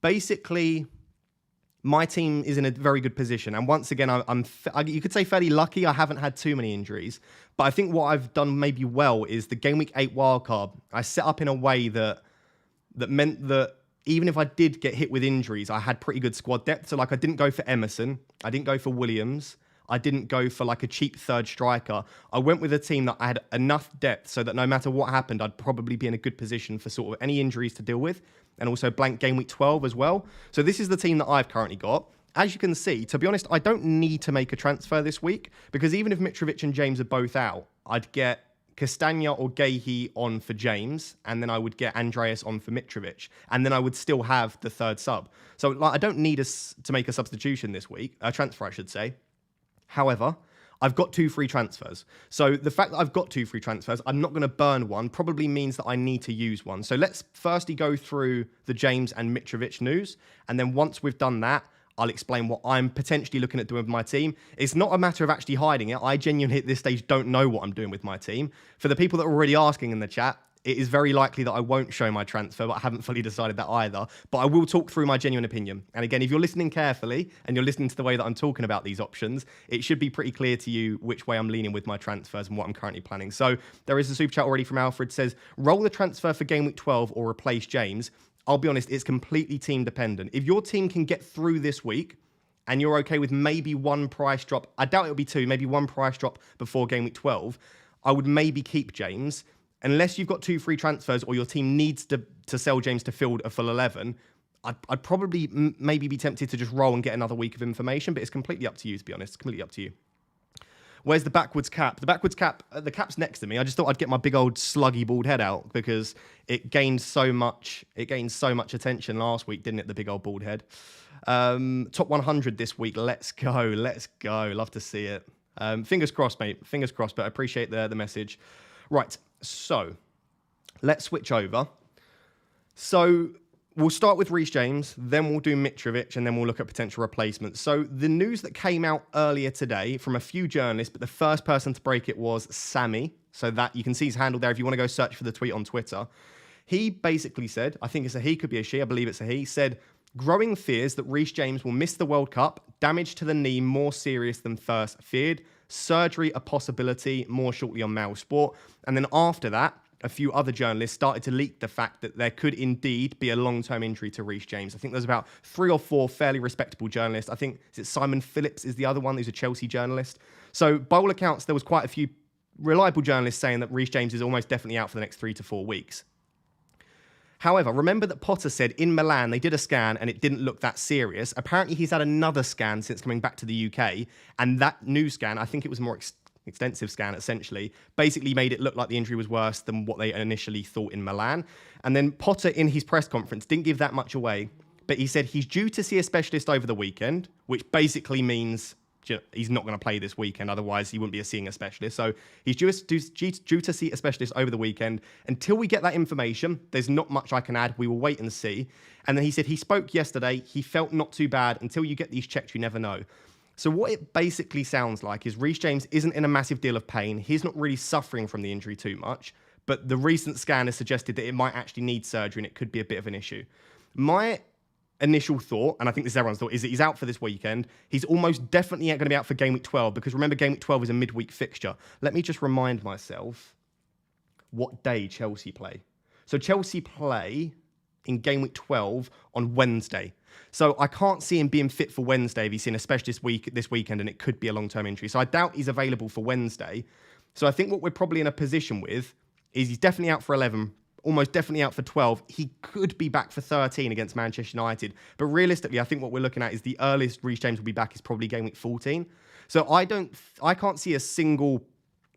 Basically, my team is in a very good position. And once again, you could say fairly lucky. I haven't had too many injuries. But I think what I've done maybe well is the Game Week 8 wildcard. I set up in a way that meant that even if I did get hit with injuries, I had pretty good squad depth. So like I didn't go for Emerson. I didn't go for Williams. I didn't go for like a cheap third striker. I went with a team that I had enough depth so that no matter what happened, I'd probably be in a good position for sort of any injuries to deal with, and also blank Game Week 12 as well. So this is the team that I've currently got. As you can see, to be honest, I don't need to make a transfer this week because even if Mitrovic and James are both out, I'd get Castagna or Gahey on for James, and then I would get Andreas on for Mitrovic, and then I would still have the third sub. So like, I don't need to make a substitution this week, a transfer I should say. However, I've got 2 free transfers. So the fact that I've got 2 free transfers, I'm not going to burn one, probably means that I need to use one. So let's firstly go through the James and Mitrovic news. And then once we've done that, I'll explain what I'm potentially looking at doing with my team. It's not a matter of actually hiding it. I genuinely at this stage don't know what I'm doing with my team. For the people that are already asking in the chat, it is very likely that I won't show my transfer, but I haven't fully decided that either. But I will talk through my genuine opinion. And again, if you're listening carefully and you're listening to the way that I'm talking about these options, it should be pretty clear to you which way I'm leaning with my transfers and what I'm currently planning. So there is a super chat already from Alfred. Says, roll the transfer for Game Week 12 or replace James. I'll be honest, it's completely team dependent. If your team can get through this week and you're okay with maybe 1 price drop, I doubt it'll be 2, maybe 1 price drop before Game Week 12, I would maybe keep James. Unless you've got 2 free transfers or your team needs to sell James to field a full 11, I'd probably maybe be tempted to just roll and get another week of information, but it's completely up to you, to be honest. It's completely up to you. Where's the backwards cap? The backwards cap, the cap's next to me. I just thought I'd get my big old sluggy bald head out because it gained so much attention last week, didn't it? The big old bald head. Top 100 this week. Let's go. Let's go. Love to see it. Fingers crossed, mate. Fingers crossed, but I appreciate the message. Right. So let's switch over. So we'll start with Reece James, then we'll do Mitrovic, and then we'll look at potential replacements. So the news that came out earlier today from a few journalists, but the first person to break it was Sammy. So that you can see his handle there if you want to go search for the tweet on Twitter. He basically said, I think it's a he, could be a she, I believe it's a he, said, growing fears that Reece James will miss the World Cup, damage to the knee more serious than first feared, surgery a possibility, more shortly on Mail Sport. And then after that, a few other journalists started to leak the fact that there could indeed be a long-term injury to Reece James. I think there's about 3 or 4 fairly respectable journalists. I think, is it Simon Phillips is the other one who's a Chelsea journalist. So by all accounts, there was quite a few reliable journalists saying that Reece James is almost definitely out for the next 3 to 4 weeks. However, remember that Potter said in Milan they did a scan and it didn't look that serious. Apparently, he's had another scan since coming back to the UK, and that new scan, I think it was a more extensive scan essentially, basically made it look like the injury was worse than what they initially thought in Milan. And then Potter in his press conference didn't give that much away, but he said he's due to see a specialist over the weekend, which basically means he's not going to play this weekend, otherwise he wouldn't be seeing a specialist. So he's due to see a specialist over the weekend. Until we get that information, there's not much I can add. We will wait and see. And then he said he spoke yesterday. He felt not too bad. Until you get these checked, you never know. So what it basically sounds like is Reece James isn't in a massive deal of pain. He's not really suffering from the injury too much. But the recent scan has suggested that it might actually need surgery and it could be a bit of an issue. My initial thought, and I think this is everyone's thought, is that he's out for this weekend. He's almost definitely going to be out for Game Week 12 because remember, Game Week 12 is a midweek fixture. Let me just remind myself what day Chelsea play. So Chelsea play in Game Week 12 on Wednesday. So I can't see him being fit for Wednesday if he's in a specialist week this weekend and it could be a long-term injury. So I doubt he's available for Wednesday. So I think what we're probably in a position with is he's definitely out for 11, almost definitely out for 12. He could be back for 13 against Manchester United. But realistically, I think what we're looking at is the earliest Reece James will be back is probably Game Week 14. So I can't see a single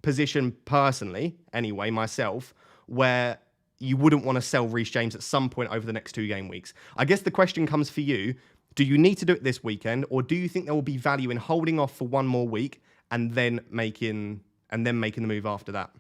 position personally, anyway, myself, where you wouldn't want to sell Reece James at some point over the next 2 game weeks. I guess the question comes for you, do you need to do it this weekend, or do you think there will be value in holding off for 1 more week and then making the move after that?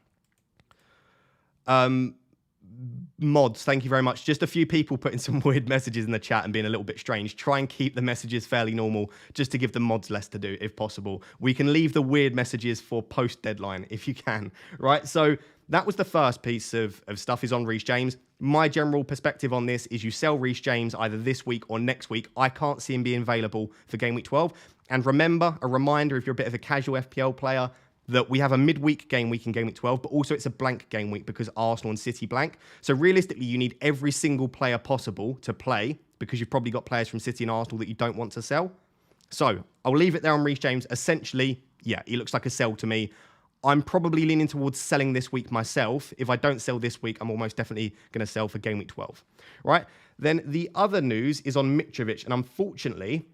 Mods, thank you very much. Just a few people putting some weird messages in the chat and being a little bit strange. Try and keep the messages fairly normal just to give the mods less to do if possible. We can leave the weird messages for post-deadline if you can, right? So that was the first piece of stuff is on Reece James. My general perspective on this is you sell Reece James either this week or next week. I can't see him being available for game week 12. And remember, a reminder, if you're a bit of a casual FPL player, that we have a midweek game week in game week 12, but also it's a blank game week because Arsenal and City blank. So realistically, you need every single player possible to play because you've probably got players from City and Arsenal that you don't want to sell. So I'll leave it there on Reece James. Essentially, yeah, he looks like a sell to me. I'm probably leaning towards selling this week myself. If I don't sell this week, I'm almost definitely going to sell for game week 12. Right? Then the other news is on Mitrovic. And unfortunately,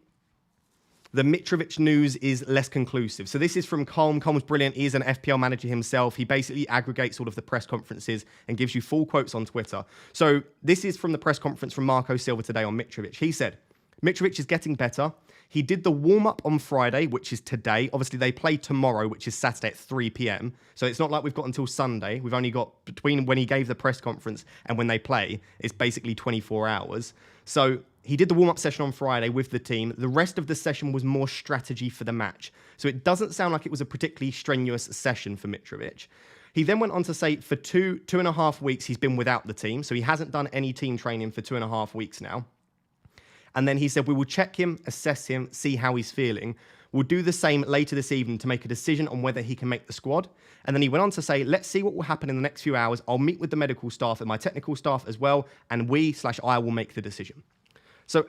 the Mitrovic news is less conclusive. So this is from Colm. Colm's brilliant. He's an FPL manager himself. He basically aggregates all of the press conferences and gives you full quotes on Twitter. So this is from the press conference from Marco Silva today on Mitrovic. He said, Mitrovic is getting better. He did the warm-up on Friday, which is today. Obviously, they play tomorrow, which is Saturday at 3 p.m. So it's not like we've got until Sunday. We've only got between when he gave the press conference and when they play, it's basically 24 hours. So he did the warm-up session on Friday with the team. The rest of the session was more strategy for the match. So it doesn't sound like it was a particularly strenuous session for Mitrovic. He then went on to say for two and a half weeks, he's been without the team. So he hasn't done any team training for 2.5 weeks now. And then he said, we will check him, assess him, see how he's feeling. We'll do the same later this evening to make a decision on whether he can make the squad. And then he went on to say, let's see what will happen in the next few hours. I'll meet with the medical staff and my technical staff as well. And I will make the decision. So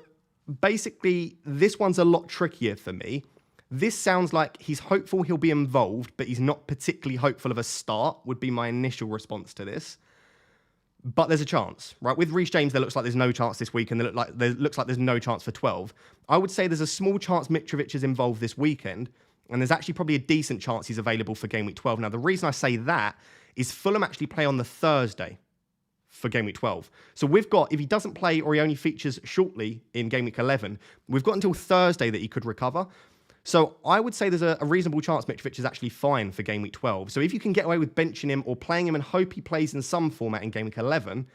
basically, this one's a lot trickier for me. This sounds like he's hopeful he'll be involved, but he's not particularly hopeful of a start, would be my initial response to this. But there's a chance, right? With Reece James, there looks like there's no chance this week, and there looks like there's no chance for 12. I would say there's a small chance Mitrovic is involved this weekend, and there's actually probably a decent chance he's available for game week 12. Now, the reason I say that is Fulham actually play on the Thursday for game week 12. So we've got, if he doesn't play or he only features shortly in game week 11, we've got until Thursday that he could recover. So I would say there's a reasonable chance Mitrovic is actually fine for game week 12. So if you can get away with benching him or playing him and hope he plays in some format in game week 11,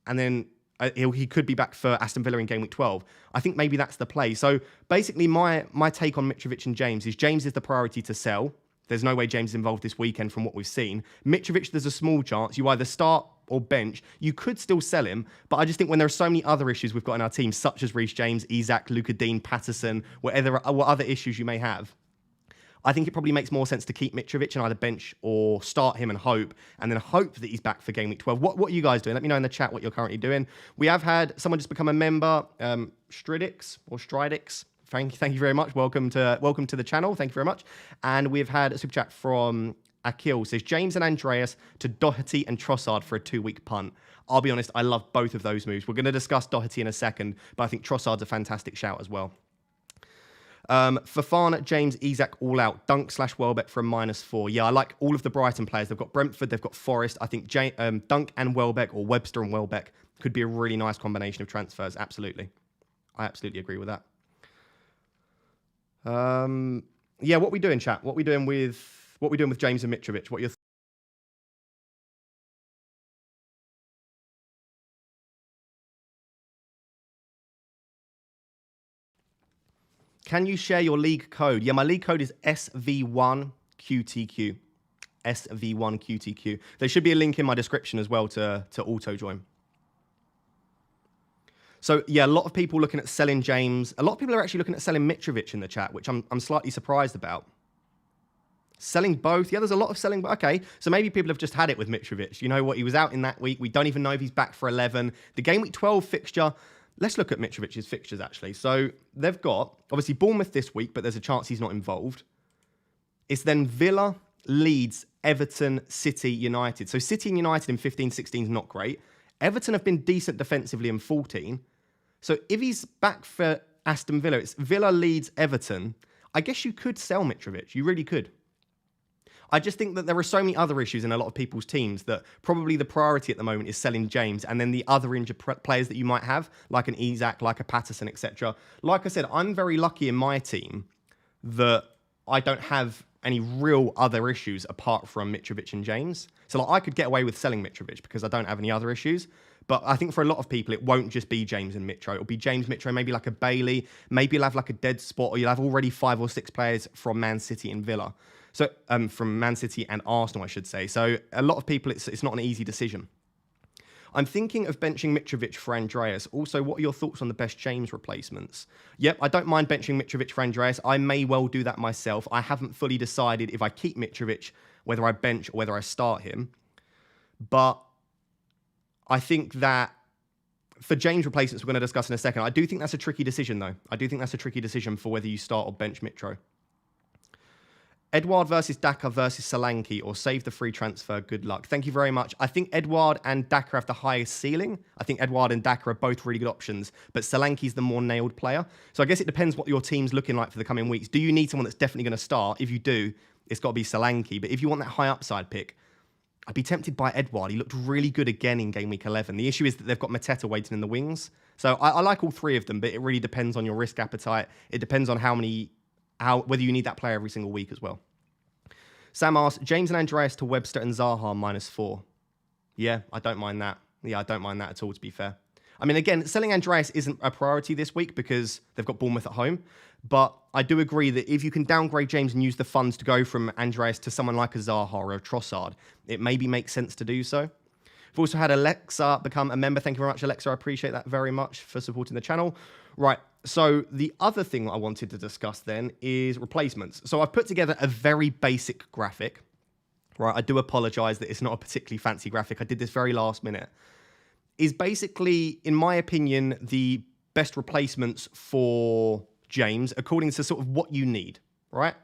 and then he could be back for Aston Villa in game week 12, I think maybe that's the play. So basically my take on Mitrovic and James is the priority to sell. There's no way James is involved this weekend from what we've seen. Mitrovic, there's a small chance. You either start or bench. You could still sell him, but I just think when there are so many other issues we've got in our team, such as Reece James, Isak, Luka Dean, Patterson, what other issues you may have, I think it probably makes more sense to keep Mitrovic and either bench or start him and hope that he's back for game week 12. What are you guys doing? Let me know in the chat what you're currently doing. We have had someone just become a member, Stridix. Thank you very much. Welcome to the channel. Thank you very much. And we've had a super chat from Akil. Says James and Andreas to Doherty and Trossard for a 2-week punt. I'll be honest, I love both of those moves. We're going to discuss Doherty in a second, but I think Trossard's a fantastic shout as well. Fafana, James, Isak, all out. Dunk/Welbeck for a -4. Yeah, I like all of the Brighton players. They've got Brentford, they've got Forest. I think Dunk and Welbeck, or Webster and Welbeck, could be a really nice combination of transfers. Absolutely. I absolutely agree with that. Yeah, what we doing, chat? What we doing with James and Mitrovic? What are your Can you share your league code? Yeah, my league code is SV1QTQ. SV1QTQ. There should be a link in my description as well to auto join. So yeah, a lot of people looking at selling James. A lot of people are actually looking at selling Mitrovic in the chat, which I'm slightly surprised about. Selling both? Yeah, there's a lot of selling. Okay, so maybe people have just had it with Mitrovic. You know what? He was out in that week. We don't even know if he's back for 11. The game week 12 fixture. Let's look at Mitrovic's fixtures, actually. So they've got, obviously, Bournemouth this week, but there's a chance he's not involved. It's then Villa, Leeds, Everton, City, United. So City and United in 15-16 is not great. Everton have been decent defensively in 14. So if he's back for Aston Villa, it's Villa, Leeds, Everton. I guess you could sell Mitrovic. You really could. I just think that there are so many other issues in a lot of people's teams that probably the priority at the moment is selling James, and then the other injured players that you might have, like an Isak, like a Patterson, etc. Like I said, I'm very lucky in my team that I don't have any real other issues apart from Mitrovic and James. So like, I could get away with selling Mitrovic because I don't have any other issues. But I think for a lot of people, it won't just be James and Mitro. It'll be James, Mitro, maybe like a Bailey. Maybe you'll have like a dead spot, or you'll have already 5 or 6 players from Man City and Villa. So from Man City and Arsenal, I should say. So a lot of people, it's not an easy decision. I'm thinking of benching Mitrovic for Andreas. Also, what are your thoughts on the best James replacements? Yep, I don't mind benching Mitrovic for Andreas. I may well do that myself. I haven't fully decided if I keep Mitrovic, whether I bench or whether I start him. But I think that for James replacements, we're going to discuss in a second. I do think that's a tricky decision, though. I do think that's a tricky decision for whether you start or bench Mitro. Edouard versus Daka versus Solanke, or save the free transfer. Good luck. Thank you very much. I think Edouard and Daka have the highest ceiling. I think Edouard and Daka are both really good options, but Solanke's the more nailed player. So I guess it depends what your team's looking like for the coming weeks. Do you need someone that's definitely going to start? If you do, it's got to be Solanke. But if you want that high upside pick, I'd be tempted by Edouard. He looked really good again in game week 11. The issue is that they've got Mateta waiting in the wings. So I like all three of them, but it really depends on your risk appetite. It depends on whether you need that player every single week as well. Sam asks, James and Andreas to Webster and Zaha -4. Yeah, I don't mind that. Yeah, I don't mind that at all, to be fair. I mean, again, selling Andreas isn't a priority this week because they've got Bournemouth at home. But I do agree that if you can downgrade James and use the funds to go from Andreas to someone like a Zaha or a Trossard, it maybe makes sense to do so. We've also had Alexa become a member. Thank you very much, Alexa. I appreciate that very much for supporting the channel. Right, so the other thing I wanted to discuss then is replacements. So I've put together a very basic graphic. Right, I do apologise that it's not a particularly fancy graphic. I did this very last minute. Is basically, in my opinion, the best replacements for James according to sort of what you need, right?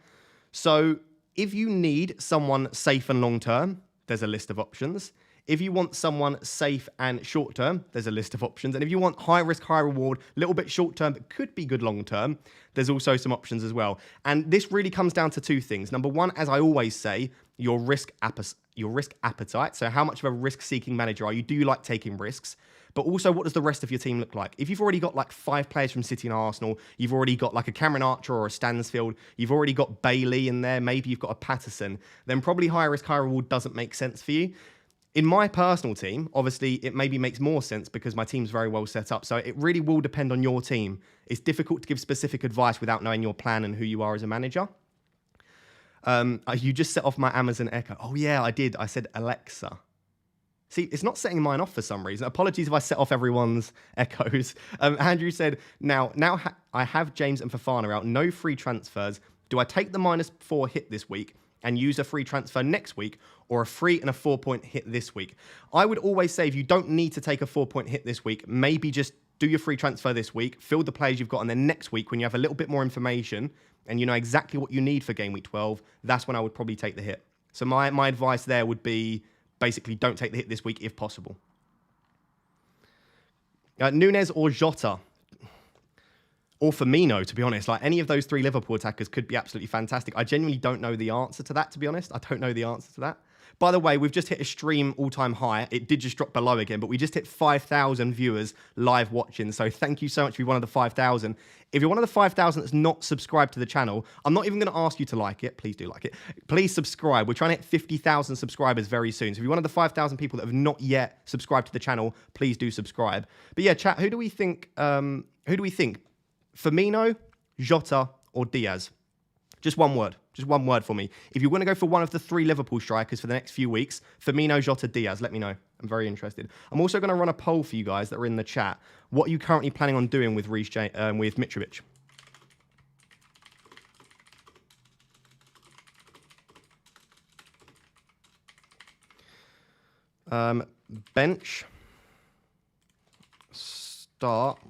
So if you need someone safe and long-term, there's a list of options. If you want someone safe and short-term, there's a list of options. And if you want high risk, high reward, a little bit short-term, but could be good long-term, there's also some options as well. And this really comes down to two things. Number one, as I always say, your risk appetite. So how much of a risk-seeking manager are you? Do you like taking risks? But also, what does the rest of your team look like? If you've already got like 5 players from City and Arsenal, you've already got like a Cameron Archer or a Stansfield, you've already got Bailey in there, maybe you've got a Patterson, then probably high risk, high reward doesn't make sense for you. In my personal team, obviously, it maybe makes more sense because my team's very well set up. So it really will depend on your team. It's difficult to give specific advice without knowing your plan and who you are as a manager. You just set off my Amazon Echo. Oh, yeah, I did. I said Alexa. See, it's not setting mine off for some reason. Apologies if I set off everyone's echoes. Andrew said, now I have James and Fofana out. No free transfers. Do I take the -4 hit this week and use a free transfer next week, or a 3 and a 4-point hit this week? I would always say if you don't need to take a 4-point hit this week, maybe just do your free transfer this week, fill the players you've got, and then next week when you have a little bit more information and you know exactly what you need for game week 12, that's when I would probably take the hit. So my advice there would be basically don't take the hit this week if possible. Nunes or Jota? Or Firmino, to be honest. Like, any of those 3 Liverpool attackers could be absolutely fantastic. I genuinely don't know the answer to that, to be honest. I don't know the answer to that. By the way, we've just hit a stream all-time high. It did just drop below again, but we just hit 5,000 viewers live watching. So thank you so much for being one of the 5,000. If you're one of the 5,000 that's not subscribed to the channel, I'm not even going to ask you to like it. Please do like it. Please subscribe. We're trying to hit 50,000 subscribers very soon. So if you're one of the 5,000 people that have not yet subscribed to the channel, please do subscribe. But yeah, chat, who do we think? Firmino, Jota, or Diaz? Just one word. Just one word for me. If you're going to go for one of the 3 Liverpool strikers for the next few weeks, Firmino, Jota, Diaz, let me know. I'm very interested. I'm also going to run a poll for you guys that are in the chat. What are you currently planning on doing with with Mitrovic? Bench. Start.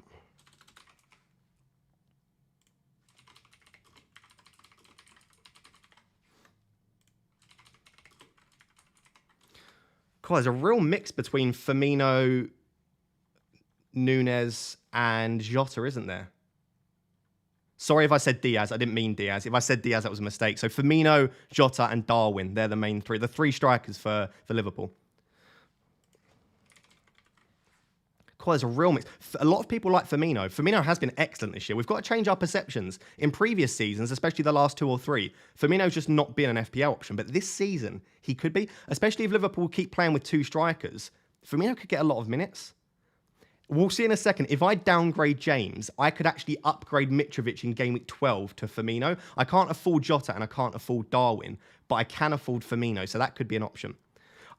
God, there's a real mix between Firmino, Nunes, and Jota, isn't there? Sorry if I said Diaz. I didn't mean Diaz. If I said Diaz, that was a mistake. So Firmino, Jota, and Darwin, they're the main 3. The 3 strikers for Liverpool. God, there's a real mix. A lot of people like Firmino. Firmino has been excellent this year. We've got to change our perceptions. In previous seasons, especially the last 2 or 3, Firmino's just not been an FPL option. But this season, he could be. Especially if Liverpool keep playing with 2 strikers. Firmino could get a lot of minutes. We'll see in a second. If I downgrade James, I could actually upgrade Mitrovic in game week 12 to Firmino. I can't afford Jota and I can't afford Darwin, but I can afford Firmino, so that could be an option.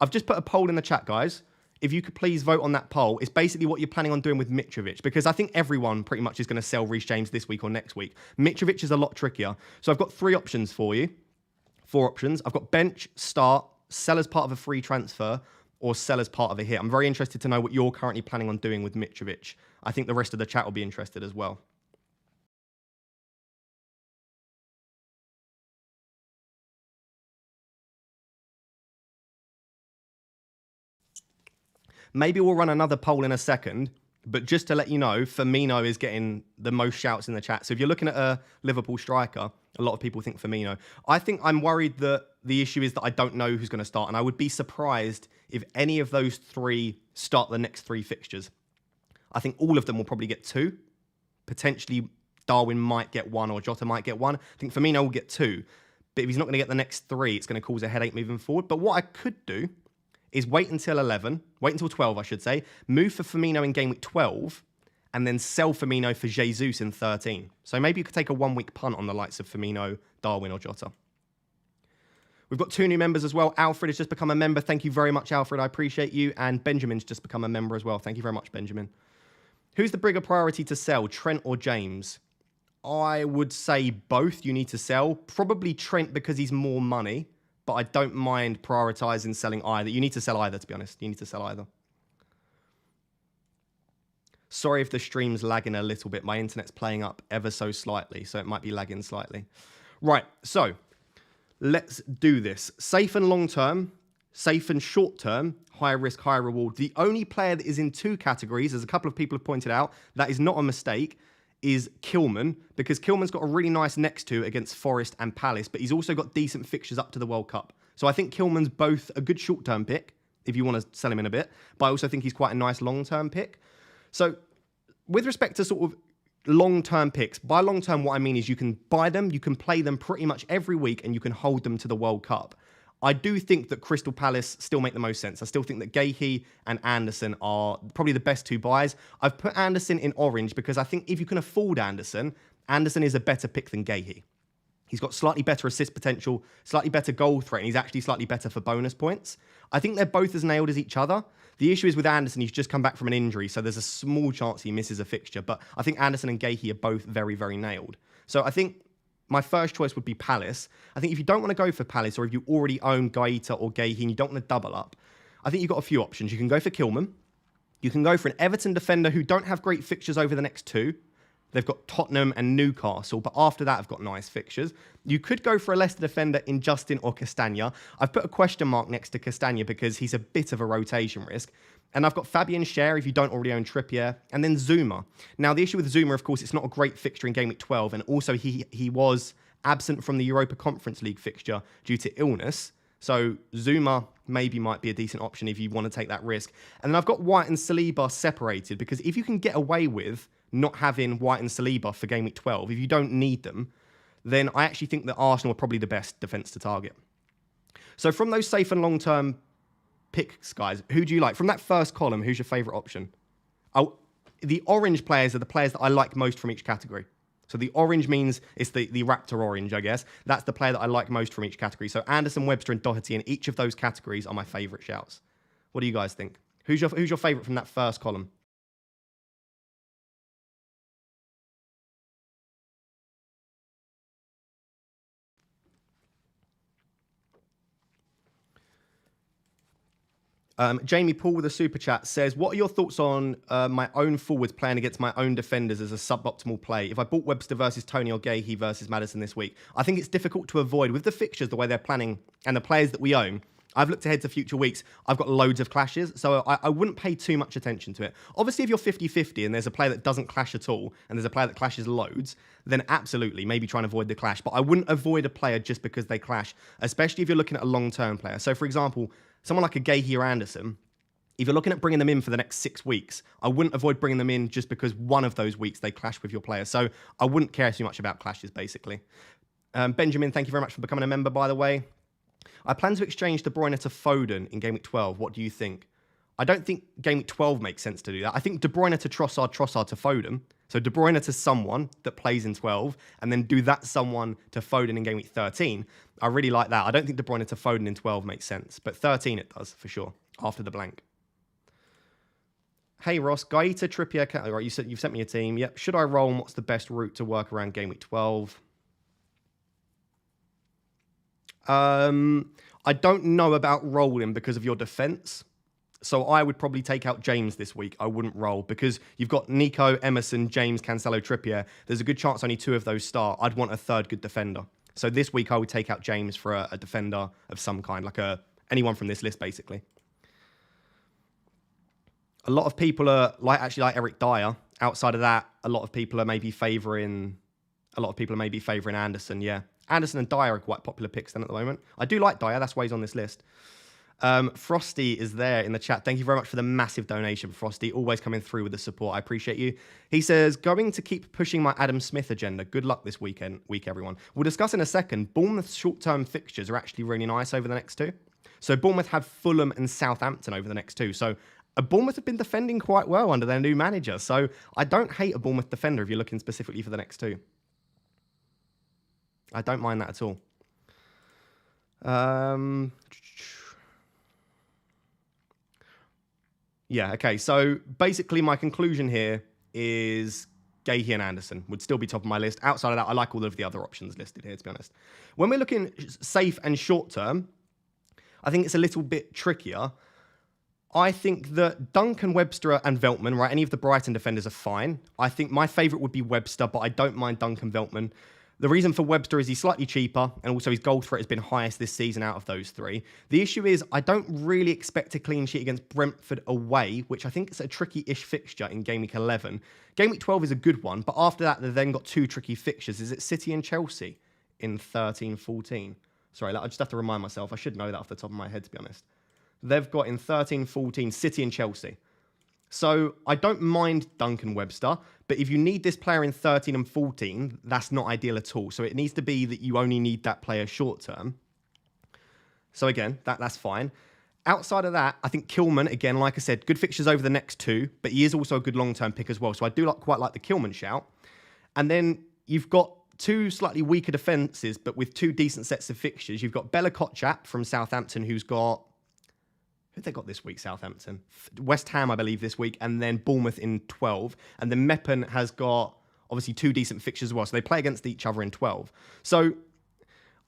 I've just put a poll in the chat, guys. If you could please vote on that poll, it's basically what you're planning on doing with Mitrovic, because I think everyone pretty much is going to sell Reece James this week or next week. Mitrovic is a lot trickier. So I've got 3 options for you. 4 options. I've got bench, start, sell as part of a free transfer, or sell as part of a hit. I'm very interested to know what you're currently planning on doing with Mitrovic. I think the rest of the chat will be interested as well. Maybe we'll run another poll in a second, but just to let you know, Firmino is getting the most shouts in the chat. So if you're looking at a Liverpool striker, a lot of people think Firmino. I think I'm worried that the issue is that I don't know who's going to start, and I would be surprised if any of those 3 start the next 3 fixtures. I think all of them will probably get 2. Potentially, Darwin might get 1 or Jota might get 1. I think Firmino will get 2. But if he's not going to get the next 3, it's going to cause a headache moving forward. But what I could do is wait until 12, I should say, move for Firmino in game week 12, and then sell Firmino for Jesus in 13. So maybe you could take a 1-week punt on the likes of Firmino, Darwin, or Jota. We've got 2 new members as well. Alfred has just become a member. Thank you very much, Alfred. I appreciate you. And Benjamin's just become a member as well. Thank you very much, Benjamin. Who's the bigger priority to sell, Trent or James? I would say both you need to sell. Probably Trent because he's more money, but I don't mind prioritising selling either. You need to sell either, to be honest. You need to sell either. Sorry if the stream's lagging a little bit. My internet's playing up ever so slightly, so it might be lagging slightly. Right, so let's do this. Safe and long term, safe and short term, high risk, high reward. The only player that is in 2 categories, as a couple of people have pointed out, that is not a mistake, is Kilman, because Kilman's got a really nice next to against Forest and Palace, but he's also got decent fixtures up to the World Cup. So I think Kilman's both a good short-term pick, if you want to sell him in a bit, but I also think he's quite a nice long-term pick. So with respect to sort of long-term picks, by long-term what I mean is you can buy them, you can play them pretty much every week, and you can hold them to the World Cup. I do think that Crystal Palace still make the most sense. I still think that Gahey and Anderson are probably the best 2 buys. I've put Anderson in orange because I think if you can afford Anderson, Anderson is a better pick than Gahey. He's got slightly better assist potential, slightly better goal threat, and he's actually slightly better for bonus points. I think they're both as nailed as each other. The issue is with Anderson, he's just come back from an injury, so there's a small chance he misses a fixture. But I think Anderson and Gahey are both very, very nailed. So I think my first choice would be Palace. I think if you don't want to go for Palace, or if you already own Gaeta or Gahey and you don't want to double up, I think you've got a few options. You can go for Kilman. You can go for an Everton defender who don't have great fixtures over the next 2. They've got Tottenham and Newcastle, but after that, I've got nice fixtures. You could go for a Leicester defender in Justin or Castagna. I've put a question mark next to Castagna because he's a bit of a rotation risk. And I've got Fabian Schär if you don't already own Trippier, and then Zuma. Now, the issue with Zuma, of course, it's not a great fixture in game week 12, and also he was absent from the Europa Conference League fixture due to illness. So Zuma maybe might be a decent option if you want to take that risk. And then I've got White and Saliba separated, because if you can get away with not having White and Saliba for game week 12, if you don't need them, then I actually think that Arsenal are probably the best defence to target. So from those safe and long-term picks, guys, who do you like? From that first column, who's your favourite option? Oh, the orange players are the players that I like most from each category. So the orange means it's the Raptor orange, I guess. That's the player that I like most from each category. So Anderson, Webster and Doherty in each of those categories are my favourite shouts. What do you guys think? Who's your favourite from that first column? Jamie Paul with a super chat says, what are your thoughts on my own forwards playing against my own defenders as a suboptimal play? If I bought Webster versus Tony or Gahey versus Maddison this week, I think it's difficult to avoid with the fixtures, the way they're planning and the players that we own. I've looked ahead to future weeks. I've got loads of clashes, so I wouldn't pay too much attention to it. Obviously, if you're 50-50 and there's a player that doesn't clash at all and there's a player that clashes loads, then absolutely, maybe try and avoid the clash. But I wouldn't avoid a player just because they clash, especially if you're looking at a long-term player. So, for example, someone like a Gahey or Anderson, if you're looking at bringing them in for the next 6 weeks, I wouldn't avoid bringing them in just because one of those weeks they clash with your player. So I wouldn't care too much about clashes, basically. Benjamin, thank you very much for becoming a member, by the way. I plan to exchange De Bruyne to Foden in Game Week 12. What do you think? I don't think Game Week 12 makes sense to do that. I think De Bruyne to Trossard, Trossard to Foden. So De Bruyne to someone that plays in 12, and then do that someone to Foden in Game Week 13. I really like that. I don't think De Bruyne to Foden in 12 makes sense, but 13 it does, for sure, after the blank. Hey Ross, Gaeta, Trippier, right, you've sent me a team. Yep. Should I roll and what's the best route to work around Game Week 12? I don't know about rolling because of your defense. So I would probably take out James this week. I wouldn't roll because you've got Nico, Emerson, James, Cancelo, Trippier. There's a good chance only 2 of those start. I'd want a third good defender. So this week I would take out James for a defender of some kind, like anyone from this list, basically. A lot of people are like Eric Dyer. Outside of that, a lot of people are maybe favouring Anderson. Yeah, Anderson and Dyer are quite popular picks then at the moment. I do like Dyer. That's why he's on this list. Frosty is there in the chat. Thank you very much for the massive donation, Frosty. Always coming through with the support. I appreciate you. He says, going to keep pushing my Adam Smith agenda. Good luck this week, everyone. We'll discuss in a second. Bournemouth's short-term fixtures are actually really nice over the next 2. So Bournemouth have Fulham and Southampton over the next 2. So Bournemouth have been defending quite well under their new manager. So I don't hate a Bournemouth defender if you're looking specifically for the next 2. I don't mind that at all. Yeah, okay. So basically my conclusion here is Gahey and Anderson would still be top of my list. Outside of that, I like all of the other options listed here, to be honest. When we're looking safe and short term, I think it's a little bit trickier. I think that Duncan, Webster and Veltman, right, any of the Brighton defenders are fine. I think my favourite would be Webster, but I don't mind Duncan Veltman. The reason for Webster is he's slightly cheaper, and also his goal threat has been highest this season out of those 3. The issue is I don't really expect a clean sheet against Brentford away, which I think is a tricky-ish fixture in Game Week 11. Game Week 12 is a good one, but after that, they've then got 2 tricky fixtures. Is it City and Chelsea in 13-14? Sorry, I just have to remind myself. I should know that off the top of my head, to be honest. They've got in 13-14 City and Chelsea. So I don't mind Duncan Webster, but if you need this player in 13 and 14, that's not ideal at all. So it needs to be that you only need that player short term. So again, that's fine. Outside of that, I think Kilman, again, like I said, good fixtures over the next 2, but he is also a good long-term pick as well. So I do quite like the Kilman shout. And then you've got 2 slightly weaker defences, but with 2 decent sets of fixtures. You've got Bella Kotchap from Southampton, who's got... Who they got this week, Southampton? West Ham, I believe, this week, and then Bournemouth in 12. And then Meppen has got, obviously, 2 decent fixtures as well. So they play against each other in 12. So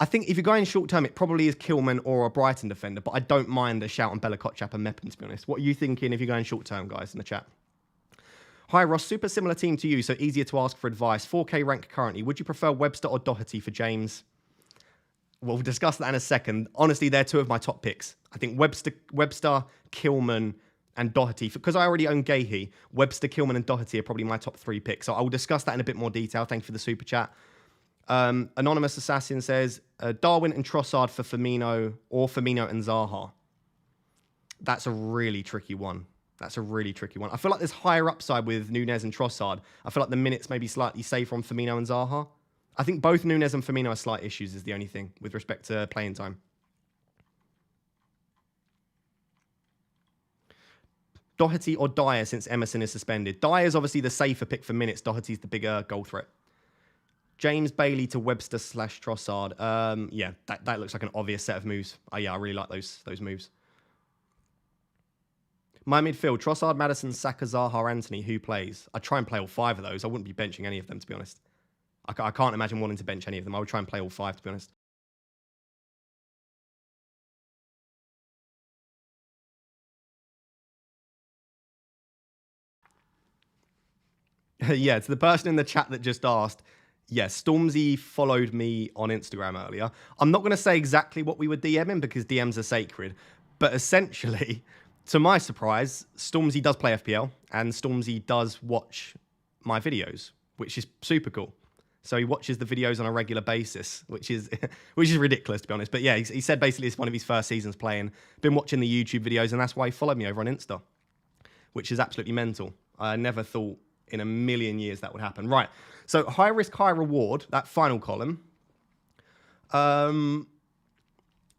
I think if you're going short term, it probably is Kilman or a Brighton defender, but I don't mind a shout on Bella Kotchap and Meppen, to be honest. What are you thinking if you're going short term, guys, in the chat? Hi, Ross. Super similar team to you, so easier to ask for advice. 4K rank currently. Would you prefer Webster or Doherty for James? We'll discuss that in a second. Honestly, they're 2 of my top picks. I think Webster, Kilman, and Doherty. Because I already own Gahey, Webster, Kilman, and Doherty are probably my top 3 picks. So I will discuss that in a bit more detail. Thank you for the super chat. Anonymous Assassin says, Darwin and Trossard for Firmino, or Firmino and Zaha. That's a really tricky one. I feel like there's higher upside with Nunez and Trossard. I feel like the minutes may be slightly safer on Firmino and Zaha. I think both Nunez and Firmino are slight issues is the only thing with respect to playing time. Doherty or Dyer since Emerson is suspended. Dyer is obviously the safer pick for minutes. Doherty's the bigger goal threat. James Bailey to Webster / Trossard. Yeah, that looks like an obvious set of moves. Yeah, I really like those moves. My midfield, Trossard, Maddison, Saka, Zaha, Anthony. Who plays? I'd try and play all 5 of those. I wouldn't be benching any of them, to be honest. I can't imagine wanting to bench any of them. I would try and play all 5, to be honest. Yeah, to the person in the chat that just asked, yes, Stormzy followed me on Instagram earlier. I'm not going to say exactly what we were DMing because DMs are sacred, but essentially, to my surprise, Stormzy does play FPL and Stormzy does watch my videos, which is super cool. So he watches the videos on a regular basis, which is ridiculous, to be honest. But yeah, he said basically it's one of his first seasons playing. Been watching the YouTube videos, and that's why he followed me over on Insta, which is absolutely mental. I never thought in a million years that would happen. Right, so high risk, high reward, that final column.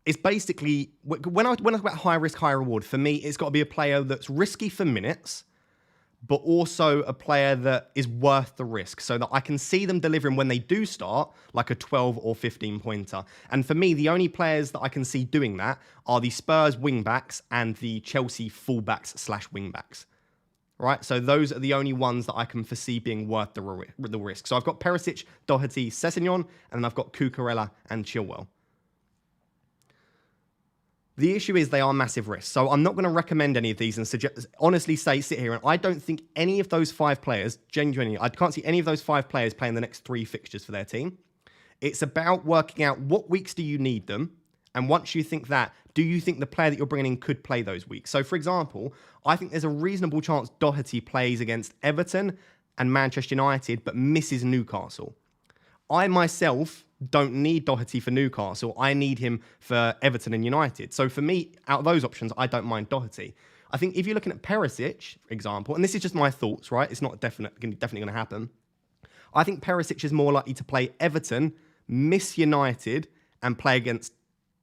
It's basically, when I talk about high risk, high reward, for me, it's got to be a player that's risky for minutes, but also a player that is worth the risk so that I can see them delivering when they do start, like a 12 or 15 pointer. And for me, the only players that I can see doing that are the Spurs wingbacks and the Chelsea fullbacks / wingbacks. Right? So those are the only ones that I can foresee being worth the risk. So I've got Perisic, Doherty, Sessegnon, and then I've got Cucurella and Chilwell. The issue is they are massive risks. So I'm not going to recommend any of these and honestly sit here. And I don't think any of those 5 players, genuinely, I can't see any of those 5 players playing the next 3 fixtures for their team. It's about working out what weeks do you need them. And once you think that, do you think the player that you're bringing in could play those weeks? So for example, I think there's a reasonable chance Doherty plays against Everton and Manchester United, but misses Newcastle. I myself don't need Doherty for Newcastle. I need him for Everton and United. So for me, out of those options, I don't mind Doherty. I think if you're looking at Perisic, for example, and this is just my thoughts, right? It's not definitely going to happen. I think Perisic is more likely to play Everton, miss United, and play against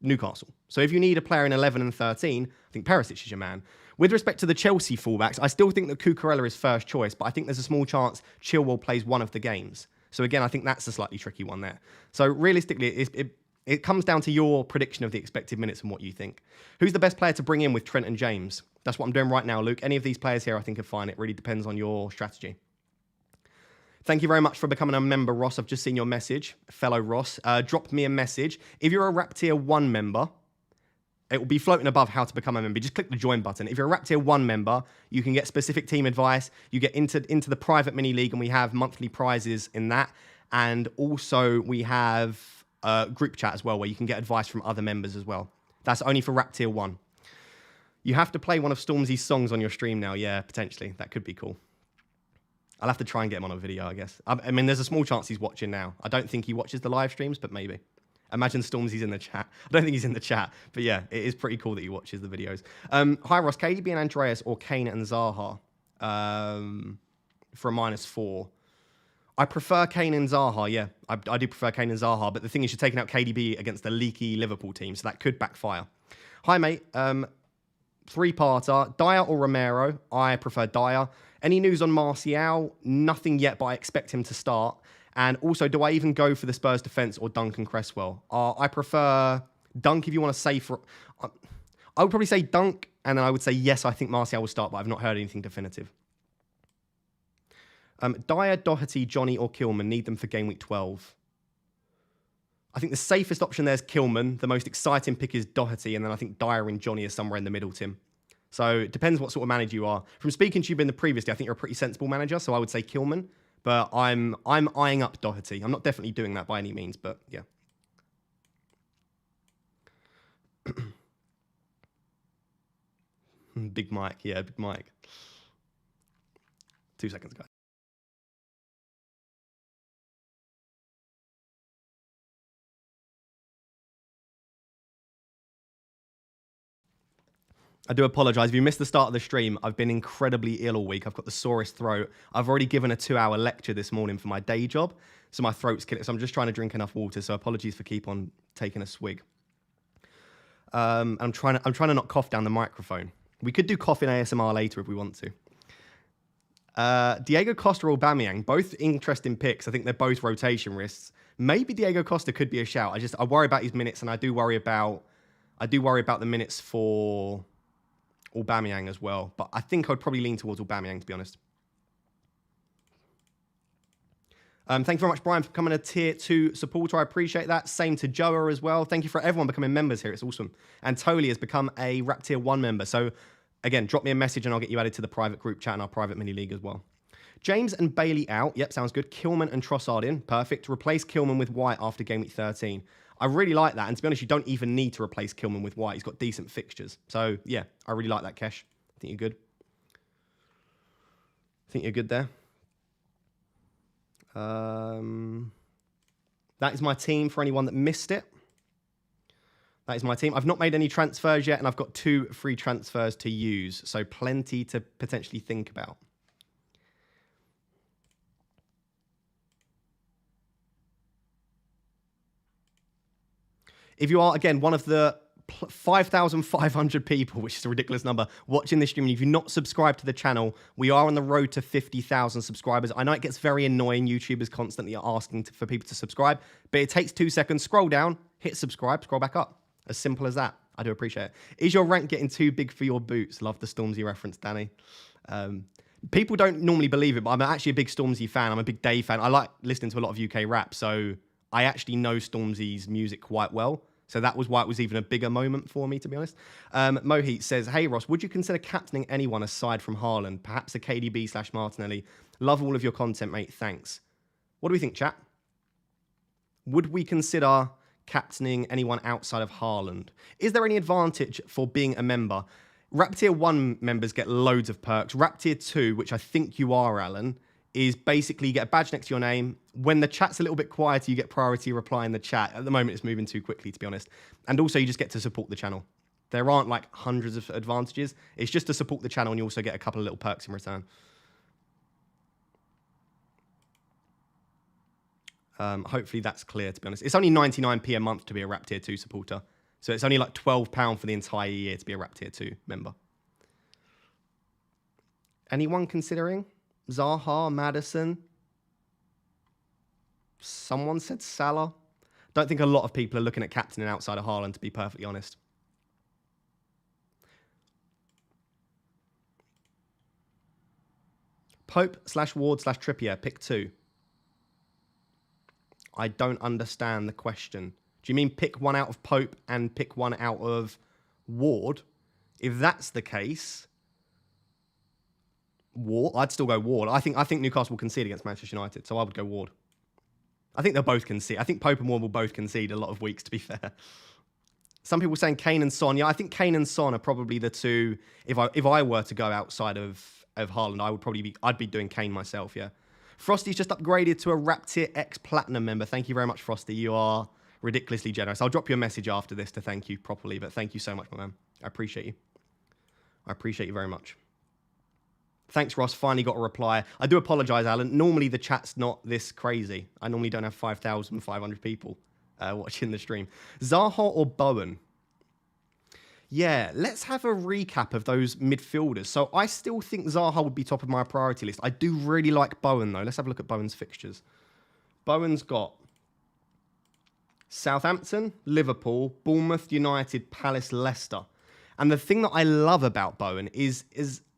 Newcastle. So if you need a player in 11 and 13, I think Perisic is your man. With respect to the Chelsea fullbacks, I still think that Cucurella is first choice, but I think there's a small chance Chilwell plays one of the games. So again, I think that's a slightly tricky one there. So realistically, it comes down to your prediction of the expected minutes and what you think. Who's the best player to bring in with Trent and James? That's what I'm doing right now, Luke. Any of these players here I think are fine. It really depends on your strategy. Thank you very much for becoming a member, Ross. I've just seen your message, fellow Ross. Drop me a message. If you're a Rap Tier 1 member, it will be floating above how to become a member. Just click the join button. If you're a Rap Tier 1 member, you can get specific team advice. You get into the private mini league, and we have monthly prizes in that. And also we have a group chat as well, where you can get advice from other members as well. That's only for Rap Tier 1. You have to play one of Stormzy's songs on your stream now. Yeah, potentially. That could be cool. I'll have to try and get him on a video, I guess. I mean, there's a small chance he's watching now. I don't think he watches the live streams, but maybe. Imagine Stormzy's in the chat. I don't think he's in the chat, but yeah, it is pretty cool that he watches the videos. Hi, Ross. KDB and Andreas or Kane and Zaha for a -4. I prefer Kane and Zaha, yeah. I do prefer Kane and Zaha, but the thing is you're taking out KDB against the leaky Liverpool team, so that could backfire. Hi, mate. 3-parter. Dyer or Romero? I prefer Dyer. Any news on Martial? Nothing yet, but I expect him to start. And also, do I even go for the Spurs defence or Dunk and Cresswell? I prefer Dunk if you want to say for... I would probably say Dunk, and then I would say, yes, I think Martial will start, but I've not heard anything definitive. Dyer, Doherty, Johnny or Kilman, need them for game week 12. I think the safest option there is Kilman. The most exciting pick is Doherty, and then I think Dyer and Johnny are somewhere in the middle, Tim. So it depends what sort of manager you are. From speaking to you in the previous day, I think you're a pretty sensible manager, so I would say Kilman. But I'm eyeing up Doherty. I'm not definitely doing that by any means, but yeah. Big Mike, yeah, Big Mike. 2 seconds, guys. I do apologise. If you missed the start of the stream, I've been incredibly ill all week. I've got the sorest throat. I've already given a 2-hour lecture this morning for my day job, so my throat's killing. So I'm just trying to drink enough water. So apologies for keep on taking a swig. I'm trying to not cough down the microphone. We could do coughing ASMR later if we want to. Diego Costa or Aubameyang, both interesting picks. I think they're both rotation risks. Maybe Diego Costa could be a shout. I worry about his minutes, and I do worry about the minutes for Aubameyang as well, but I think I'd probably lean towards Aubameyang, to be honest. Thank you very much, Brian, for becoming a Tier 2 supporter. I appreciate that. Same to Joa as well. Thank you for everyone becoming members here. It's awesome. And Toli has become a Rap Tier 1 member. So, again, drop me a message and I'll get you added to the private group chat and our private mini league as well. James and Bailey out. Yep, sounds good. Kilman and Trossard in. Perfect. Replace Kilman with White after game week 13. I really like that. And to be honest, you don't even need to replace Kilman with White. He's got decent fixtures. So, yeah, I really like that, Kesh. I think you're good. I think you're good there. That is my team for anyone that missed it. That is my team. I've not made any transfers yet, and I've got 2 free transfers to use. So, plenty to potentially think about. If you are, again, one of the 5,500 people, which is a ridiculous number, watching this stream. And if you're not subscribed to the channel, we are on the road to 50,000 subscribers. I know it gets very annoying. YouTubers constantly are asking for people to subscribe, but it takes 2 seconds. Scroll down, hit subscribe, scroll back up. As simple as that. I do appreciate it. Is your rank getting too big for your boots? Love the Stormzy reference, Danny. People don't normally believe it, but I'm actually a big Stormzy fan. I'm a big Dave fan. I like listening to a lot of UK rap, so I actually know Stormzy's music quite well. So that was why it was even a bigger moment for me, to be honest. Mohit says, hey, Ross, would you consider captaining anyone aside from Haaland? Perhaps a KDB/Martinelli. Love all of your content, mate. Thanks. What do we think, chat? Would we consider captaining anyone outside of Haaland? Is there any advantage for being a member? Rap Tier 1 members get loads of perks. Rap Tier 2, which I think you are, Alan, is basically you get a badge next to your name. When the chat's a little bit quieter, you get priority reply in the chat. At the moment, it's moving too quickly, to be honest. And also, you just get to support the channel. There aren't like hundreds of advantages. It's just to support the channel, and you also get a couple of little perks in return. Hopefully that's clear, to be honest. It's only 99p a month to be a Rap Tier 2 supporter. So it's only like £12 for the entire year to be a Rap Tier 2 member. Anyone considering? Zaha, Maddison. Someone said Salah. Don't think a lot of people are looking at captaining outside of Haaland, to be perfectly honest. Pope/Ward/Trippier, pick 2. I don't understand the question. Do you mean pick one out of Pope and pick one out of Ward? If that's the case, Ward, I'd still go Ward. I think Newcastle will concede against Manchester United, so I would go Ward. I think they'll both concede. I think Pope and Ward will both concede a lot of weeks, to be fair. Some people saying Kane and Son. Yeah, I think Kane and Son are probably the two. If I were to go outside of Haaland, I'd be doing Kane myself, yeah. Frosty's just upgraded to a Rap Tier X Platinum member. Thank you very much, Frosty. You are ridiculously generous. I'll drop you a message after this to thank you properly, but thank you so much, my man. I appreciate you. I appreciate you very much. Thanks, Ross. Finally got a reply. I do apologise, Alan. Normally the chat's not this crazy. I normally don't have 5,500 people watching the stream. Zaha or Bowen? Yeah, let's have a recap of those midfielders. So I still think Zaha would be top of my priority list. I do really like Bowen, though. Let's have a look at Bowen's fixtures. Bowen's got Southampton, Liverpool, Bournemouth, United, Palace, Leicester. And the thing that I love about Bowen is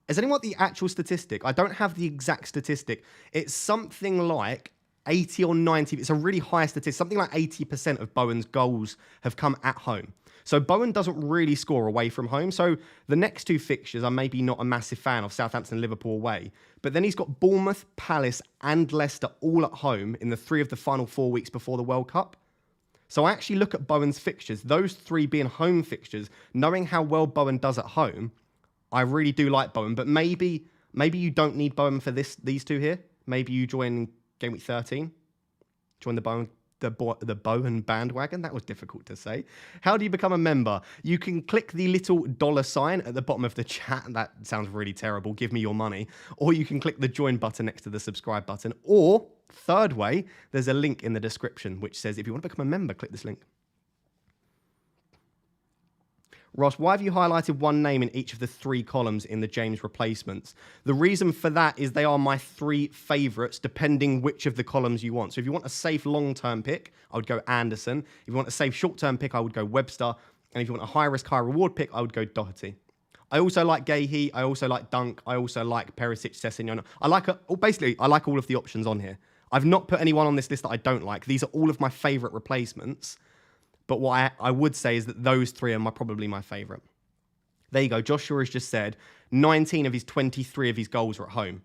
anyone got the actual statistic? I don't have the exact statistic. It's something like 80 or 90. It's a really high statistic. Something like 80% of Bowen's goals have come at home. So Bowen doesn't really score away from home. So the next two fixtures, I'm maybe not a massive fan of, Southampton and Liverpool away. But then he's got Bournemouth, Palace and Leicester all at home in the 3 of the final 4 weeks before the World Cup. So I actually look at Bowen's fixtures, those 3 being home fixtures, knowing how well Bowen does at home, I really do like Bowen. But maybe you don't need Bowen for these two here. Maybe you join Game Week 13. Join the Bowen bandwagon. That was difficult to say. How do you become a member? You can click the little $sign at the bottom of the chat. That sounds really terrible. Give me your money. Or you can click the join button next to the subscribe button. Or, third way, there's a link in the description which says if you want to become a member, click this link. Ross, why have you highlighted one name in each of the 3 columns in the James replacements? The reason for that is they are my 3 favourites, depending which of the columns you want. So if you want a safe long-term pick, I would go Anderson. If you want a safe short-term pick, I would go Webster. And if you want a high-risk, high-reward pick, I would go Doherty. I also like Gahey. I also like Dunk. I also like Perisic, Sessegnon. I like all of the options on here. I've not put anyone on this list that I don't like. These are all of my favourite replacements. But what I would say is that those 3 are probably my favourite. There you go. Joshua has just said 19 of his 23 of his goals are at home.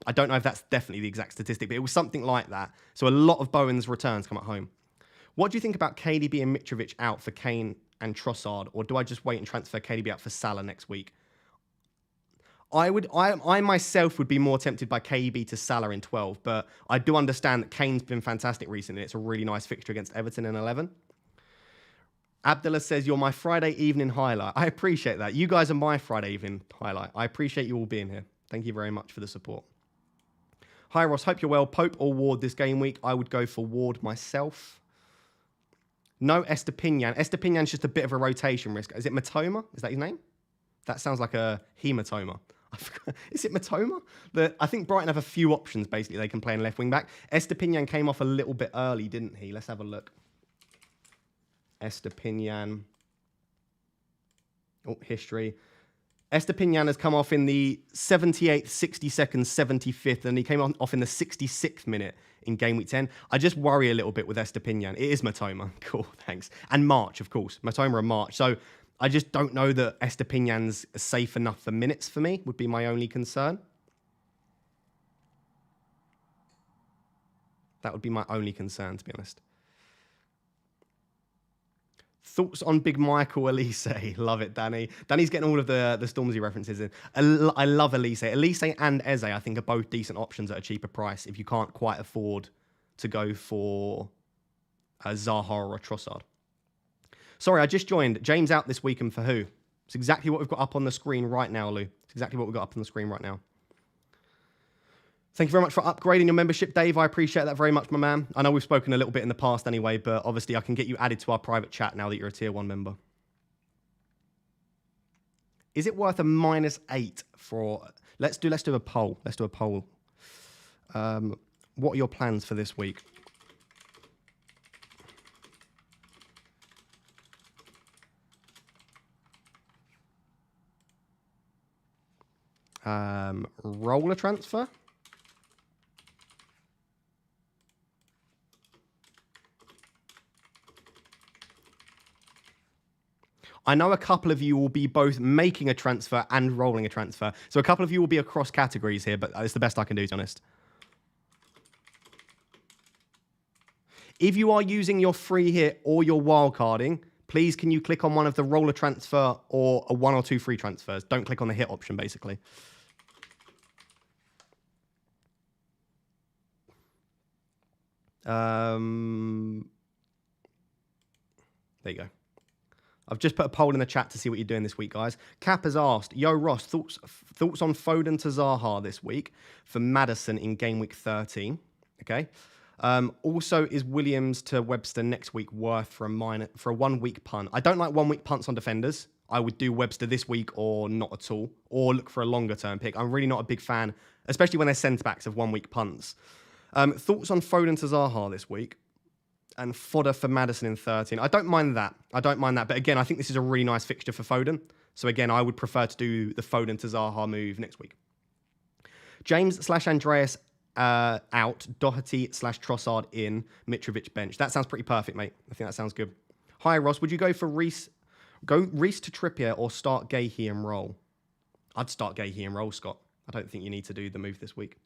I don't know if that's definitely the exact statistic, but it was something like that. So a lot of Bowen's returns come at home. What do you think about KDB and Mitrovic out for Kane and Trossard? Or do I just wait and transfer KDB out for Salah next week? I myself would be more tempted by KDB to Salah in 12, but I do understand that Kane's been fantastic recently. It's a really nice fixture against Everton in 11. Abdullah says, you're my Friday evening highlight. I appreciate that. You guys are my Friday evening highlight. I appreciate you all being here. Thank you very much for the support. Hi, Ross. Hope you're well. Pope or Ward this game week? I would go for Ward myself. No Estepinian. Estepinian's just a bit of a rotation risk. Is it Matoma? Is that his name? That sounds like a hematoma. Is it Matoma? I think Brighton have a few options, basically. They can play in left wing back. Estepinian came off a little bit early, didn't he? Let's have a look. Estepinian. Oh, history. Estepinian has come off in the 78th, 62nd, 75th, and he came off in the 66th minute in game week 10. I just worry a little bit with Estepinian. It is Matoma. Cool, thanks. And March, of course. Matoma and March. So I just don't know that Estepinian's safe enough for minutes for me, would be my only concern. That would be my only concern, to be honest. Thoughts on Big Michael Elise? Love it, Danny. Danny's getting all of the Stormzy references in. I love Elise. Elise and Eze, I think, are both decent options at a cheaper price if you can't quite afford to go for a Zaha or a Trossard. Sorry, I just joined. James out this weekend for who? It's exactly what we've got up on the screen right now, Lou. It's exactly what we've got up on the screen right now. Thank you very much for upgrading your membership, Dave. I appreciate that very much, my man. I know we've spoken a little bit in the past anyway, but obviously I can get you added to our private chat now that you're a tier 1 member. Is it worth a -8 for... Let's do a poll. Let's do a poll. What are your plans for this week? Roller transfer? I know a couple of you will be both making a transfer and rolling a transfer. So a couple of you will be across categories here, but it's the best I can do, to be honest. If you are using your free hit or your wildcarding, please can you click on one of the roller transfer or a 1 or 2 free transfers. Don't click on the hit option, basically. There you go. I've just put a poll in the chat to see what you're doing this week, guys. Cap has asked, Yo, Ross, thoughts on Foden to Zaha this week for Maddison in game week 13? Okay. Also, is Williams to Webster next week worth for a 1-week punt? I don't like 1-week punts on defenders. I would do Webster this week or not at all, or look for a longer-term pick. I'm really not a big fan, especially when they're centre-backs, of 1-week punts. Thoughts on Foden to Zaha this week? And fodder for Maddison in 13. I don't mind that. But again, I think this is a really nice fixture for Foden. So again, I would prefer to do the Foden to Zaha move next week. James/Andreas out. Doherty/Trossard in. Mitrovic bench. That sounds pretty perfect, mate. I think that sounds good. Hi, Ross. Would you go for Reece to Trippier or start Gahey and roll? I'd start Gahey and roll, Scott. I don't think you need to do the move this week.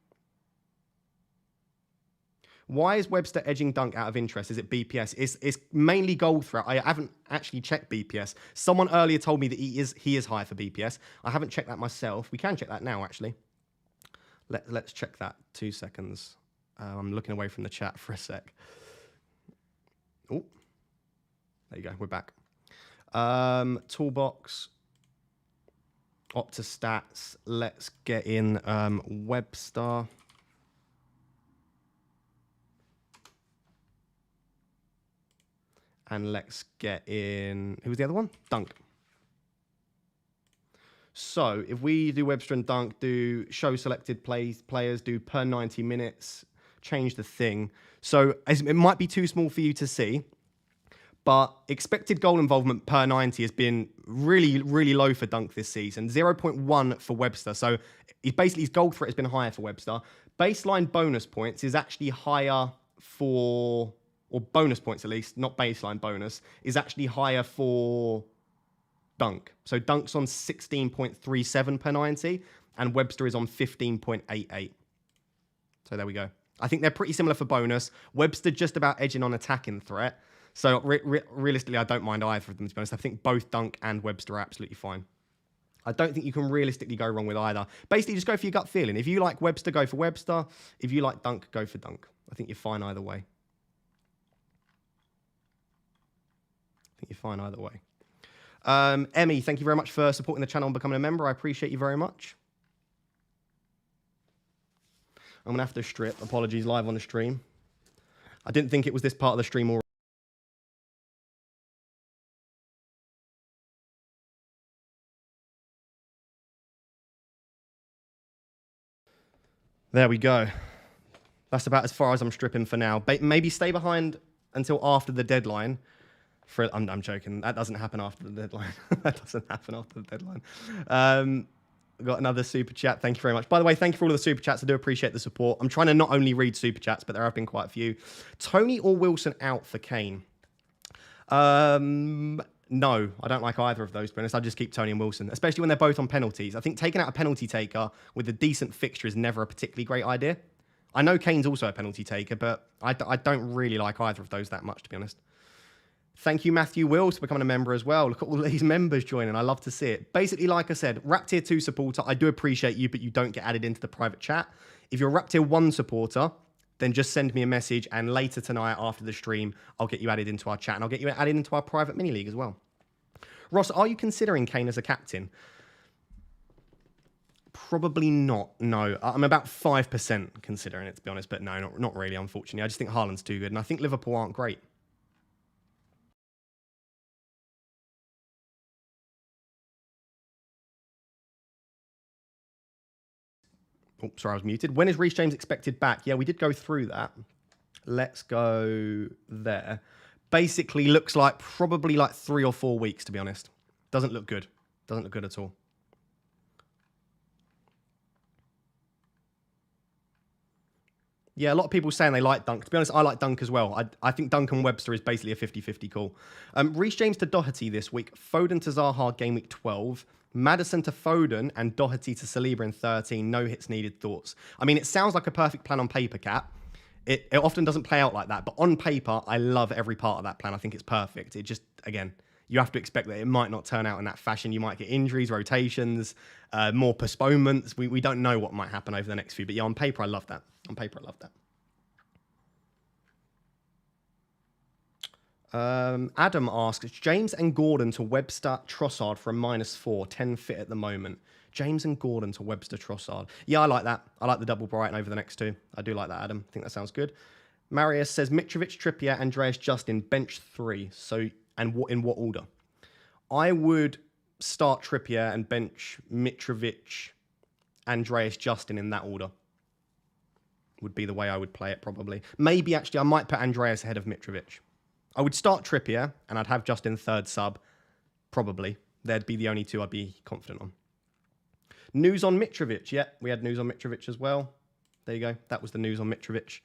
Why is Webster edging Dunk out of interest? Is it BPS? It's mainly goal threat. I haven't actually checked BPS. Someone earlier told me that he is high for BPS. I haven't checked that myself. We can check that now, actually. Let's check that. 2 seconds. I'm looking away from the chat for a sec. Oh, there you go. We're back. Toolbox. Opta stats. Let's get in Webster. And let's get in... Who was the other one? Dunk. So if we do Webster and Dunk, do show selected players, do per 90 minutes, change the thing. So it might be too small for you to see, but expected goal involvement per 90 has been really, really low for Dunk this season. 0.1 for Webster. So his goal threat has been higher for Webster. Baseline bonus points is actually higher for... or bonus points at least, not baseline bonus, is actually higher for Dunk. So Dunk's on 16.37 per 90, and Webster is on 15.88. So there we go. I think they're pretty similar for bonus. Webster just about edging on attacking threat. So realistically, I don't mind either of them, to be honest. I think both Dunk and Webster are absolutely fine. I don't think you can realistically go wrong with either. Basically, just go for your gut feeling. If you like Webster, go for Webster. If you like Dunk, go for Dunk. I think you're fine either way. You're fine either way. Emmy, thank you very much for supporting the channel and becoming a member. I appreciate you very much. I'm going to have to strip. Apologies, live on the stream. I didn't think it was this part of the stream already. There we go. That's about as far as I'm stripping for now. Maybe stay behind until after the deadline. I'm joking. That doesn't happen after the deadline. That doesn't happen after the deadline. We've got another super chat. Thank you very much. By the way, thank you for all of the super chats. I do appreciate the support. I'm trying to not only read super chats, but there have been quite a few. Tony or Wilson out for Kane? No, I don't like either of those, to be honest. I just keep Tony and Wilson, especially when they're both on penalties. I think taking out a penalty taker with a decent fixture is never a particularly great idea. I know Kane's also a penalty taker, but I don't really like either of those that much, to be honest. Thank you, Matthew Wills, for becoming a member as well. Look at all these members joining. I love to see it. Basically, like I said, Rap Tier 2 supporter, I do appreciate you, but you don't get added into the private chat. If you're a Rap Tier 1 supporter, then just send me a message, and later tonight after the stream, I'll get you added into our chat, and I'll get you added into our private mini-league as well. Ross, are you considering Kane as a captain? Probably not, no. I'm about 5% considering it, to be honest, but no, not really, unfortunately. I just think Haaland's too good, and I think Liverpool aren't great. Oh, sorry, I was muted. When is Reece James expected back? Yeah, we did go through that. Let's go there. Basically, looks like probably like 3 or 4 weeks, to be honest. Doesn't look good. Doesn't look good at all. Yeah, a lot of people saying they like Dunk. To be honest, I like Dunk as well. I think Dunk and Webster is basically a 50-50 call. Reece James to Doherty this week. Foden to Zaha game week 12. Maddison to Foden and Doherty to Saliba in 13. No hits needed thoughts. I mean, it sounds like a perfect plan on paper, Cap. It often doesn't play out like that. But on paper, I love every part of that plan. I think it's perfect. It just, again, you have to expect that it might not turn out in that fashion. You might get injuries, rotations, more postponements. We don't know what might happen over the next few. But yeah, on paper, I love that. On paper, I love that. Adam asks, James and Gordon to Webster Trossard for a -4, 10 fit at the moment. James and Gordon to Webster Trossard. Yeah, I like that. I like the double Brighton over the next two. I do like that, Adam. I think that sounds good. Marius says, Mitrovic, Trippier, Andreas, Justin, bench 3. So, and what in what order? I would start Trippier and bench Mitrovic, Andreas, Justin in that order. Would be the way I would play it, probably. Maybe, actually, I might put Andreas ahead of Mitrovic. I would start Trippier, and I'd have Justin third sub, probably. They'd be the only two I'd be confident on. News on Mitrovic. Yeah, we had news on Mitrovic as well. There you go. That was the news on Mitrovic.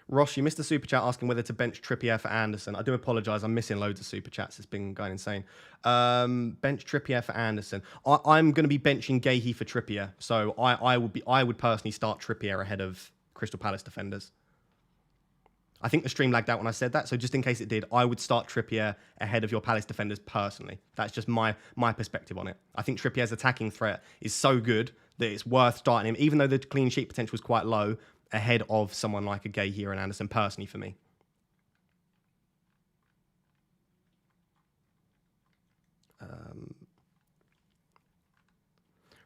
Ross, you missed the super chat asking whether to bench Trippier for Anderson. I do apologise. I'm missing loads of super chats. It's been going insane. Bench Trippier for Anderson. I'm going to be benching Gahey for Trippier. So I would personally start Trippier ahead of Crystal Palace defenders. I think the stream lagged out when I said that. So just in case it did, I would start Trippier ahead of your Palace defenders personally. That's just my perspective on it. I think Trippier's attacking threat is so good that it's worth starting him, even though the clean sheet potential is quite low, ahead of someone like a Gahey or an Anderson, personally for me.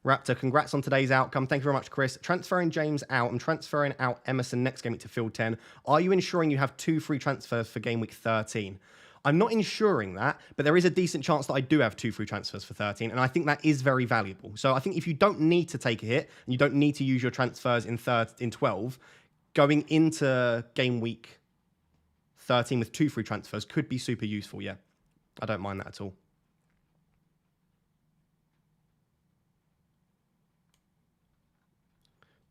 Raptor, congrats on today's outcome. Thank you very much, Chris. Transferring James out. I'm transferring out Emerson next game week to field 10. Are you ensuring you have 2 free transfers for game week 13? I'm not ensuring that, but there is a decent chance that I do have 2 free transfers for 13, and I think that is very valuable. So I think if you don't need to take a hit, and you don't need to use your transfers in 12, going into game week 13 with 2 free transfers could be super useful, yeah. I don't mind that at all.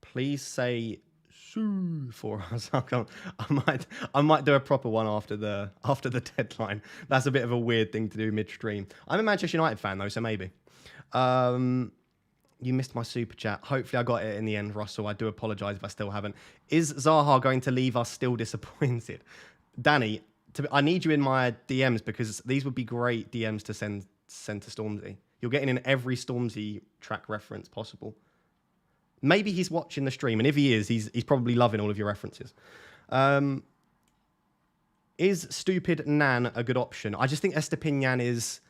Please say "sue" for us. I might do a proper one after the deadline. That's a bit of a weird thing to do midstream. I'm a Manchester United fan though, so maybe. You missed my super chat. Hopefully I got it in the end, Russell. I do apologise if I still haven't. Is Zaha going to leave us still disappointed? Danny, I need you in my DMs because these would be great DMs to send to Stormzy. You're getting in every Stormzy track reference possible. Maybe he's watching the stream, and if he is, he's probably loving all of your references. Is Stupid Nan a good option? I just think Estepinian is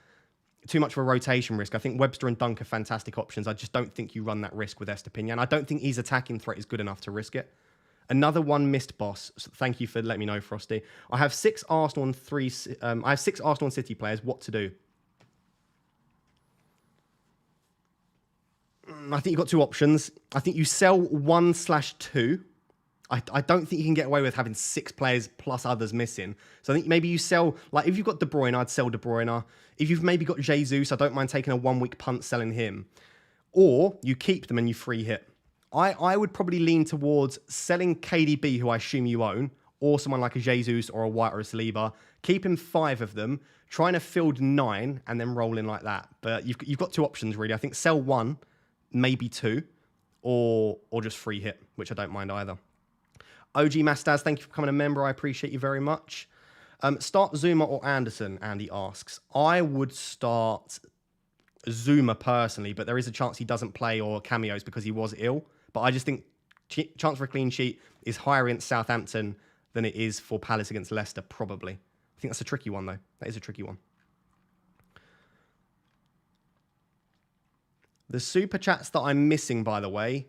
too much of a rotation risk. I think Webster and Dunk are fantastic options. I just don't think you run that risk with Estepinian. I don't think his attacking threat is good enough to risk it. Another one missed, boss. So thank you for letting me know, Frosty. I have 6 Arsenal and 3. I have 6 Arsenal and City players. What to do? I think you've got 2 options. I think you sell 1/2. I don't think you can get away with having 6 players plus others missing. So I think maybe you sell, like if you've got De Bruyne, I'd sell De Bruyne. If you've maybe got Jesus, I don't mind taking a 1-week punt selling him. Or you keep them and you free hit. I would probably lean towards selling KDB, who I assume you own, or someone like a Jesus or a White or a Saliba. Keeping 5 of them, trying to field 9 and then roll in like that. But you've got 2 options really. I think sell 1, maybe 2, or just free hit, which I don't mind either. OG Mastaz, thank you for becoming a member. I appreciate you very much. Start Zuma or Anderson, Andy asks. I would start Zuma personally, but there is a chance he doesn't play or cameos because he was ill. But I just think chance for a clean sheet is higher against Southampton than it is for Palace against Leicester, probably. I think that's a tricky one, though. That is a tricky one. The super chats that I'm missing, by the way,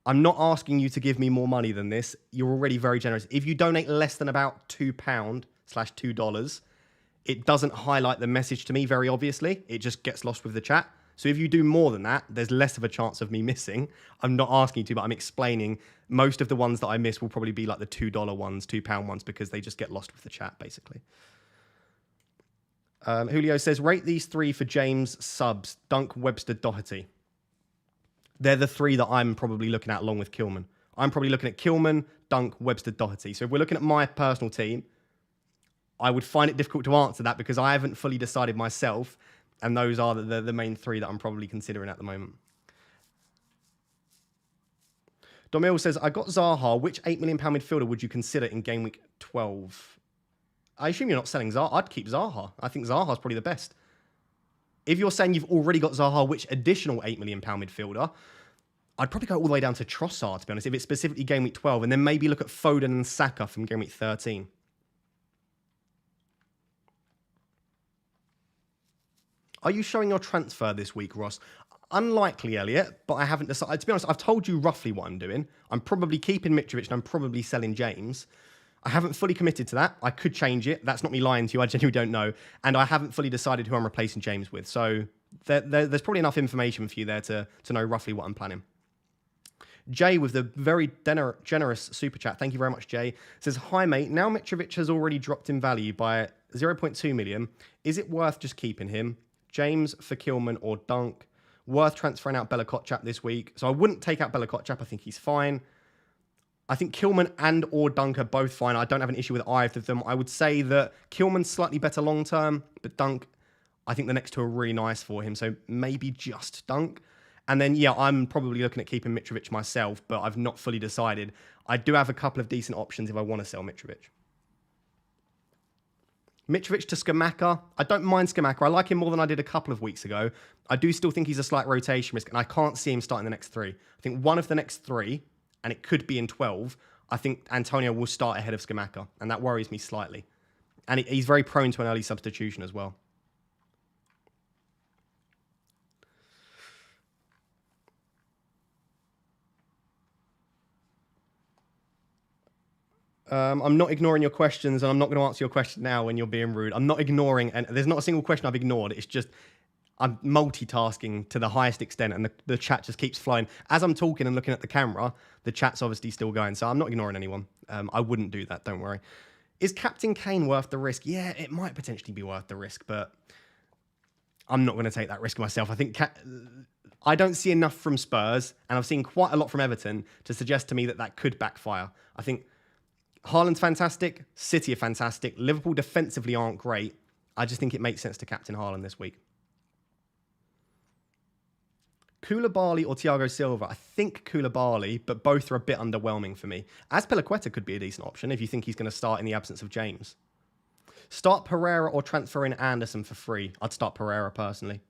I'm not asking you to give me more money than this. You're already very generous. If you donate less than about £2/$2, it doesn't highlight the message to me very obviously. It just gets lost with the chat. So if you do more than that, there's less of a chance of me missing. I'm not asking you to, but I'm explaining. Most of the ones that I miss will probably be like the $2 ones, £2 ones, because they just get lost with the chat, basically. Julio says, rate these 3 for James subs, Dunk, Webster, Doherty. They're the 3 that I'm probably looking at along with Kilman. I'm probably looking at Kilman, Dunk, Webster, Doherty. So if we're looking at my personal team, I would find it difficult to answer that because I haven't fully decided myself. And those are the main 3 that I'm probably considering at the moment. Domil says, I got Zaha. Which £8 million midfielder would you consider in game week 12? I assume you're not selling Zaha. I'd keep Zaha. I think Zaha's probably the best. If you're saying you've already got Zaha, which additional £8 million midfielder? I'd probably go all the way down to Trossard, to be honest, if it's specifically game week 12, and then maybe look at Foden and Saka from game week 13. Are you showing your transfer this week, Ross? Unlikely, Elliot, but I haven't decided. To be honest, I've told you roughly what I'm doing. I'm probably keeping Mitrovic and I'm probably selling James. I haven't fully committed to that. I could change it. That's not me lying to you. I genuinely don't know. And I haven't fully decided who I'm replacing James with. So there's probably enough information for you there to know roughly what I'm planning. Jay with the very generous super chat. Thank you very much, Jay. Says, hi, mate. Now Mitrovic has already dropped in value by 0.2 million. Is it worth just keeping him? James for Kilman or Dunk? Worth transferring out Bella Kotchap this week. So I wouldn't take out Bella Kotchap. I think he's fine. I think Kilman and or Dunk are both fine. I don't have an issue with either of them. I would say that Kilman's slightly better long term, but Dunk, I think the next 2 are really nice for him. So maybe just Dunk. And then, yeah, I'm probably looking at keeping Mitrovic myself, but I've not fully decided. I do have a couple of decent options if I want to sell Mitrovic. Mitrovic to Skamaka. I don't mind Skamaka. I like him more than I did a couple of weeks ago. I do still think he's a slight rotation risk, and I can't see him starting the next 3. I think one of the next 3, and it could be in 12, I think Antonio will start ahead of Skamaka, and that worries me slightly. And he's very prone to an early substitution as well. I'm not ignoring your questions, and I'm not going to answer your question now when you're being rude. I'm not ignoring, and there's not a single question I've ignored. It's just I'm multitasking to the highest extent, and the chat just keeps flying. As I'm talking and looking at the camera, the chat's obviously still going, so I'm not ignoring anyone. I wouldn't do that, don't worry. Is Captain Kane worth the risk? Yeah, it might potentially be worth the risk, but I'm not going to take that risk myself. I think I don't see enough from Spurs, and I've seen quite a lot from Everton to suggest to me that could backfire. I think Haaland's fantastic, City are fantastic, Liverpool defensively aren't great. I just think it makes sense to captain Haaland this week. Koulibaly or Thiago Silva? I think Koulibaly, but both are a bit underwhelming for me. Azpilicueta could be a decent option if you think he's going to start in the absence of James. Start Pereira or transfer in Anderson for free? I'd start Pereira personally.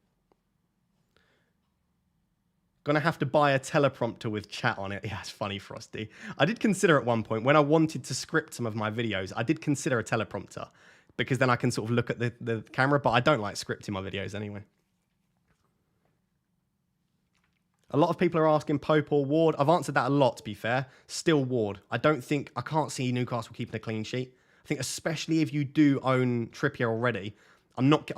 Gonna have to buy a teleprompter with chat on it. Yeah, it's funny, Frosty. I did consider at one point, when I wanted to script some of my videos, I did consider a teleprompter because then I can sort of look at the camera, but I don't like scripting my videos anyway. A lot of people are asking Pope or Ward. I've answered that a lot, to be fair. Still Ward. I can't see Newcastle keeping a clean sheet. I think especially if you do own Trippier already, I'm not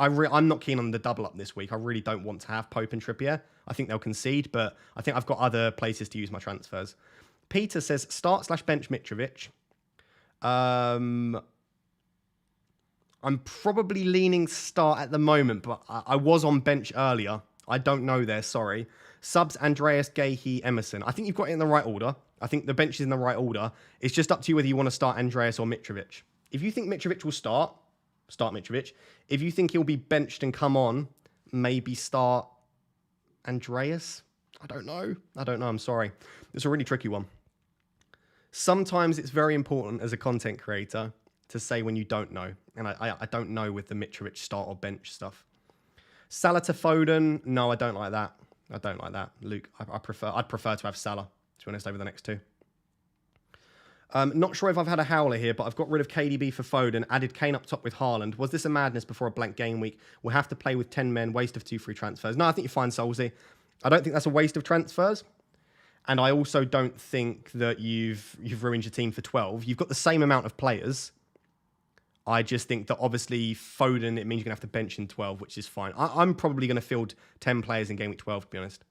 keen on the double up this week. I really don't want to have Pope and Trippier. I think they'll concede, but I think I've got other places to use my transfers. Peter says start/bench Mitrovic. I'm probably leaning start at the moment, but I was on bench earlier. I don't know there, sorry. Subs, Andreas, Gahey, Emerson. I think you've got it in the right order. I think the bench is in the right order. It's just up to you whether you want to start Andreas or Mitrovic. If you think Mitrovic will start Mitrovic. If you think he'll be benched and come on, maybe start Andreas. I don't know. I'm sorry. It's a really tricky one. Sometimes it's very important as a content creator to say when you don't know. And I don't know with the Mitrovic start or bench stuff. Salah to Foden. No, I don't like that. Luke, I'd prefer to have Salah, to be honest, over the next two. Not sure if I've had a howler here, but I've got rid of KDB for Foden, added Kane up top with Haaland. Was this a madness before a blank game week? We'll have to play with 10 men, waste of 2 free transfers. No, I think you're fine, Solzy. I don't think that's a waste of transfers. And I also don't think that you've ruined your team for 12. You've got the same amount of players. I just think that obviously Foden, it means you're going to have to bench in 12, which is fine. I'm probably going to field 10 players in game week 12, to be honest.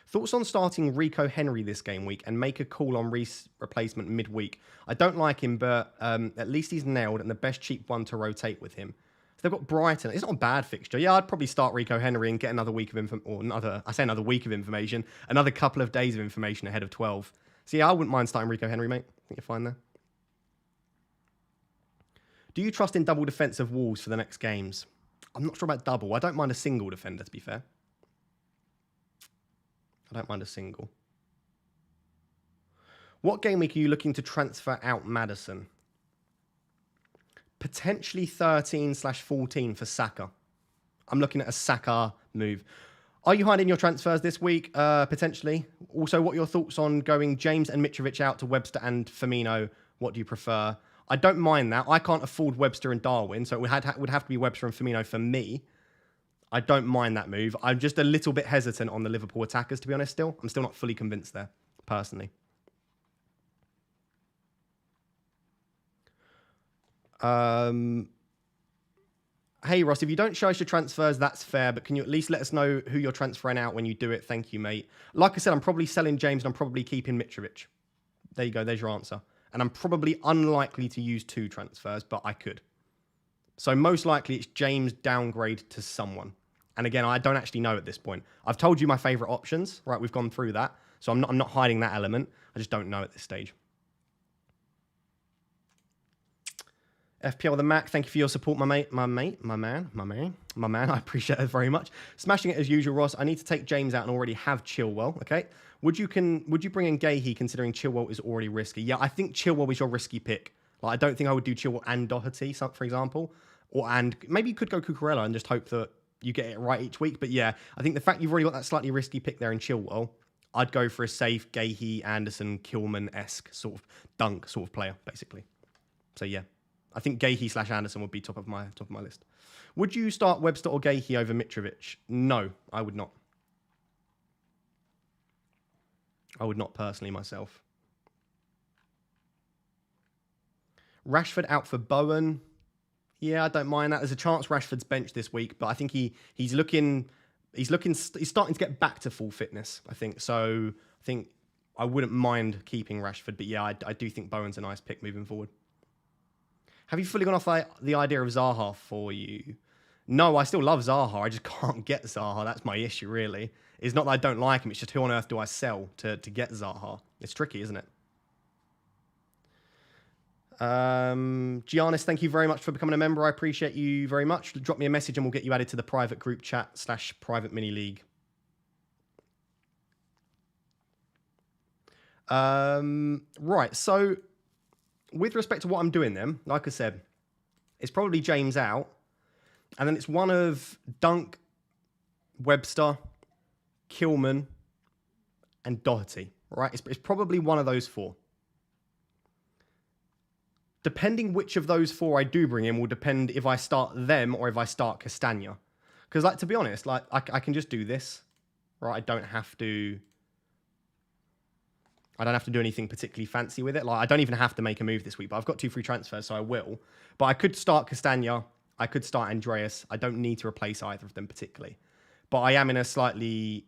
Thoughts on starting Rico Henry this game week and make a call on Reece replacement midweek? I don't like him, but at least he's nailed and the best cheap one to rotate with him. So they've got Brighton. It's not a bad fixture. Yeah, I'd probably start Rico Henry and get another week of another week of information, another couple of days of information ahead of 12. So yeah, I wouldn't mind starting Rico Henry, mate. I think you're fine there. Do you trust in double defence of Wolves for the next games? I'm not sure about double. I don't mind a single defender, to be fair. I don't mind a single. What game week are you looking to transfer out Maddison? Potentially 13/14 for Saka. I'm looking at a Saka move. Are you hiding your transfers this week? Potentially. Also, what are your thoughts on going James and Mitrovic out to Webster and Firmino? What do you prefer? I don't mind that. I can't afford Webster and Darwin, so it would have to be Webster and Firmino for me. I don't mind that move. I'm just a little bit hesitant on the Liverpool attackers, to be honest, still. I'm still not fully convinced there, personally. Hey, Ross, if you don't show us your transfers, that's fair, but can you at least let us know who you're transferring out when you do it? Thank you, mate. Like I said, I'm probably selling James and I'm probably keeping Mitrovic. There you go. There's your answer. And I'm probably unlikely to use 2 transfers, but I could. So most likely it's James downgrade to someone. And again, I don't actually know at this point. I've told you my favourite options, right? We've gone through that. So I'm not hiding that element. I just don't know at this stage. FPL the Mac, thank you for your support, my man. I appreciate it very much. Smashing it as usual, Ross. I need to take James out and already have Chilwell. Okay. Would you bring in Gahey considering Chilwell is already risky? Yeah, I think Chilwell is your risky pick. Like, I don't think I would do Chilwell and Doherty, for example, and maybe you could go Cucurella and just hope that you get it right each week. But yeah, I think the fact you've already got that slightly risky pick there in Chilwell, I'd go for a safe Gahey, Anderson, Kilman-esque sort of dunk sort of player, basically. So yeah. I think Gahey/Anderson would be top of my list. Would you start Webster or Gahey over Mitrovic? No, I would not. I would not personally myself. Rashford out for Bowen. Yeah, I don't mind that. There's a chance Rashford's benched this week, but I think he's starting to get back to full fitness, I think. So I think I wouldn't mind keeping Rashford, but yeah, I do think Bowen's a nice pick moving forward. Have you fully gone off the idea of Zaha for you? No, I still love Zaha. I just can't get Zaha. That's my issue, really. It's not that I don't like him. It's just who on earth do I sell to get Zaha? It's tricky, isn't it? Giannis, thank you very much for becoming a member. I appreciate you very much. Drop me a message and we'll get you added to the private group chat / private mini league. Right, so with respect to what I'm doing then, like I said, it's probably James out. And then it's one of Dunk, Webster, Kilman, and Doherty. Right? It's probably one of those 4. Depending which of those 4 I do bring in will depend if I start them or if I start Castagna. Because, like, to be honest, like, I can just do this, right? I don't have to do anything particularly fancy with it. Like, I don't even have to make a move this week, but I've got 2 free transfers, so I will. But I could start Castagna. I could start Andreas. I don't need to replace either of them particularly. But I am in a slightly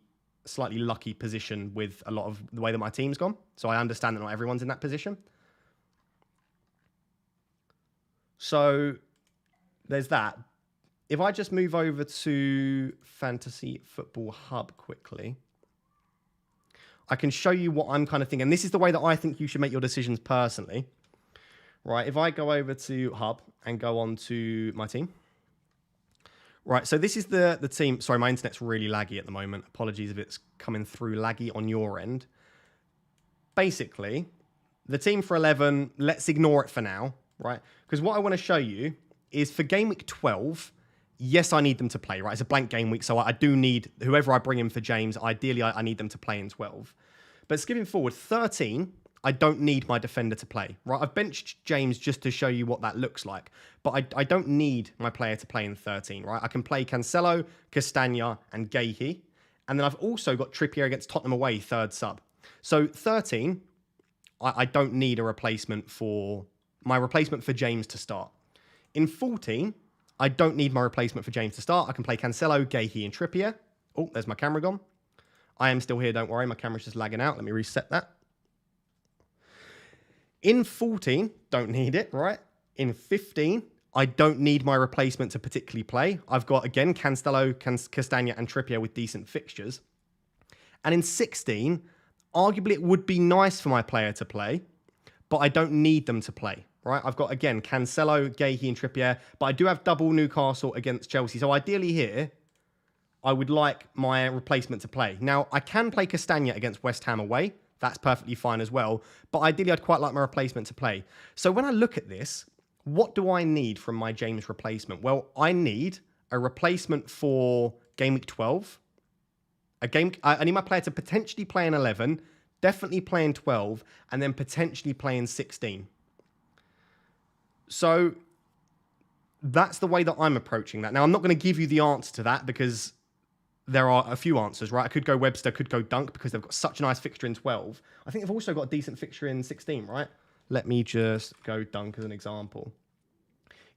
lucky position with a lot of the way that my team's gone. So I understand that not everyone's in that position. So there's that. If I just move over to Fantasy Football Hub quickly, I can show you what I'm kind of thinking. And this is the way that I think you should make your decisions personally. Right, if I go over to Hub and go on to my team. Right, so this is the team. Sorry, my internet's really laggy at the moment. Apologies if it's coming through laggy on your end. Basically, the team for 11, let's ignore it for now, right? Because what I want to show you is for game week 12, yes, I need them to play, right? It's a blank game week, so I do need, whoever I bring in for James, ideally I need them to play in 12. But skipping forward, 13, I don't need my defender to play, right? I've benched James just to show you what that looks like, but I don't need my player to play in 13, right? I can play Cancelo, Castagna, and Gahey, and then I've also got Trippier against Tottenham away, 3rd sub. So 13, I don't need a replacement for James to start. In 14, I don't need my replacement for James to start. I can play Cancelo, Gahey, and Trippier. Oh, there's my camera gone. I am still here, don't worry. My camera's just lagging out. Let me reset that. In 14, don't need it, right? In 15, I don't need my replacement to particularly play. I've got, again, Cancelo, Castagna, and Trippier with decent fixtures. And in 16, arguably it would be nice for my player to play, but I don't need them to play, right? I've got, again, Cancelo, Gahey, and Trippier, but I do have double Newcastle against Chelsea. So ideally here, I would like my replacement to play. Now, I can play Castagna against West Ham away. That's perfectly fine as well. But ideally, I'd quite like my replacement to play. So when I look at this, what do I need from my James replacement? Well, I need a replacement for game week 12. I need my player to potentially play in 11, definitely play in 12, and then potentially play in 16. So that's the way that I'm approaching that. Now, I'm not going to give you the answer to that because there are a few answers, right? I could go Webster, could go Dunk because they've got such a nice fixture in 12. I think they've also got a decent fixture in 16, right? Let me just go Dunk as an example.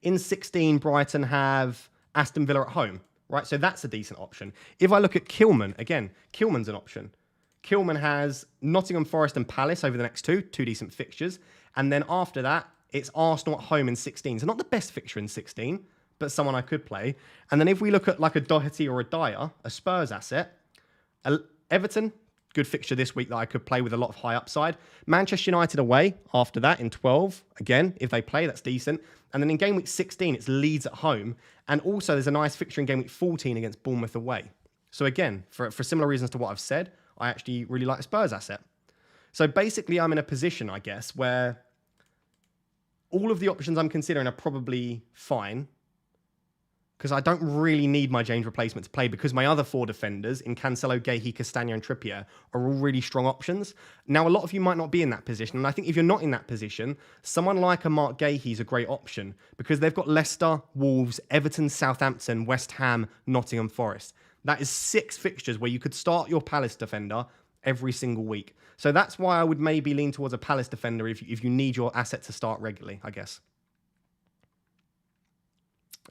In 16, Brighton have Aston Villa at home, right? So that's a decent option. If I look at Kilman, again, Kilman's an option. Kilman has Nottingham Forest and Palace over the next two decent fixtures. And then after that, it's Arsenal at home in 16. So not the best fixture in 16, but someone I could play. And then if we look at like a Doherty or a Dyer, a Spurs asset, Everton, good fixture this week that I could play with a lot of high upside. Manchester United away after that in 12. Again, if they play, that's decent. And then in game week 16, it's Leeds at home. And also there's a nice fixture in game week 14 against Bournemouth away. So again, for similar reasons to what I've said, I actually really like a Spurs asset. So basically I'm in a position, I guess, where all of the options I'm considering are probably fine, because I don't really need my James replacement to play because my other 4 defenders in Cancelo, Gahey, Castagna, and Trippier are all really strong options. Now, a lot of you might not be in that position, and I think if you're not in that position, someone like a Mark Gahey is a great option because they've got Leicester, Wolves, Everton, Southampton, West Ham, Nottingham Forest. That is 6 fixtures where you could start your Palace defender every single week. So that's why I would maybe lean towards a Palace defender if you need your asset to start regularly, I guess.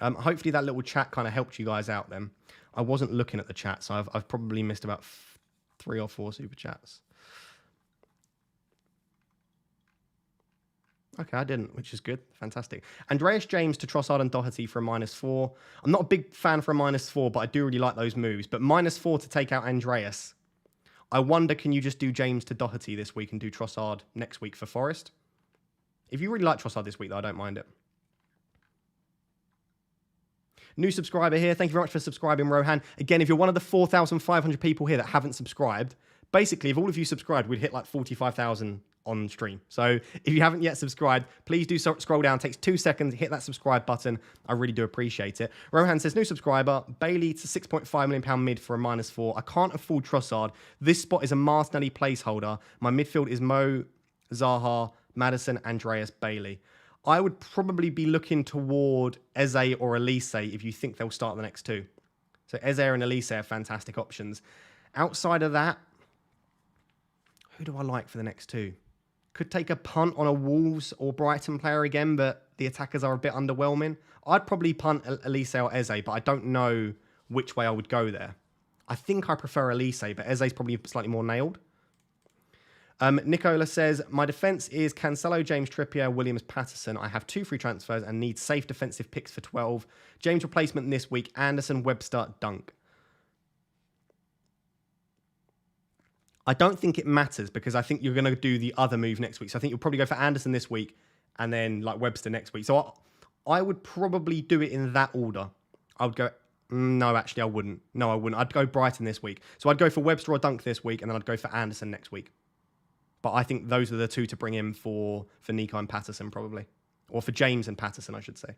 Hopefully that little chat kind of helped you guys out then. I wasn't looking at the chat, so I've probably missed about 3 or 4 super chats. Okay, I didn't, which is good. Fantastic. Andreas James to Trossard and Doherty for a -4. I'm not a big fan for a -4, but I do really like those moves. But -4 to take out Andreas. I wonder, can you just do James to Doherty this week and do Trossard next week for Forest? If you really like Trossard this week, though, I don't mind it. New subscriber here. Thank you very much for subscribing, Rohan. Again, if you're one of the 4,500 people here that haven't subscribed, basically, if all of you subscribed, we'd hit like 45,000 on stream. So if you haven't yet subscribed, please do scroll down. It takes 2 seconds. Hit that subscribe button. I really do appreciate it. Rohan says, new subscriber. Bailey to £6.5 million mid for a -4. I can't afford Trossard. This spot is a Martinelli placeholder. My midfield is Mo, Zaha, Maddison, Andreas, Bailey. I would probably be looking toward Eze or Elise if you think they'll start the next 2. So Eze and Elise are fantastic options. Outside of that, who do I like for the next two? Could take a punt on a Wolves or Brighton player again, but the attackers are a bit underwhelming. I'd probably punt Elise or Eze, but I don't know which way I would go there. I think I prefer Elise, but Eze's probably slightly more nailed. Nicola says, my defence is Cancelo, James Trippier, Williams, Patterson. I have 2 free transfers and need safe defensive picks for 12. James replacement this week, Anderson, Webster, Dunk. I don't think it matters because I think you're going to do the other move next week. So I think you'll probably go for Anderson this week and then like Webster next week. So I would probably do it in that order. I would go... No, actually, I wouldn't. No, I wouldn't. I'd go Brighton this week. So I'd go for Webster or Dunk this week, and then I'd go for Anderson next week. But I think those are the two to bring in for Nico and Patterson, probably. Or for James and Patterson, I should say.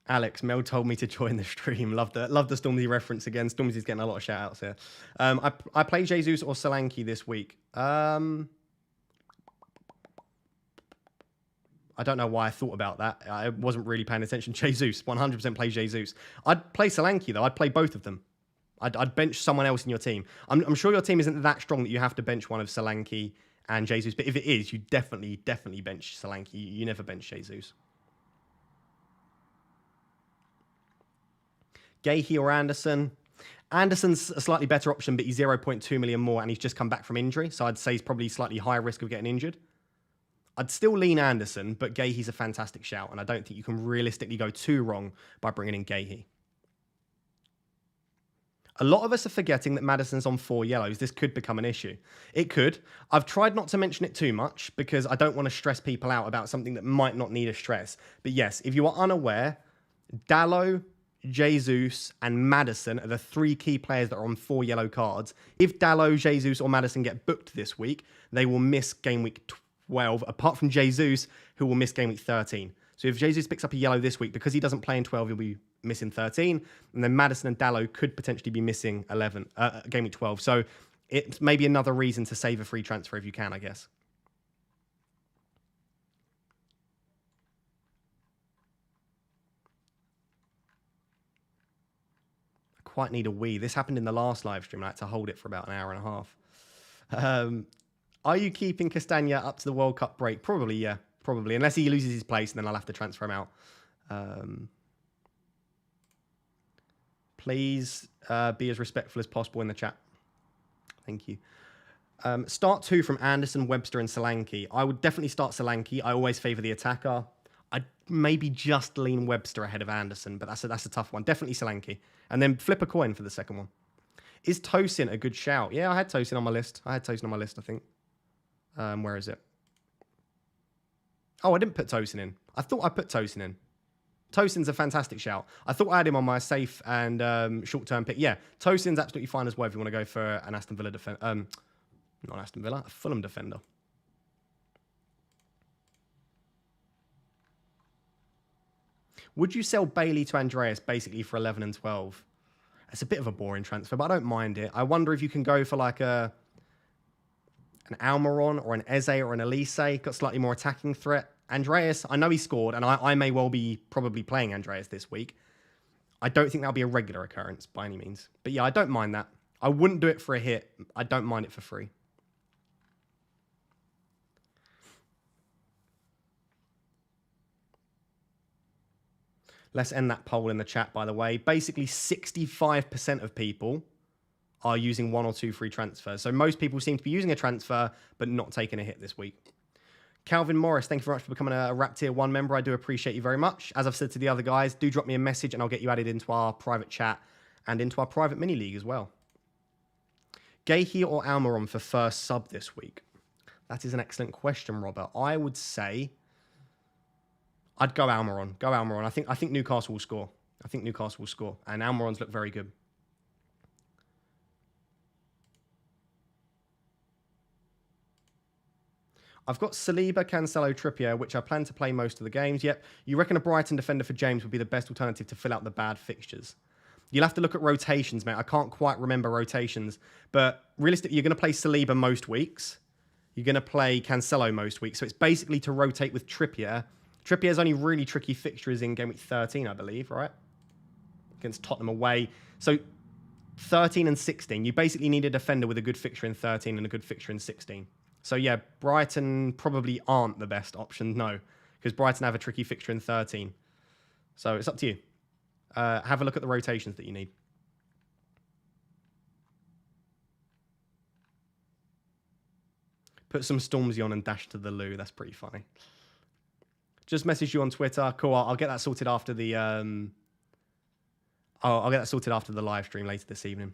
Alex, Mel told me to join the stream. Love the Stormzy reference again. Stormzy's getting a lot of shout outs here. I play Jesus or Solanke this week. I don't know why I thought about that. I wasn't really paying attention. Jesus, 100% play Jesus. I'd play Solanke though. I'd play both of them. I'd bench someone else in your team. I'm sure your team isn't that strong that you have to bench one of Solanke and Jesus. But if it is, you definitely bench Solanke. You never bench Jesus. Gahey or Anderson. Anderson's a slightly better option, but he's 0.2 million more, and he's just come back from injury. So I'd say he's probably slightly higher risk of getting injured. I'd still lean Anderson, but Gahey's a fantastic shout, and I don't think you can realistically go too wrong by bringing in Gahey. A lot of us are forgetting that Maddison's on 4 yellows. This could become an issue. It could. I've tried not to mention it too much because I don't want to stress people out about something that might not need a stress. But yes, if you are unaware, Dalot, Jesus and Maddison are the 3 key players that are on 4 yellow cards. If Dalot, Jesus or Maddison get booked this week, they will miss game week 12, apart from Jesus, who will miss game week 13. So if Jesus picks up a yellow this week, because he doesn't play in 12, he'll be missing 13. And then Maddison and Dalot could potentially be missing game week 12. So it's maybe another reason to save a free transfer if you can, I guess. Quite need a wee. This happened in the last live stream. I had to hold it for about an hour and a half. Are you keeping Castagna up to the World Cup break? Probably, yeah. Probably. Unless he loses his place, and then I'll have to transfer him out. Please be as respectful as possible in the chat. Thank you. Start 2 from Anderson, Webster, and Solanke. I would definitely start Solanke. I always favour the attacker. I'd maybe just lean Webster ahead of Anderson, but that's a tough one. Definitely Solanke. And then flip a coin for the second one. Is Tosin a good shout? Yeah, I had Tosin on my list. I think. Where is it? Oh, I didn't put Tosin in. I thought I put Tosin in. Tosin's a fantastic shout. I thought I had him on my safe and short-term pick. Yeah, Tosin's absolutely fine as well if you want to go for an Aston Villa defender. Not Aston Villa, a Fulham defender. Would you sell Bailey to Andreas basically for 11 and 12? It's a bit of a boring transfer, but I don't mind it. I wonder if you can go for like an Almiron or an Eze or an Elise. Got slightly more attacking threat. Andreas, I know he scored, and I may well be probably playing Andreas this week. I don't think that'll be a regular occurrence by any means. But yeah, I don't mind that. I wouldn't do it for a hit. I don't mind it for free. Let's end that poll in the chat, by the way. Basically, 65% of people are using 1 or 2 free transfers. So most people seem to be using a transfer, but not taking a hit this week. Calvin Morris, thank you very much for becoming a Rap Tier 1 member. I do appreciate you very much. As I've said to the other guys, do drop me a message and I'll get you added into our private chat and into our private mini-league as well. Gahey or Almiron for first sub this week? That is an excellent question, Robert. I would say I'd go Almiron. Go Almiron. I think Newcastle will score. And Almiron's look very good. I've got Saliba, Cancelo, Trippier, which I plan to play most of the games. Yep. You reckon a Brighton defender for James would be the best alternative to fill out the bad fixtures? You'll have to look at rotations, mate. I can't quite remember rotations. But realistically, you're going to play Saliba most weeks. You're going to play Cancelo most weeks. So it's basically to rotate with Trippier. Trippier's only really tricky fixtures in game week 13, I believe, right? Against Tottenham away. So 13 and 16. You basically need a defender with a good fixture in 13 and a good fixture in 16. So yeah, Brighton probably aren't the best option, no. Because Brighton have a tricky fixture in 13. So it's up to you. Have a look at the rotations that you need. Put some Stormzy on and dash to the loo. That's pretty funny. Just message you on Twitter. Cool. I'll get that sorted after the. I'll get that sorted after the live stream later this evening.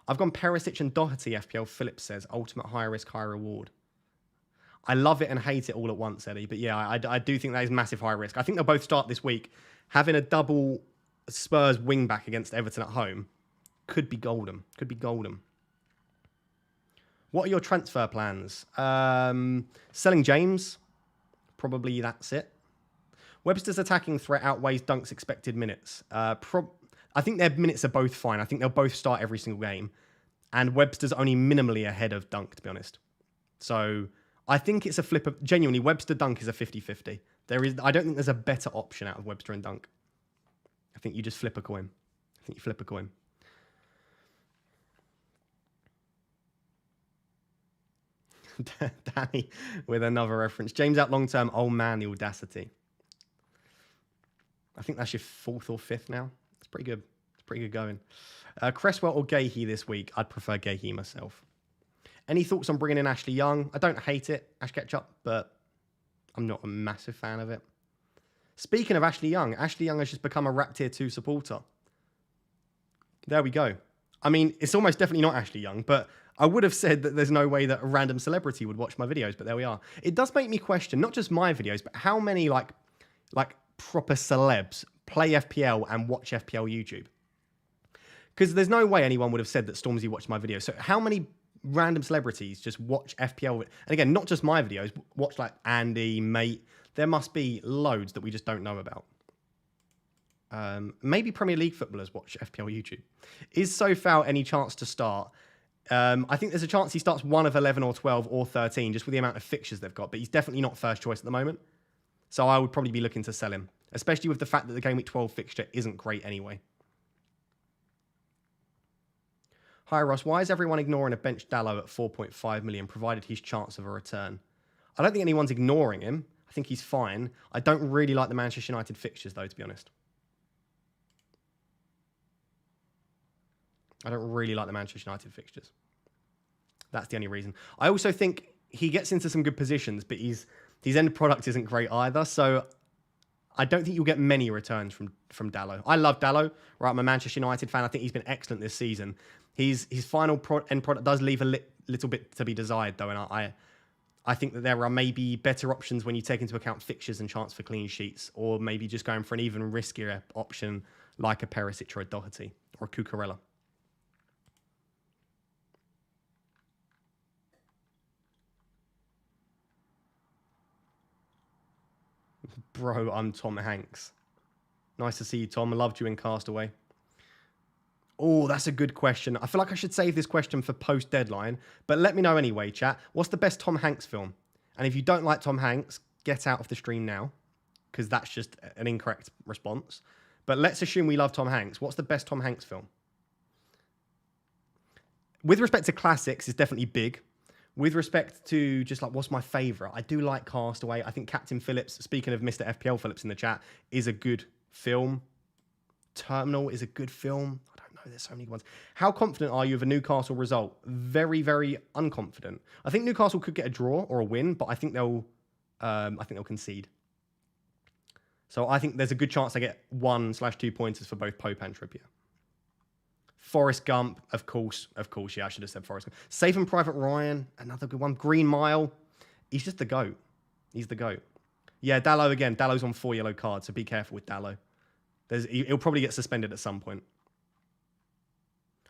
I've gone Perisic and Doherty. FPL Phillips says ultimate high risk, high reward. I love it and hate it all at once, Eddie. But yeah, I do think that is massive high risk. I think they'll both start this week. Having a double Spurs wing back against Everton at home could be golden. Could be golden. What are your transfer plans? Selling James. Probably that's it. Webster's attacking threat outweighs Dunk's expected minutes. I think their minutes are both fine. I think they'll both start every single game. And Webster's only minimally ahead of Dunk, to be honest. So I think it's a flip of... Genuinely, Webster-Dunk is a 50-50. I don't think there's a better option out of Webster and Dunk. I think you just flip a coin. I think you flip a coin. Danny with another reference. James out long term. Oh man, the audacity. I think that's your 4th or 5th now. It's pretty good. It's pretty good going. Cresswell or Gahey this week? I'd prefer Gahey myself. Any thoughts on bringing in Ashley Young? I don't hate it, Ash Ketchup, but I'm not a massive fan of it. Speaking of Ashley Young has just become a Rap Tier 2 supporter. There we go. I mean, it's almost definitely not Ashley Young, but I would have said that there's no way that a random celebrity would watch my videos, but there we are. It does make me question, not just my videos, but how many like proper celebs play FPL and watch FPL YouTube. Because there's no way anyone would have said that Stormzy watched my videos. So how many random celebrities just watch FPL? And again, not just my videos, watch like Andy, Mate. There must be loads that we just don't know about. Maybe Premier League footballers watch FPL YouTube. Is Sofal any chance to start? I think there's a chance he starts one of 11 or 12 or 13, just with the amount of fixtures they've got. But he's definitely not first choice at the moment. So I would probably be looking to sell him, especially with the fact that the Game Week 12 fixture isn't great anyway. Hi, Ross. Why is everyone ignoring a bench Dallo at 4.5 million, provided his chance of a return? I don't think anyone's ignoring him. I think he's fine. I don't really like the Manchester United fixtures, though, to be honest. I don't really like the Manchester United fixtures. That's the only reason. I also think he gets into some good positions, but his end product isn't great either. So I don't think you'll get many returns from Dallo. I love Dallo. Right, I'm a Manchester United fan. I think he's been excellent this season. His final end product does leave a little bit to be desired, though, and I think that there are maybe better options when you take into account fixtures and chance for clean sheets, or maybe just going for an even riskier option like a Perisic or a Doherty or a Cucurella. Bro, I'm Tom Hanks. Nice to see you, Tom. I loved you in Castaway. Oh, that's a good question. I feel like I should save this question for post-deadline, but let me know anyway, chat. What's the best Tom Hanks film? And if you don't like Tom Hanks, get out of the stream now, because that's just an incorrect response. But let's assume we love Tom Hanks. What's the best Tom Hanks film? With respect to classics, it's definitely Big. With respect to just like what's my favourite, I do like Castaway. I think Captain Phillips, speaking of Mr. FPL Phillips in the chat, is a good film. Terminal is a good film. I don't know, there's so many ones. How confident are you of a Newcastle result? Very, very unconfident. I think Newcastle could get a draw or a win, but I think they'll concede. So I think there's a good chance they get 1/2 pointers for both Pope and Trippier. Forrest Gump, of course. Yeah, I should have said Forrest Gump. Saving Private Ryan, another good one. Green Mile. He's just the GOAT. He's the GOAT. Yeah, Dallo again. Dallo's on 4 yellow cards, so be careful with Dallo. He'll probably get suspended at some point.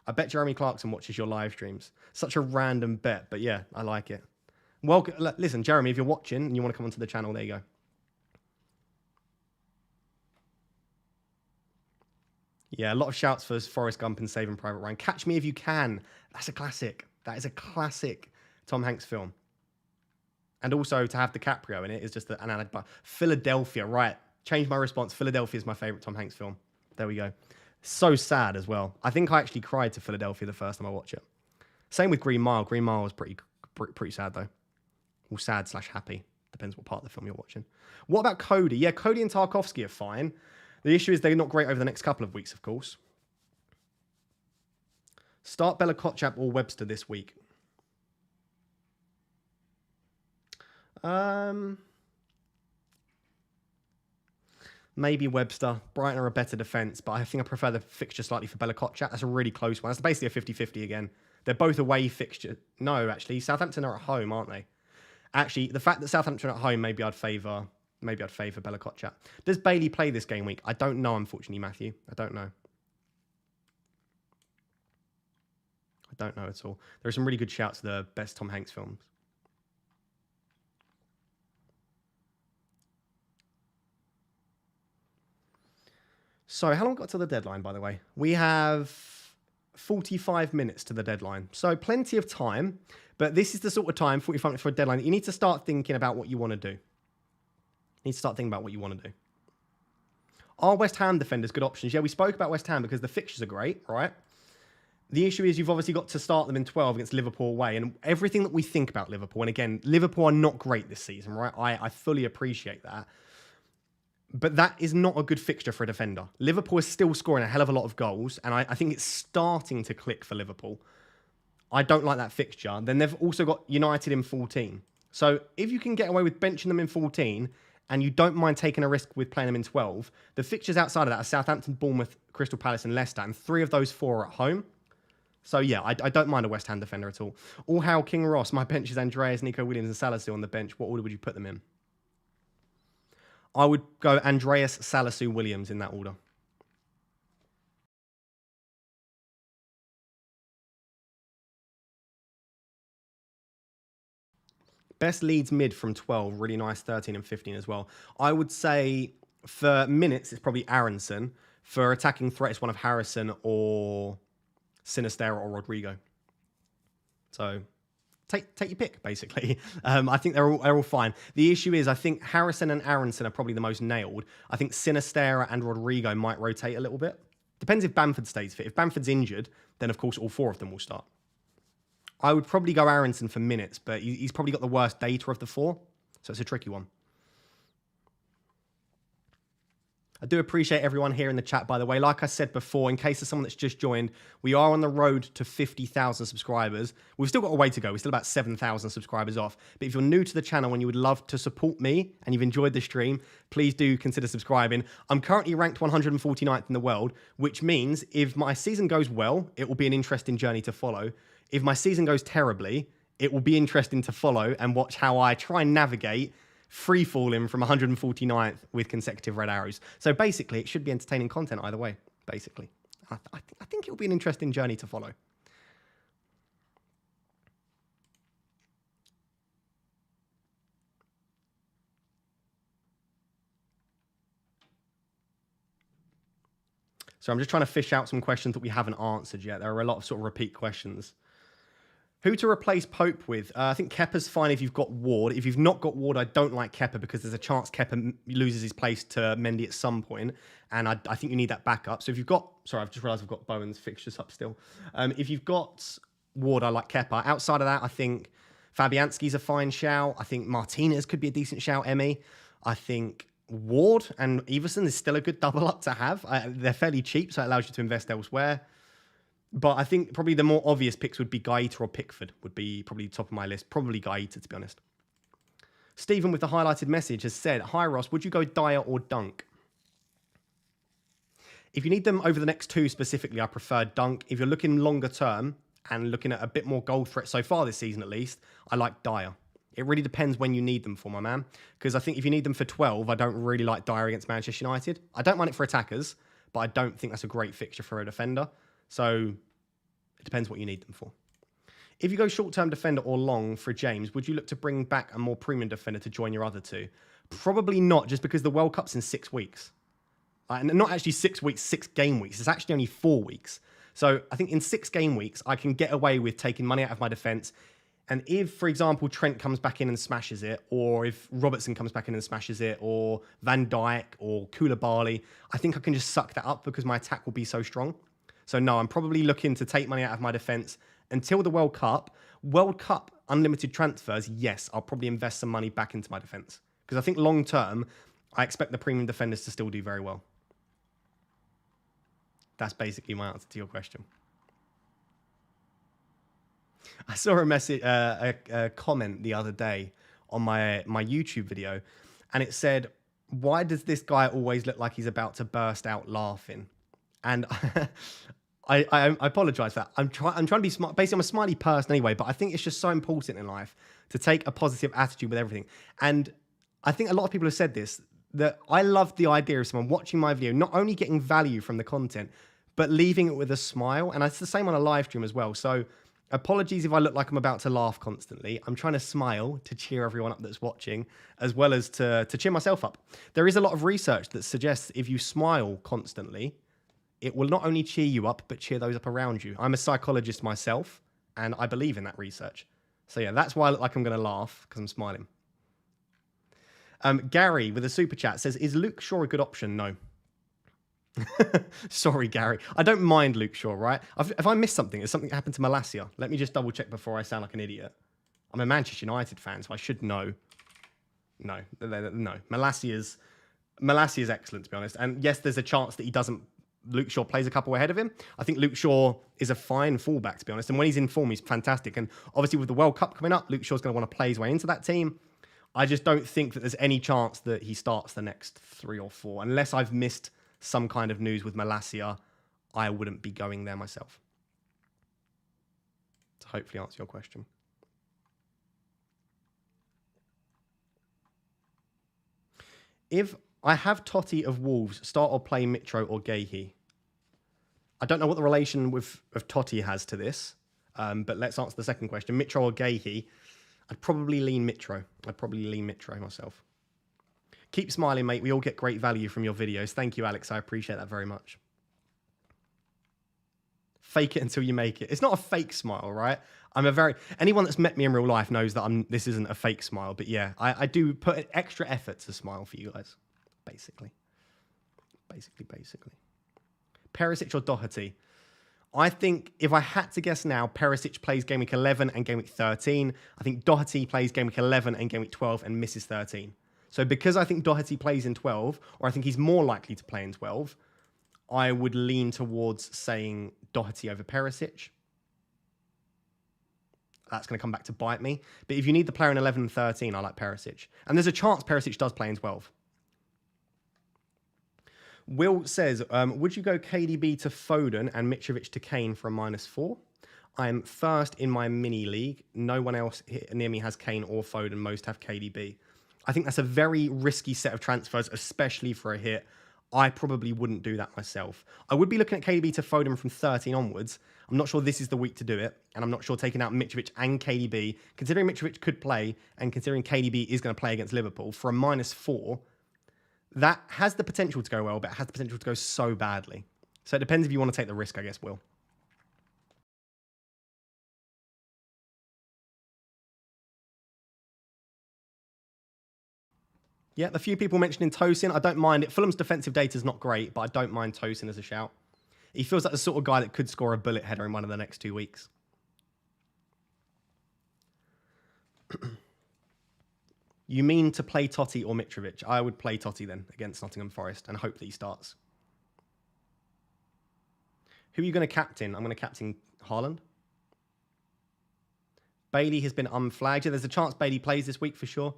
I bet Jeremy Clarkson watches your live streams. Such a random bet, but yeah, I like it. Well, listen, Jeremy, if you're watching and you want to come onto the channel, there you go. Yeah, a lot of shouts for Forrest Gump and Saving Private Ryan. Catch Me If You Can. That's a classic. That is a classic Tom Hanks film. And also to have DiCaprio in it is just an anecdote. Philadelphia, right. Change my response. Philadelphia is my favorite Tom Hanks film. There we go. So sad as well. I think I actually cried to Philadelphia the first time I watched it. Same with Green Mile. Green Mile was pretty sad though. Or sad / happy. Depends what part of the film you're watching. What about Cody? Yeah, Cody and Tarkovsky are fine. The issue is they're not great over the next couple of weeks, of course. Start Bella Kotchap or Webster this week. Maybe Webster. Brighton are a better defence, but I think I prefer the fixture slightly for Bella Kotchap. That's a really close one. That's basically a 50-50 again. They're both away fixture. No, actually, Southampton are at home, aren't they? Actually, the fact that Southampton are at home, maybe I'd favour Bella Kotchap. Does Bailey play this game week? I don't know, unfortunately, Matthew. I don't know. I don't know at all. There are some really good shouts to the best Tom Hanks films. So, how long got to the deadline, by the way? We have 45 minutes to the deadline. So, plenty of time. But this is the sort of time, 45 minutes for a deadline, that you need to start thinking about what you want to do. You need to start thinking about what you want to do. Are West Ham defenders good options? Yeah, we spoke about West Ham because the fixtures are great, right? The issue is you've obviously got to start them in 12 against Liverpool away. And everything that we think about Liverpool, and again, Liverpool are not great this season, right? I fully appreciate that. But that is not a good fixture for a defender. Liverpool is still scoring a hell of a lot of goals, and I think it's starting to click for Liverpool. I don't like that fixture. Then they've also got United in 14. So if you can get away with benching them in 14, and you don't mind taking a risk with playing them in 12, the fixtures outside of that are Southampton, Bournemouth, Crystal Palace, and Leicester, and 3 of those 4 are at home. So yeah, I don't mind a West Ham defender at all. All hail King Ross. My bench is Andreas, Nico Williams, and Salisu on the bench. What order would you put them in? I would go Andreas, Salisu, Williams in that order. Best Leeds mid from 12. Really nice, 13 and 15 as well. I would say for minutes, it's probably Aronson. For attacking threat, it's one of Harrison or Sinistera or Rodrigo. So take your pick, basically. I think they're all fine. The issue is, I think Harrison and Aronson are probably the most nailed. I think Sinistera and Rodrigo might rotate a little bit. Depends if Bamford stays fit. If Bamford's injured, then of course all 4 of them will start. I would probably go Aronson for minutes, but he's probably got the worst data of the 4, so it's a tricky one. I do appreciate everyone here in the chat, by the way. Like I said before, in case there's someone that's just joined, we are on the road to 50,000 subscribers. We've still got a way to go. We're still about 7,000 subscribers off. But if you're new to the channel and you would love to support me and you've enjoyed the stream, please do consider subscribing. I'm currently ranked 149th in the world, which means if my season goes well, it will be an interesting journey to follow. If my season goes terribly, it will be interesting to follow and watch how I try and navigate free falling from 149th with consecutive red arrows. So basically, it should be entertaining content either way, basically. I think it'll be an interesting journey to follow. So I'm just trying to fish out some questions that we haven't answered yet. There are a lot of sort of repeat questions. Who to replace Pope with? I think Kepa's fine if you've got Ward. If you've not got Ward, I don't like Kepa because there's a chance Kepa loses his place to Mendy at some point, and I think you need that backup. So if you've got... Sorry, I've just realised I've got Bowen's fixtures up still. If you've got Ward, I like Kepa. Outside of that, I think Fabianski's a fine shout. I think Martinez could be a decent shout, Emmy. I think Ward and Everson is still a good double up to have. They're fairly cheap, so it allows you to invest elsewhere. But I think probably the more obvious picks would be Gaeta or Pickford would be probably top of my list. Probably Gaeta, to be honest. Stephen with the highlighted message has said, "Hi Ross, would you go Dyer or Dunk?" If you need them over the next 2 specifically, I prefer Dunk. If you're looking longer term and looking at a bit more goal threat so far this season at least, I like Dyer. It really depends when you need them for, my man. Because I think if you need them for 12, I don't really like Dyer against Manchester United. I don't mind it for attackers, but I don't think that's a great fixture for a defender. So it depends what you need them for. If you go short-term defender or long for James, would you look to bring back a more premium defender to join your other 2? Probably not, just because the World Cup's in 6 weeks. And not actually 6 weeks, 6 game weeks. It's actually only 4 weeks. So I think in 6 game weeks, I can get away with taking money out of my defense. And if, for example, Trent comes back in and smashes it, or if Robertson comes back in and smashes it, or Van Dijk or Koulibaly, I think I can just suck that up because my attack will be so strong. So no, I'm probably looking to take money out of my defense until the World Cup. World Cup unlimited transfers, yes, I'll probably invest some money back into my defense. Because I think long term, I expect the premium defenders to still do very well. That's basically my answer to your question. I saw a message, a comment the other day on my YouTube video, and it said, "Why does this guy always look like he's about to burst out laughing?" And I apologize for that. I'm trying to be smart. Basically, I'm a smiley person anyway, but I think it's just so important in life to take a positive attitude with everything. And I think a lot of people have said this, that I love the idea of someone watching my video, not only getting value from the content, but leaving it with a smile. And it's the same on a live stream as well. So apologies if I look like I'm about to laugh constantly. I'm trying to smile to cheer everyone up that's watching, as well as to cheer myself up. There is a lot of research that suggests if you smile constantly, it will not only cheer you up, but cheer those up around you. I'm a psychologist myself, and I believe in that research. So yeah, that's why I look like I'm going to laugh, because I'm smiling. Gary with a super chat says, "Is Luke Shaw a good option?" No. Sorry, Gary. I don't mind Luke Shaw, right? If I miss something, has something happened to Malacia? Let me just double check before I sound like an idiot. I'm a Manchester United fan, so I should know. No. Malacia's excellent, to be honest. And yes, there's a chance that he doesn't. Luke Shaw plays a couple ahead of him. I think Luke Shaw is a fine fullback, to be honest. And when he's in form, he's fantastic. And obviously with the World Cup coming up, Luke Shaw's going to want to play his way into that team. I just don't think that there's any chance that he starts the next 3 or 4. Unless I've missed some kind of news with Malacia, I wouldn't be going there myself. To hopefully answer your question. If I have Totti of Wolves, start or play Mitro or Gahey? I don't know what the relation of Totti has to this, but let's answer the second question. Mitro or Gahey? I'd probably lean Mitro. I'd probably lean Mitro myself. Keep smiling, mate. We all get great value from your videos. Thank you, Alex. I appreciate that very much. Fake it until you make it. It's not a fake smile, right? Anyone that's met me in real life knows that this isn't a fake smile. But yeah, I do put extra effort to smile for you guys. Basically. Perisic or Doherty? I think if I had to guess now, Perisic plays game week 11 and game week 13. I think Doherty plays game week 11 and game week 12 and misses 13. So because I think Doherty plays in 12, or I think he's more likely to play in 12, I would lean towards saying Doherty over Perisic. That's going to come back to bite me. But if you need the player in 11 and 13, I like Perisic. And there's a chance Perisic does play in 12. Will says, would you go KDB to Foden and Mitrovic to Kane for a -4? I'm first in my mini league. No one else near me has Kane or Foden. Most have KDB. I think that's a very risky set of transfers, especially for a hit. I probably wouldn't do that myself. I would be looking at KDB to Foden from 13 onwards. I'm not sure this is the week to do it. And I'm not sure taking out Mitrovic and KDB, considering Mitrovic could play and considering KDB is going to play against Liverpool for a -4, that has the potential to go well, but it has the potential to go so badly. So it depends if you want to take the risk, I guess, Will. Yeah, a few people mentioning Tosin. I don't mind it. Fulham's defensive data is not great, but I don't mind Tosin as a shout. He feels like the sort of guy that could score a bullet header in one of the next 2 weeks. You mean to play Totti or Mitrovic? I would play Totti then against Nottingham Forest and hope that he starts. Who are you going to captain? I'm going to captain Haaland. Bailey has been unflagged. Yeah, there's a chance Bailey plays this week for sure.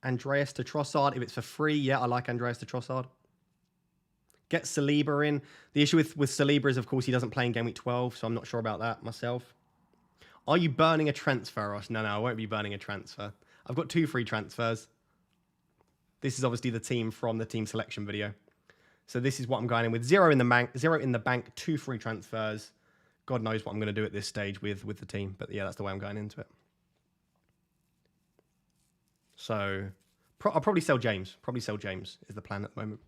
Andreas to Trossard. If it's for free, yeah, I like Andreas to Trossard. Get Saliba in. The issue with Saliba is, of course, he doesn't play in game week 12, so I'm not sure about that myself. Are you burning a transfer, Ross? No, I won't be burning a transfer. I've got 2 free transfers. This is obviously the team from the team selection video. So this is what I'm going in with. 0 in the bank, 2 free transfers. God knows what I'm going to do at this stage with the team. But yeah, that's the way I'm going into it. So I'll probably sell James. Probably sell James is the plan at the moment.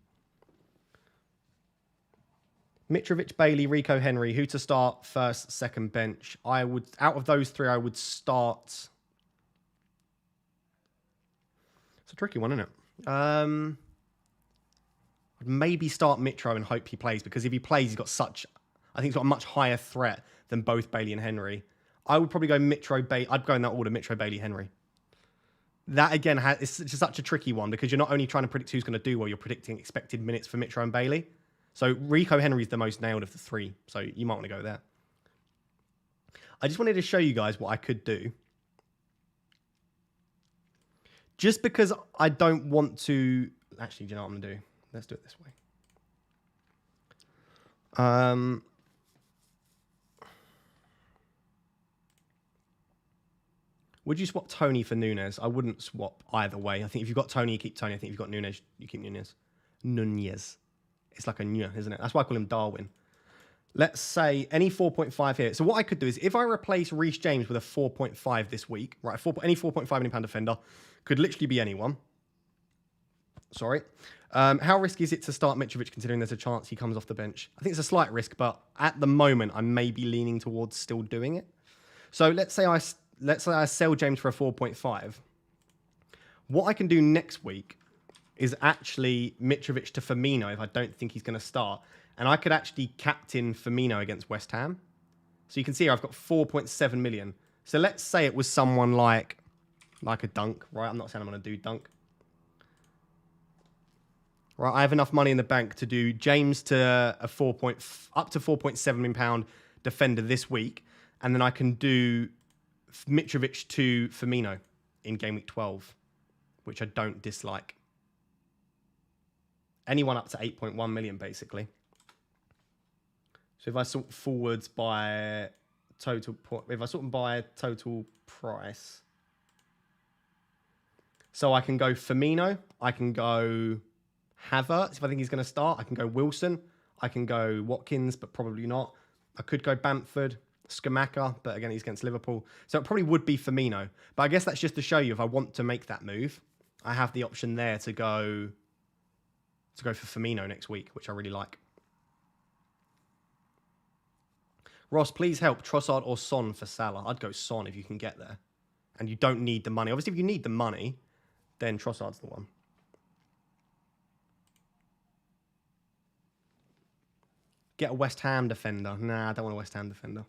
Mitrovic, Bailey, Rico, Henry. Who to start first, second bench? I would, out of those three, I would start. It's a tricky one, isn't it? I'd maybe start Mitro and hope he plays, because if he plays, he's got such, I think he's got a much higher threat than both Bailey and Henry. I would probably go Mitro, Bailey. I'd go in that order: Mitro, Bailey, Henry. That again, it's just such a tricky one, because you're not only trying to predict who's going to do well, you're predicting expected minutes for Mitro and Bailey. So Rico Henry's the most nailed of the three, so you might want to go there. I just wanted to show you guys what I could do. Just because I don't want to... Actually, do you know what I'm going to do? Let's do it this way. Would you swap Tony for Nunez? I wouldn't swap either way. I think if you've got Tony, you keep Tony. I think if you've got Nunez, you keep Nunez. Nunez. It's like a new, isn't it? That's why I call him Darwin. Let's say any 4.5 here. So what I could do is, if I replace Reece James with a 4.5 this week, right? Any 4.5 million pound defender, could literally be anyone. Sorry. How risky is it to start Mitrovic, considering there's a chance he comes off the bench? I think it's a slight risk, but at the moment, I may be leaning towards still doing it. So let's say I sell James for a 4.5. What I can do next week is actually Mitrovic to Firmino if I don't think he's going to start. And I could actually captain Firmino against West Ham. So you can see here I've got 4.7 million. So let's say it was someone like a Dunk, right? I'm not saying I'm going to do Dunk. Right, I have enough money in the bank to do James to a up to 4.7 million pound defender this week. And then I can do Mitrovic to Firmino in game week 12, which I don't dislike. Anyone up to 8.1 million, basically. So if I sort forwards by total, if I sort them by total price, so I can go Firmino, I can go Havertz if I think he's going to start, I can go Wilson, I can go Watkins, but probably not. I could go Bamford, Skamaka, but again, he's against Liverpool. So it probably would be Firmino. But I guess that's just to show you, if I want to make that move, I have the option there to go for Firmino next week, which I really like. Ross, please help Trossard or Son for Salah. I'd go Son if you can get there. And you don't need the money. Obviously, if you need the money, then Trossard's the one. Get a West Ham defender. Nah, I don't want a West Ham defender.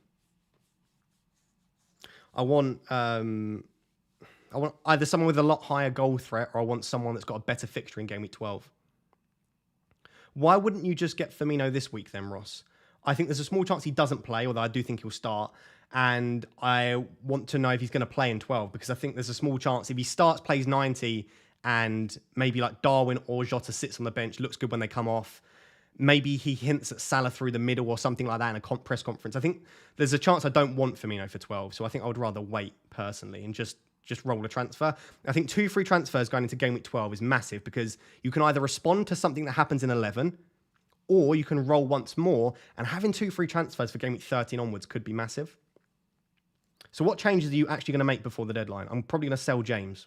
I want either someone with a lot higher goal threat, or I want someone that's got a better fixture in game week 12. Why wouldn't you just get Firmino this week then, Ross? I think there's a small chance he doesn't play, although I do think he'll start. And I want to know if he's going to play in 12, because I think there's a small chance if he starts, plays 90, and maybe like Darwin or Jota sits on the bench, looks good when they come off. Maybe he hints at Salah through the middle or something like that in a press conference. I think there's a chance I don't want Firmino for 12. So I think I would rather wait personally and just roll a transfer. I think 2 free transfers going into game week 12 is massive, because you can either respond to something that happens in 11, or you can roll once more, and having 2 free transfers for game week 13 onwards could be massive. So what changes are you actually going to make before the deadline? I'm probably going to sell James,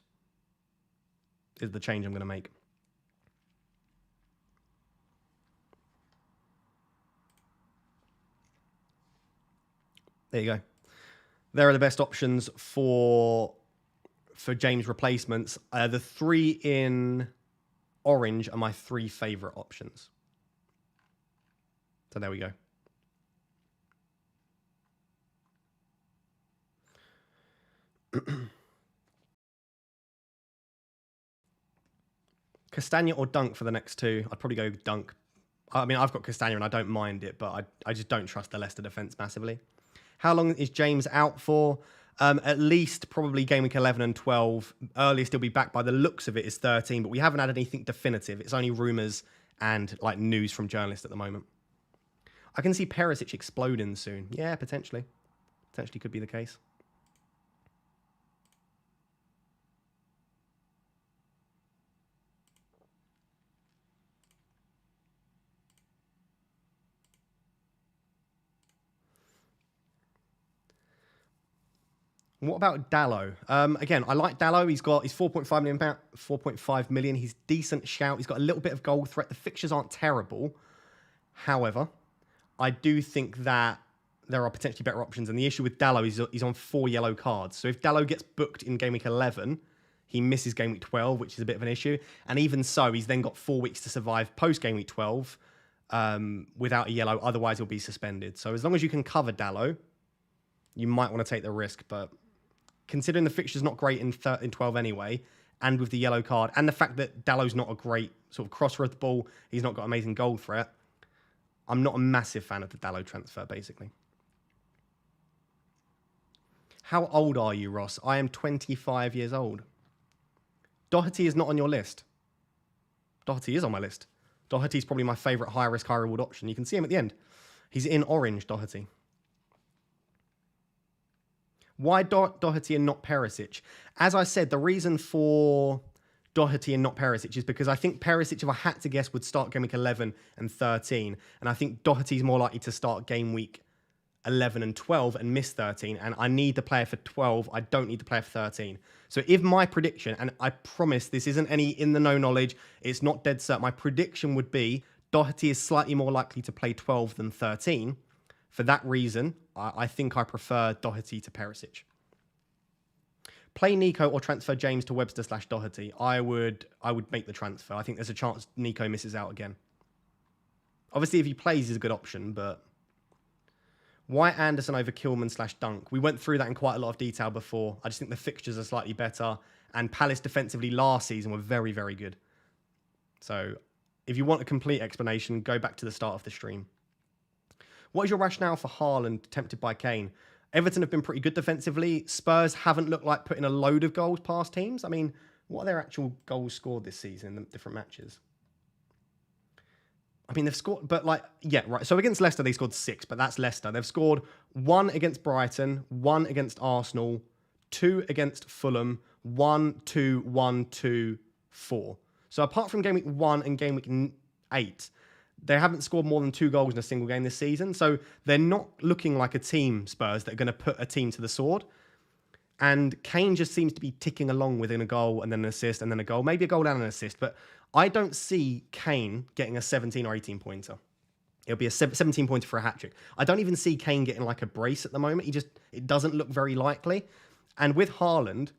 is the change I'm going to make. There you go. There are the best options for James replacements. The 3 in orange are my 3 favourite options. So there we go. Castagna or Dunk for the next 2? I'd probably go Dunk. I mean, I've got Castagna and I don't mind it, but I just don't trust the Leicester defence massively. How long is James out for? At least probably game week 11 and 12. Earliest he'll be back by the looks of it is 13, but we haven't had anything definitive. It's only rumours and like news from journalists at the moment. I can see Perisic exploding soon. Yeah, potentially. Potentially could be the case. What about Dallo? Again, I like Dallo. He's 4.5 million, 4.5 million. He's decent shout. He's got a little bit of goal threat. The fixtures aren't terrible. However, I do think that there are potentially better options. And the issue with Dallo is he's on 4 yellow cards. So if Dallo gets booked in game week 11, he misses game week 12, which is a bit of an issue. And even so, he's then got 4 weeks to survive post game week 12 without a yellow. Otherwise, he'll be suspended. So as long as you can cover Dallo, you might want to take the risk. But considering the fixture's not great in 12 anyway, and with the yellow card, and the fact that Dallo's not a great sort of crosser of the ball, he's not got amazing goal threat, I'm not a massive fan of the Dallo transfer, basically. How old are you, Ross? I am 25 years old. Doherty is not on your list. Doherty is on my list. Doherty's probably my favourite high-risk, high-reward option. You can see him at the end. He's in orange, Doherty. Why Doherty and not Perisic? As I said, the reason for Doherty and not Perisic is because I think Perisic, if I had to guess, would start game week 11 and 13. And I think Doherty's more likely to start game week 11 and 12 and miss 13. And I need the player for 12. I don't need the player for 13. So if my prediction, and I promise this isn't any in the know knowledge, it's not dead cert, my prediction would be Doherty is slightly more likely to play 12 than 13. For that reason, I think I prefer Doherty to Perisic. Play Nico or transfer James to Webster/Doherty. I would make the transfer. I think there's a chance Nico misses out again. Obviously, if he plays, he's a good option, but why Anderson over Kilman/Dunk? We went through that in quite a lot of detail before. I just think the fixtures are slightly better, and Palace defensively last season were very, very good. So if you want a complete explanation, go back to the start of the stream. What is your rationale for Haaland tempted by Kane? Everton have been pretty good defensively. Spurs haven't looked like putting a load of goals past teams. I mean, what are their actual goals scored this season in the different matches? I mean, they've scored, but like, yeah, right. So against Leicester, they scored 6, but that's Leicester. They've scored 1 against Brighton, 1 against Arsenal, 2 against Fulham, 1, 2, 1, 2, 4. So apart from game week 1 and game week 8, they haven't scored more than 2 goals in a single game this season. So they're not looking like a team, Spurs, that are going to put a team to the sword. And Kane just seems to be ticking along within a goal and then an assist and then a goal. Maybe a goal and an assist. But I don't see Kane getting a 17 or 18 pointer. It'll be a 17 pointer for a hat-trick. I don't even see Kane getting like a brace at the moment. It doesn't look very likely. And with Haaland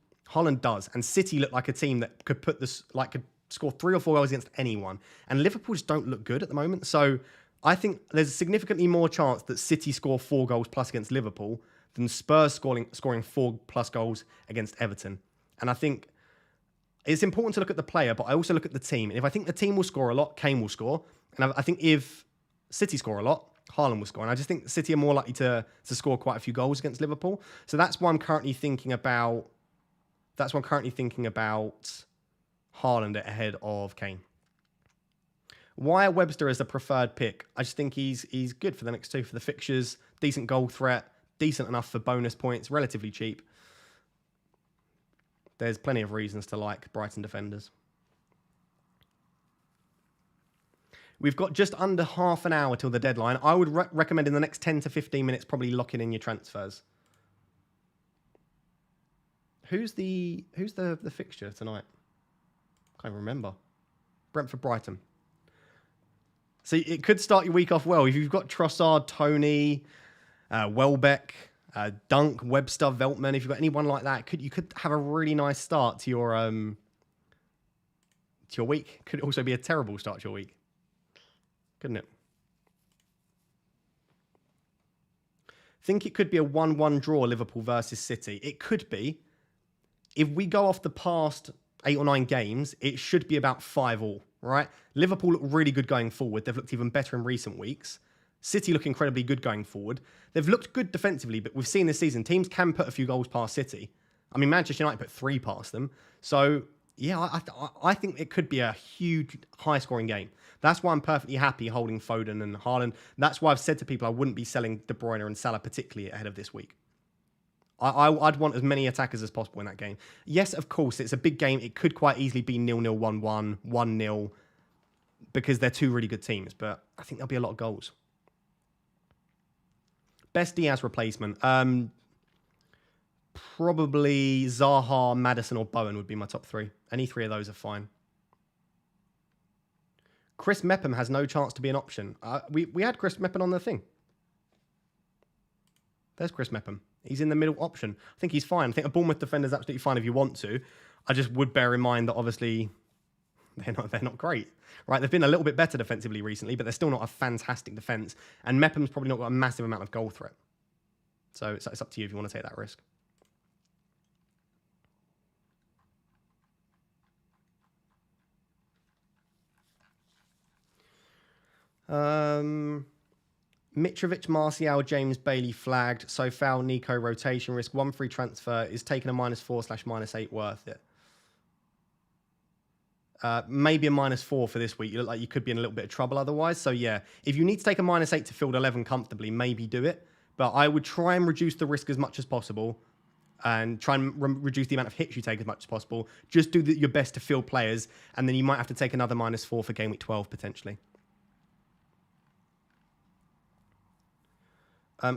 does. And City look like a team that could put this, like, could score 3 or 4 goals against anyone. And Liverpool just don't look good at the moment. So I think there's significantly more chance that City score 4 goals plus against Liverpool than Spurs scoring 4 plus goals against Everton. And I think it's important to look at the player, but I also look at the team. And if I think the team will score a lot, Kane will score. And I think if City score a lot, Haaland will score. And I just think City are more likely to score quite a few goals against Liverpool. So that's why I'm currently thinking about Haaland ahead of Kane. Why Webster is the preferred pick? I just think he's good for the next 2 for the fixtures. Decent goal threat, decent enough for bonus points, relatively cheap. There's plenty of reasons to like Brighton defenders. We've got just under half an hour till the deadline. I would recommend in the next 10 to 15 minutes probably locking in your transfers. Who's the fixture tonight? Can't even remember. Brentford Brighton. So it could start your week off well. If you've got Trossard, Tony, Welbeck, Dunk, Webster, Veltman, if you've got anyone like that, you could have a really nice start to your week. Could also be a terrible start to your week, couldn't it? Think it could be a 1-1 draw, Liverpool versus City. It could be. If we go off the past 8 or 9 games, it should be about 5-5, right? Liverpool look really good going forward. They've looked even better in recent weeks. City look incredibly good going forward. They've looked good defensively, but we've seen this season, teams can put a few goals past City. I mean, Manchester United put 3 past them. So, yeah, I think it could be a huge, high-scoring game. That's why I'm perfectly happy holding Foden and Haaland. That's why I've said to people I wouldn't be selling De Bruyne and Salah particularly ahead of this week. I'd want as many attackers as possible in that game. Yes, of course, it's a big game. It could quite easily be 0-0, 1-1, 1-0, because they're 2 really good teams. But I think there'll be a lot of goals. Best Diaz replacement. Probably Zaha, Maddison, or Bowen would be my top 3. Any 3 of those are fine. Chris Mepham has no chance to be an option. We had Chris Mepham on the thing. There's Chris Mepham. He's in the middle option. I think he's fine. I think a Bournemouth defender is absolutely fine if you want to. I just would bear in mind that obviously they're not great, right? They've been a little bit better defensively recently, but they're still not a fantastic defence. And Mepham's probably not got a massive amount of goal threat. So it's up to you if you want to take that risk. Mitrovic, Martial, James Bailey flagged. So foul, Nico rotation risk. 1 free transfer. Is taking a -4/-8 worth it? Maybe a -4 for this week. You look like you could be in a little bit of trouble otherwise. So yeah, if you need to take a -8 to field 11 comfortably, maybe do it. But I would try and reduce the risk as much as possible and try and reduce the amount of hits you take as much as possible. Just do your best to field players, and then you might have to take another -4 for game week 12 potentially.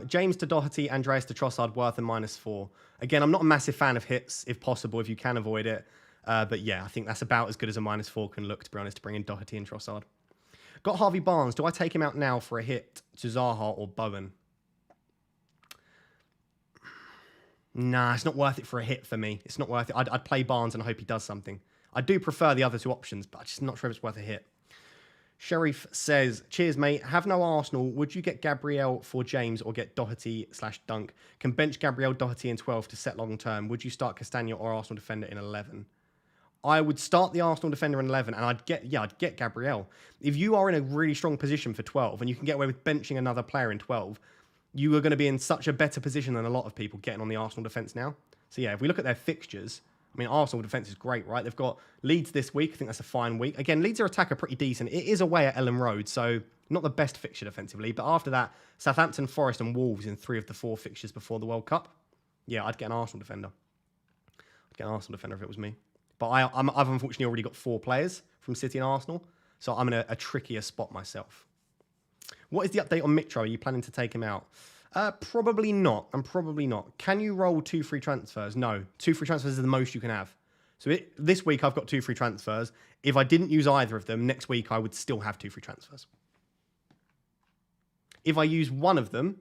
James to Doherty, Andreas to Trossard, worth a -4. Again, I'm not a massive fan of hits, if possible, if you can avoid it. But yeah, I think that's about as good as a -4 can look, to be honest, to bring in Doherty and Trossard. Got Harvey Barnes. Do I take him out now for a hit to Zaha or Bowen? Nah, it's not worth it for a hit for me. It's not worth it. I'd play Barnes and hope he does something. I do prefer the other 2 options, but I'm just not sure if it's worth a hit. Sheriff says, cheers, mate. Have no Arsenal. Would you get Gabriel for James or get Doherty/Dunk? Can bench Gabriel, Doherty in 12 to set long term. Would you start Castagna or Arsenal defender in 11? I would start the Arsenal defender in 11 and I'd get Gabriel. If you are in a really strong position for 12 and you can get away with benching another player in 12, you are going to be in such a better position than a lot of people getting on the Arsenal defence now. So yeah, if we look at their fixtures, I mean, Arsenal defence is great, right? They've got Leeds this week. I think that's a fine week. Again, Leeds' attack are pretty decent. It is away at Ellen Road, so not the best fixture defensively. But after that, Southampton, Forest and Wolves in 3 of the 4 fixtures before the World Cup. Yeah, I'd get an Arsenal defender. I'd get an Arsenal defender if it was me. But I've unfortunately already got 4 players from City and Arsenal, so I'm in a trickier spot myself. What is the update on Mitro? Are you planning to take him out? Probably not. Probably not. Can you roll 2 free transfers? No. 2 free transfers is the most you can have. So this week I've got 2 free transfers. If I didn't use either of them, next week I would still have 2 free transfers. If I use one of them,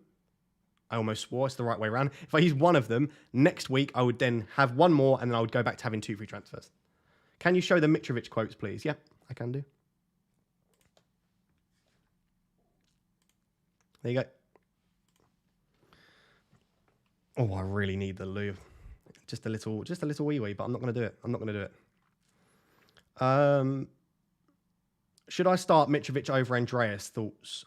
I almost swore it's the right way around. If I use one of them, next week I would then have 1 more and then I would go back to having 2 free transfers. Can you show the Mitrovic quotes, please? Yeah, I can do. There you go. Oh, I really need the loo. Just a little wee, but I'm not going to do it. I'm not going to do it. Should I start Mitrovic over Andreas? Thoughts?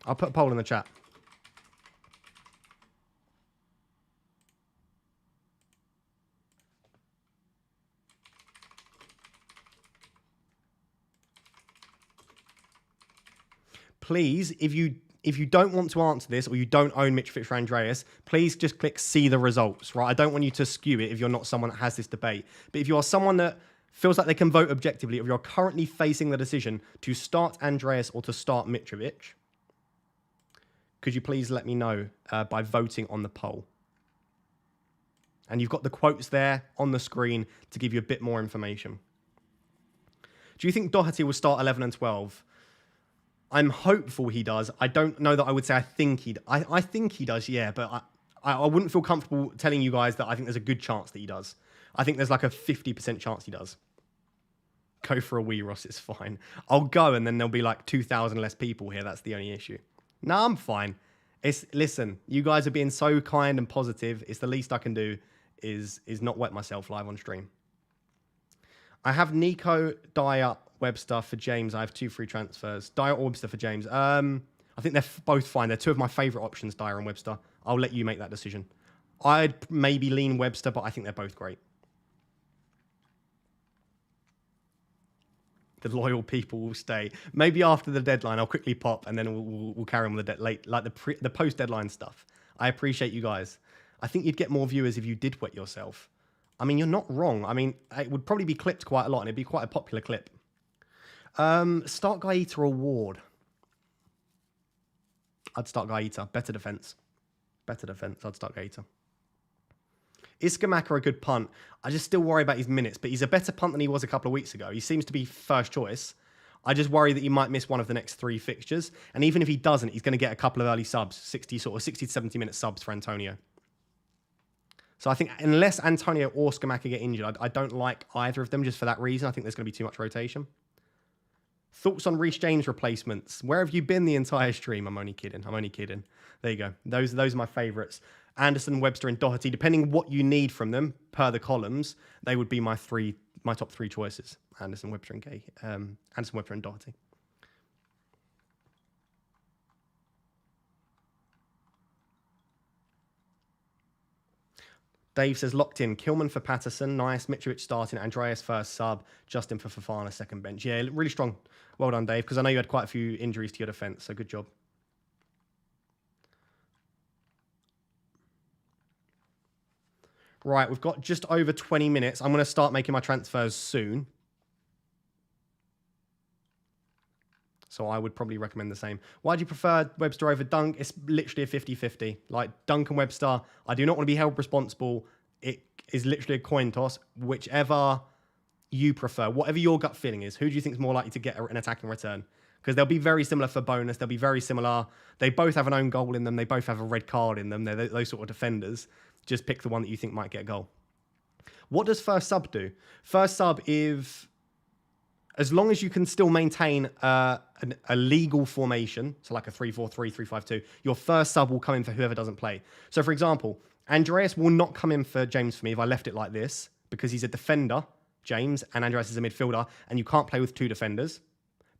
I'll put a poll in the chat. Please, if you don't want to answer this or you don't own Mitrovic for Andreas, please just click see the results, right? I don't want you to skew it if you're not someone that has this debate. But if you are someone that feels like they can vote objectively, if you're currently facing the decision to start Andreas or to start Mitrovic, could you please let me know by voting on the poll? And you've got the quotes there on the screen to give you a bit more information. Do you think Doherty will start 11 and 12? I'm hopeful he does. I don't know that I would say I think he does, yeah, but I wouldn't feel comfortable telling you guys that I think there's a good chance that he does. I think there's like a 50% chance he does. Go for a wee, Ross, it's fine. I'll go and then there'll be like 2,000 less people here. That's the only issue. No, I'm fine. Listen, you guys are being so kind and positive. It's the least I can do is not wet myself live on stream. I have Nico, Dyer, Webster for James. I have 2 free transfers. Dyer or Webster for James. I think they're both fine. They're 2 of my favourite options, Dyer and Webster. I'll let you make that decision. I'd maybe lean Webster, but I think they're both great. The loyal people will stay. Maybe after the deadline, I'll quickly pop, and then we'll carry on with the post-deadline stuff. I appreciate you guys. I think you'd get more viewers if you did wet yourself. I mean, you're not wrong. I mean, it would probably be clipped quite a lot, and it'd be quite a popular clip. Start Gaeta or Ward? I'd start Gaeta. Better defense. Better defense. I'd start Gaeta. Is Skamaka a good punt? I just still worry about his minutes, but he's a better punt than he was a couple of weeks ago. He seems to be first choice. I just worry that he might miss one of the next 3 fixtures. And even if he doesn't, he's going to get a couple of early subs, 60 to 70 minute subs for Antonio. So I think unless Antonio or Skamaka get injured, I don't like either of them just for that reason. I think there's going to be too much rotation. Thoughts on Reece James replacements? Where have you been the entire stream? I'm only kidding. I'm only kidding. There you go. Those are my favourites. Anderson, Webster, and Doherty. Depending what you need from them per the columns, they would be my top 3 choices. Anderson, Webster, and Anderson, Webster, and Doherty. Dave says, locked in. Kilman for Patterson. Nice. Mitrovic starting. Andreas first sub. Justin for Fofana second bench. Yeah, really strong. Well done, Dave, because I know you had quite a few injuries to your defence, so good job. Right, we've got just over 20 minutes. I'm going to start making my transfers soon. So I would probably recommend the same. Why do you prefer Webster over Dunk? It's literally a 50-50. Like Dunk and Webster, I do not want to be held responsible. It is literally a coin toss. Whichever you prefer, whatever your gut feeling is, who do you think is more likely to get an attacking return? Because they'll be very similar for bonus. They'll be very similar. They both have an own goal in them. They both have a red card in them. They're those sort of defenders. Just pick the one that you think might get a goal. What does first sub do? First sub, as long as you can still maintain a legal formation, so like a 3-4-3, 3-5-2, your first sub will come in for whoever doesn't play. So, for example, Andreas will not come in for James for me if I left it like this, because he's a defender, James, and Andreas is a midfielder, and you can't play with 2 defenders.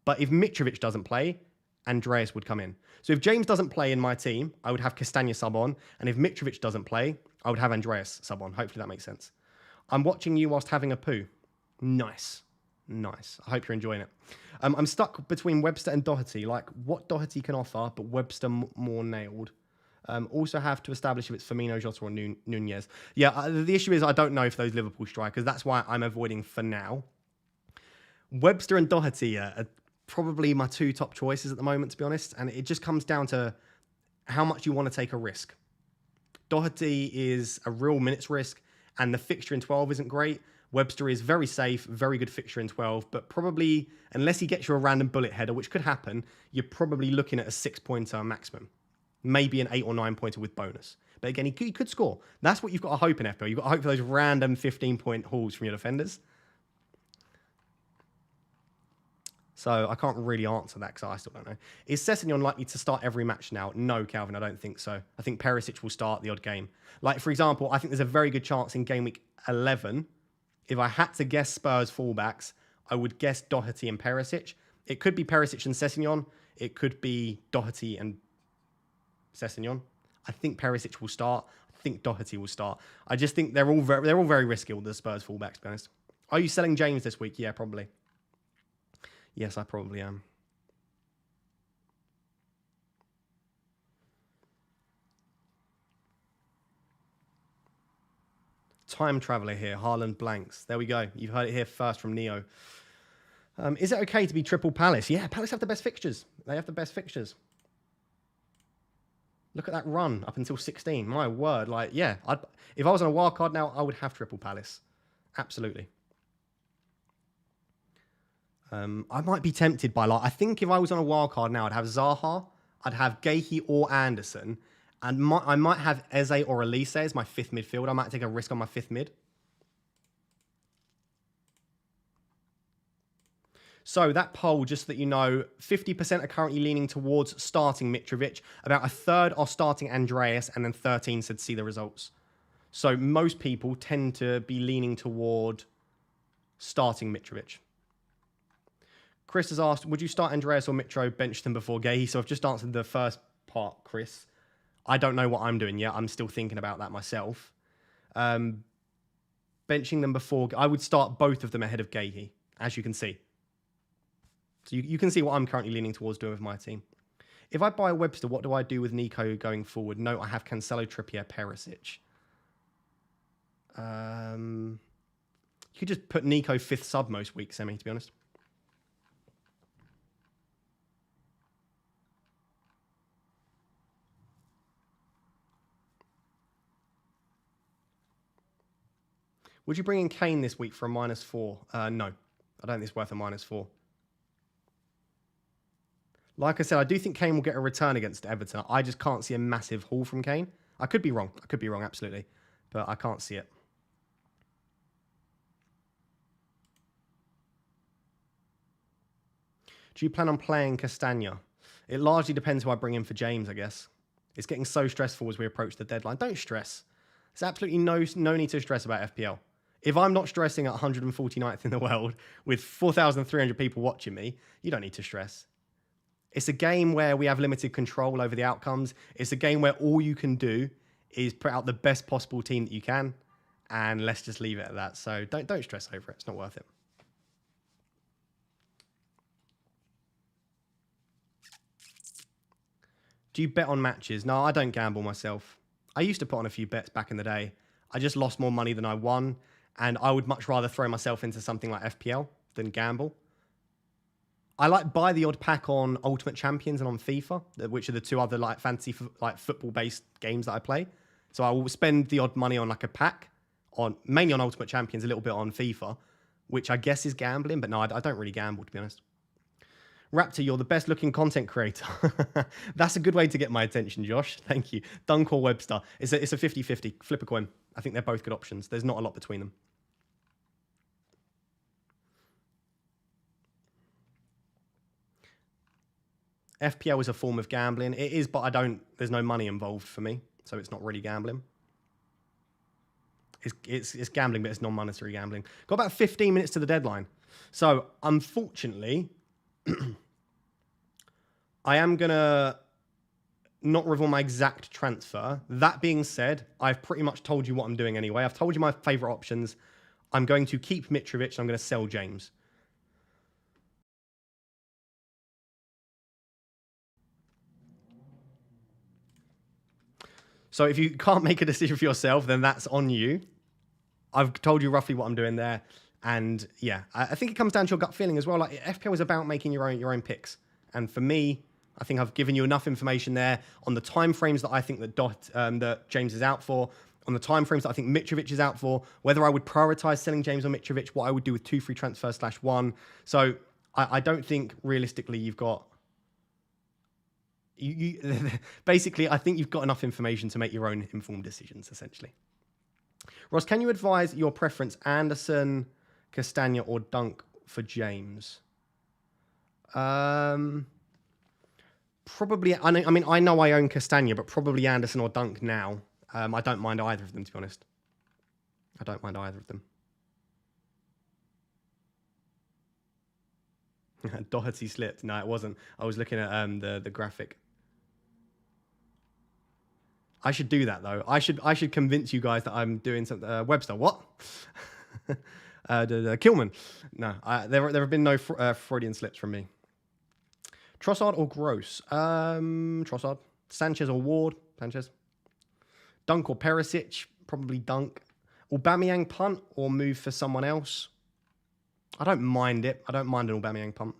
But if Mitrovic doesn't play, Andreas would come in. So if James doesn't play in my team, I would have Castagna sub on, and if Mitrovic doesn't play, I would have Andreas sub on. Hopefully that makes sense. I'm watching you whilst having a poo. Nice. Nice. I hope you're enjoying it. I'm stuck between Webster and Doherty. Like, what Doherty can offer, but Webster more nailed. Also have to establish if it's Firmino, Jota, or Nunez. Yeah, the issue is I don't know if those Liverpool strikers. That's why I'm avoiding for now. Webster and Doherty are probably my 2 top choices at the moment, to be honest. And it just comes down to how much you want to take a risk. Doherty is a real minutes risk, and the fixture in 12 isn't great. Webster is very safe, very good fixture in 12, but probably, unless he gets you a random bullet header, which could happen, you're probably looking at a 6-pointer maximum. Maybe an 8 or 9-pointer with bonus. But again, he could score. That's what you've got to hope in FPL. You've got to hope for those random 15-point hauls from your defenders. So I can't really answer that because I still don't know. Is Sessegnon likely to start every match now? No, Calvin, I don't think so. I think Perisic will start the odd game. Like, for example, I think there's a very good chance in game week 11, if I had to guess Spurs fullbacks, I would guess Doherty and Perisic. It could be Perisic and Sessegnon. It could be Doherty and Sessegnon. I think Perisic will start. I think Doherty will start. I just think they're all very risky, all the Spurs fullbacks, to be honest. Are you selling James this week? Yeah, probably. Yes, I probably am. Time traveller here. Haaland blanks. There we go. You've heard it here first from Neo. Is it okay to be triple Palace? Yeah, Palace have the best fixtures. They have the best fixtures. Look at that run up until 16. My word. Like, yeah. If I was on a wild card now, I would have triple Palace. Absolutely. I might be tempted by, like, I think if I was on a wild card now, I'd have Zaha, I'd have Gahey or Anderson, and I might have Eze or Elise as my 5th midfield. I might take a risk on my 5th mid. So that poll, just so that you know, 50% are currently leaning towards starting Mitrovic. About a third are starting Andreas, and then 13 said see the results. So most people tend to be leaning toward starting Mitrovic. Chris has asked, would you start Andreas or Mitro, bench them before Gahey? So I've just answered the first part, Chris. I don't know what I'm doing yet. I'm still thinking about that myself. Benching them before, I would start both of them ahead of Gahey, as you can see. So you can see what I'm currently leaning towards doing with my team. If I buy Webster, what do I do with Nico going forward? No, I have Cancelo, Trippier, Perisic. You could just put Nico 5th sub most weeks, Semi, to be honest. Would you bring in Kane this week for a -4? No. I don't think it's worth a -4. Like I said, I do think Kane will get a return against Everton. I just can't see a massive haul from Kane. I could be wrong. I could be wrong, absolutely. But I can't see it. Do you plan on playing Castagna? It largely depends who I bring in for James, I guess. It's getting so stressful as we approach the deadline. Don't stress. There's absolutely no need to stress about FPL. If I'm not stressing at 149th in the world with 4,300 people watching me, you don't need to stress. It's a game where we have limited control over the outcomes. It's a game where all you can do is put out the best possible team that you can, and let's just leave it at that. So don't stress over it. It's not worth it. Do you bet on matches? No, I don't gamble myself. I used to put on a few bets back in the day. I just lost more money than I won, and I would much rather throw myself into something like FPL than gamble. I like buy the odd pack on Ultimate Champions and on FIFA, which are the two other like fantasy like football-based games that I play. So I will spend the odd money on like a pack, on mainly on Ultimate Champions, a little bit on FIFA, which I guess is gambling, but no, I don't really gamble, to be honest. Raptor, you're the best looking content creator. That's a good way to get my attention, Josh. Thank you. Dunk or Webster. It's a 50-50. Flip a coin. I think they're both good options. There's not a lot between them. FPL is a form of gambling. It is, but there's no money involved for me, so it's not really gambling. It's gambling, but it's non-monetary gambling. Got about 15 minutes to the deadline. So, unfortunately, I am going to not reveal my exact transfer. That being said, I've pretty much told you what I'm doing anyway. I've told you my favourite options. I'm going to keep Mitrovic and I'm going to sell James. So if you can't make a decision for yourself, then that's on you. I've told you roughly what I'm doing there. And yeah, I think it comes down to your gut feeling as well. Like FPL is about making your own picks. And for me, I think I've given you enough information there on the timeframes that I think that James is out for, on the timeframes that I think Mitrovic is out for, whether I would prioritize selling James or Mitrovic, what I would do with 2 free transfers /1. So I don't think realistically you've got... basically, I think you've got enough information to make your own informed decisions, essentially. Ross, can you advise your preference, Anderson, Castagna, or Dunk for James? Probably. I know I own Castagna, but probably Anderson or Dunk now. I don't mind either of them, to be honest. I don't mind either of them. Doherty slipped. No, it wasn't. I was looking at the graphic. I should do that though. I should convince you guys that I'm doing something. Webster, what? Kilman. No, there have been no Freudian slips from me. Trossard or Gross? Trossard. Sanchez or Ward? Sanchez. Dunk or Perisic? Probably Dunk. Aubameyang punt or move for someone else? I don't mind it. I don't mind an Aubameyang punt.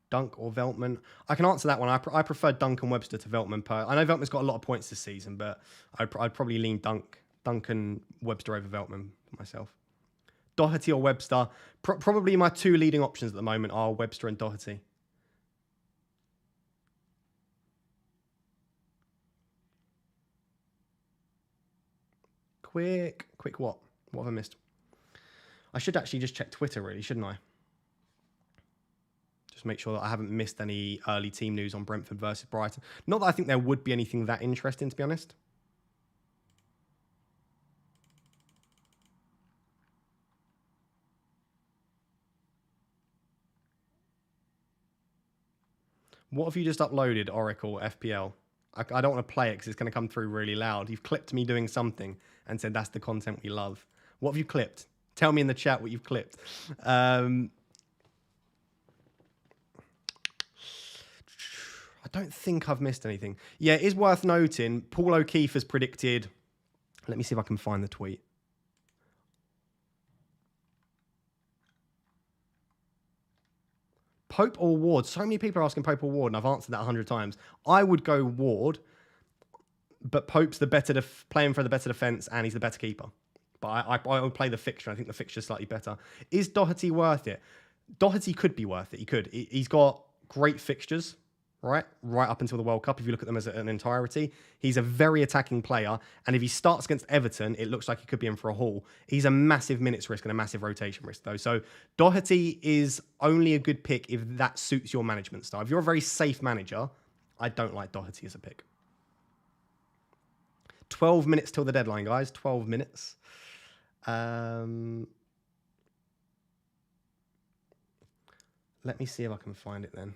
Dunk or Veltman? I can answer that one. I prefer Dunk and Webster to Veltman. I know Veltman's got a lot of points this season, but I'd probably lean Dunk and Webster over Veltman myself. Doherty or Webster? Probably my 2 leading options at the moment are Webster and Doherty. Quick what? What have I missed? I should actually just check Twitter, really, shouldn't I? Just make sure that I haven't missed any early team news on Brentford versus Brighton. Not that I think there would be anything that interesting, to be honest. What have you just uploaded, Oracle FPL? I don't want to play it because it's going to come through really loud. You've clipped me doing something and said that's the content we love. What have you clipped? Tell me in the chat what you've clipped. I don't think I've missed anything. Yeah, it is worth noting, Paul O'Keefe has predicted... Let me see if I can find the tweet. Pope or Ward? So many people are asking Pope or Ward, and I've answered that 100 times. I would go Ward, but Pope's the better playing for the better defense, and he's the better keeper. But I would play the fixture. I think the fixture's slightly better. Is Doherty worth it? Doherty could be worth it. He could. He's got great fixtures, right up until the World Cup. If you look at them as an entirety, he's a very attacking player. And if he starts against Everton, it looks like he could be in for a haul. He's a massive minutes risk and a massive rotation risk, though. So Doherty is only a good pick if that suits your management style. If you're a very safe manager, I don't like Doherty as a pick. 12 minutes till the deadline, guys. 12 minutes. Let me see if I can find it then.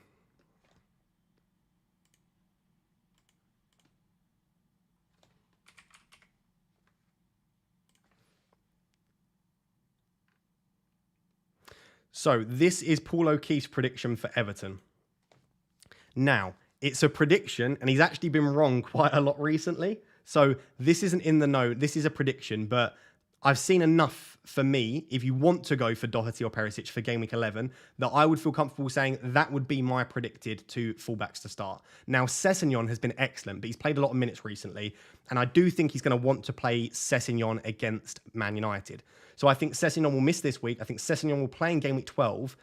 So this is Paul O'Keefe's prediction for Everton. Now, it's a prediction, and he's actually been wrong quite a lot recently. So this isn't in the know. This is a prediction, but I've seen enough for me, if you want to go for Doherty or Perisic for game week 11, that I would feel comfortable saying that would be my predicted two fullbacks to start. Now, Sessegnon has been excellent, but he's played a lot of minutes recently, and I do think he's going to want to play Sessegnon against Man United. So I think Sessegnon will miss this week. I think Sessegnon will play in game week 12,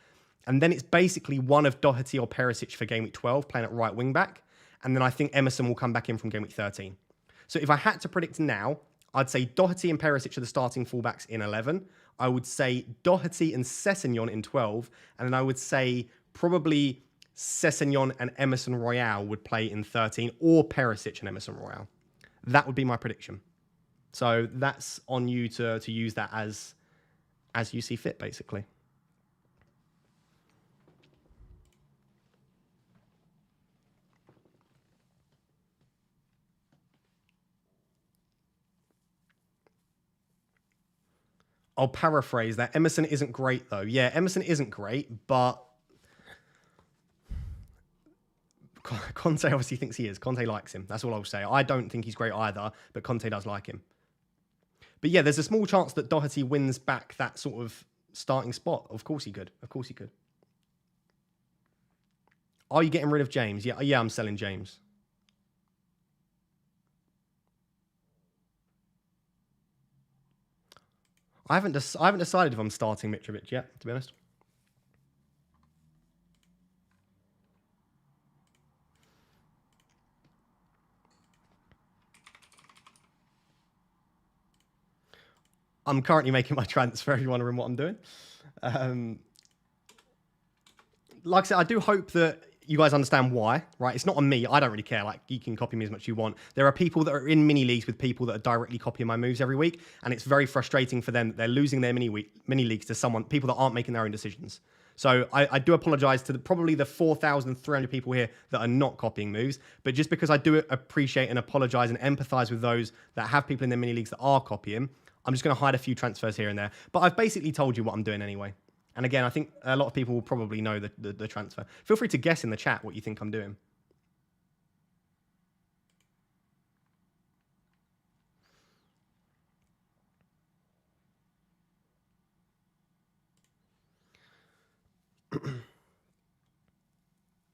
and then it's basically one of Doherty or Perisic for game week 12, playing at right wing back, and then I think Emerson will come back in from game week 13. So if I had to predict now, I'd say Doherty and Perisic are the starting fullbacks in 11. I would say Doherty and Sessegnon in 12. And then I would say probably Sessegnon and Emerson Royale would play in 13, or Perisic and Emerson Royale. That would be my prediction. So that's on you to use that as you see fit, basically. I'll paraphrase that. Emerson isn't great, though. Yeah, Emerson isn't great, but Conte obviously thinks he is. Conte likes him. That's all I'll say. I don't think he's great either, but Conte does like him. But yeah, there's a small chance that Doherty wins back that sort of starting spot. Of course he could. Of course he could. Are you getting rid of James? Yeah, I'm selling James. I haven't decided if I'm starting Mitrovic yet, to be honest. I'm currently making my transfer, if you're wondering what I'm doing. Like I said, I do hope that you guys understand why, right? It's not on me. I don't really care. Like, you can copy me as much as you want. There are people that are in mini leagues with people that are directly copying my moves every week, and it's very frustrating for them that they're losing their mini leagues to people that aren't making their own decisions. So I do apologize to probably the 4,300 people here that are not copying moves, but just because I do appreciate and apologize and empathize with those that have people in their mini leagues that are copying, I'm just going to hide a few transfers here and there. But I've basically told you what I'm doing anyway. And again, I think a lot of people will probably know the transfer. Feel free to guess in the chat what you think I'm doing.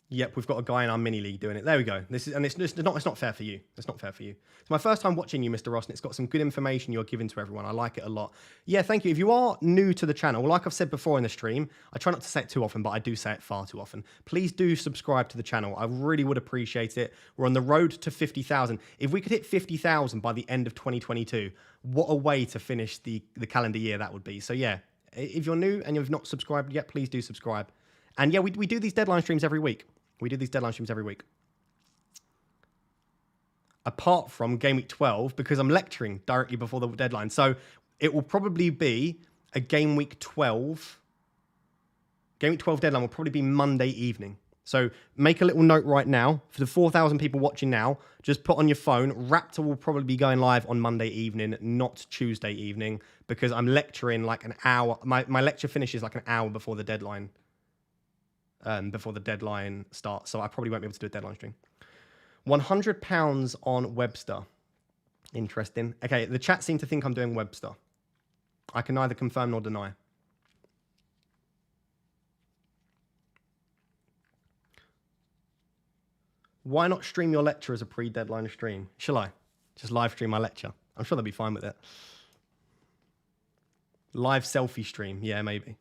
Yep, we've got a guy in our mini league doing it. There we go. It's not fair for you. It's not fair for you. It's my first time watching you, Mr. Ross, and it's got some good information you're giving to everyone. I like it a lot. Yeah, thank you. If you are new to the channel, like I've said before in the stream, I try not to say it too often, but I do say it far too often. Please do subscribe to the channel. I really would appreciate it. We're on the road to 50,000. If we could hit 50,000 by the end of 2022, what a way to finish the calendar year that would be. So yeah, if you're new and you've not subscribed yet, please do subscribe. And yeah, we do these deadline streams every week. We do these deadline streams every week. Apart from game week 12, because I'm lecturing directly before the deadline. So it will probably be a game week 12. Game week 12 deadline will probably be Monday evening. So make a little note right now. For the 4,000 people watching now, just put on your phone, Raptor will probably be going live on Monday evening, not Tuesday evening, because I'm lecturing like an hour. My lecture finishes like an hour before the deadline. Before the deadline starts, so I probably won't be able to do a deadline stream. £100 on Webster. Interesting. Okay, the chat seem to think I'm doing Webster. I can neither confirm nor deny. Why not stream your lecture as a pre-deadline stream? Shall I? Just live stream my lecture. I'm sure they'll be fine with it. Live selfie stream. Yeah, maybe.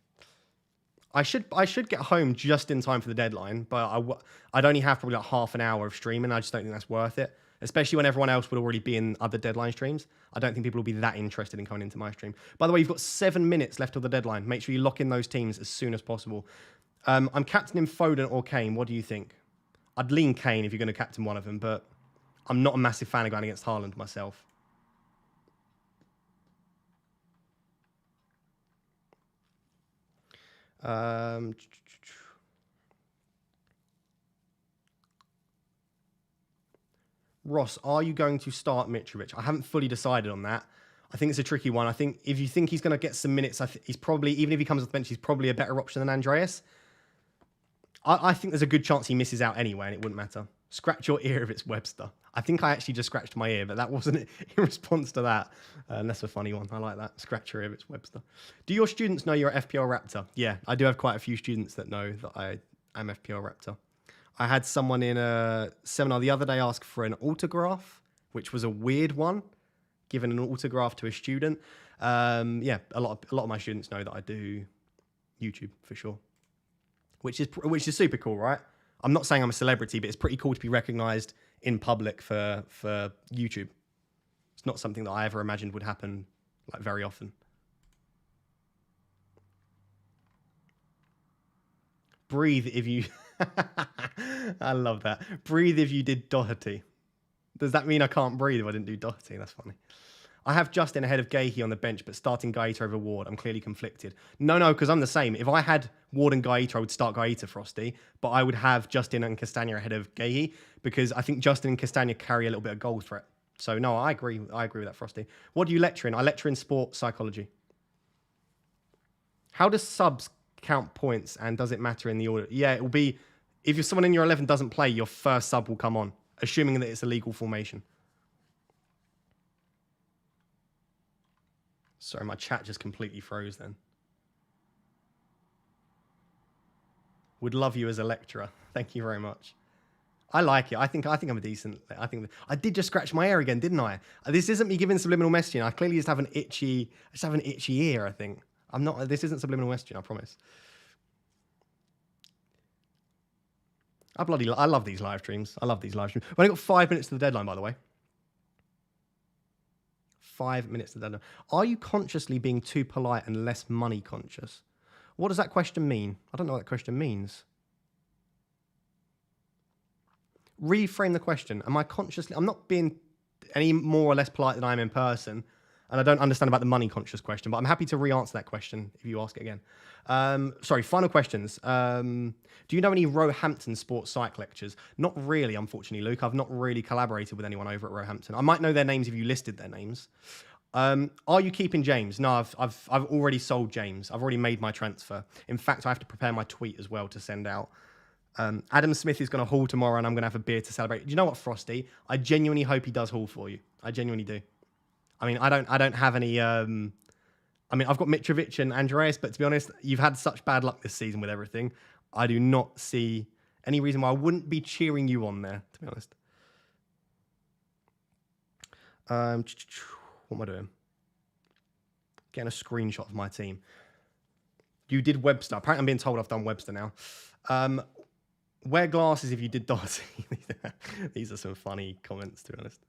I should get home just in time for the deadline, but I'd only have probably like half an hour of streaming. I just don't think that's worth it, especially when everyone else would already be in other deadline streams. I don't think people will be that interested in coming into my stream. By the way, you've got 7 minutes left of the deadline. Make sure you lock in those teams as soon as possible. I'm captaining Foden or Kane. What do you think? I'd lean Kane if you're going to captain one of them, but I'm not a massive fan of going against Haaland myself. Ross, are you going to start Mitrovic? I haven't fully decided on that. I think it's a tricky one. I think if you think he's going to get some minutes, he's probably, even if he comes off the bench, he's probably a better option than Andreas. I think there's a good chance he misses out anyway, and it wouldn't matter. Scratch your ear if it's Webster. I think I actually just scratched my ear, but that wasn't it in response to that. And that's a funny one. I like that. Scratch your ear if it's Webster. Do your students know you're an FPL Raptor? Yeah, I do have quite a few students that know that I am FPL Raptor. I had someone in a seminar the other day ask for an autograph, which was a weird one, giving an autograph to a student. Yeah, a lot of my students know that I do YouTube for sure, which is super cool, right? I'm not saying I'm a celebrity, but it's pretty cool to be recognized in public for YouTube. It's not something that I ever imagined would happen like very often. Breathe if you... I love that. Breathe if you did Doherty. Does that mean I can't breathe if I didn't do Doherty? That's funny. I have Justin ahead of Gahey on the bench, but starting Gaeta over Ward. I'm clearly conflicted. No, because I'm the same. If I had Ward and Gaeta, I would start Gaeta, Frosty, but I would have Justin and Castagna ahead of Gahey because I think Justin and Castagna carry a little bit of goal threat. So no, I agree. I agree with that, Frosty. What do you lecture in? I lecture in sport psychology. How does subs count points, and does it matter in the order? Yeah, it will be, if you're someone in your 11 doesn't play, your first sub will come on, assuming that it's a legal formation. Sorry, my chat just completely froze then. Would love you as a lecturer. Thank you very much. I like it. I think I'm a decent. I did just scratch my ear again, didn't I? This isn't me giving subliminal messaging. I clearly just have an itchy ear. I think I'm not. This isn't subliminal messaging. I promise. I love these live streams. I love these live streams. We've only got 5 minutes to the deadline, by the way. 5 minutes to the deadline. Are you consciously being too polite and less money conscious? What does that question mean? I don't know what that question means. Reframe the question. Am I consciously... I'm not being any more or less polite than I am in person, and I don't understand about the money conscious question, but I'm happy to re-answer that question if you ask it again. Sorry, final questions. Do you know any Roehampton sports psych lectures? Not really, unfortunately, Luke. I've not really collaborated with anyone over at Roehampton. I might know their names if you listed their names. Are you keeping James? No, I've already sold James. I've already made my transfer. In fact, I have to prepare my tweet as well to send out. Adam Smith is going to haul tomorrow, and I'm going to have a beer to celebrate. Do you know what, Frosty? I genuinely hope he does haul for you. I genuinely do. I mean, I don't have any... I mean, I've got Mitrovic and Andreas, but to be honest, you've had such bad luck this season with everything. I do not see any reason why I wouldn't be cheering you on there, to be honest. What am I doing? Getting a screenshot of my team. You did Webster. Apparently I'm being told I've done Webster now. Wear glasses if you did Darcy. These are some funny comments, to be honest.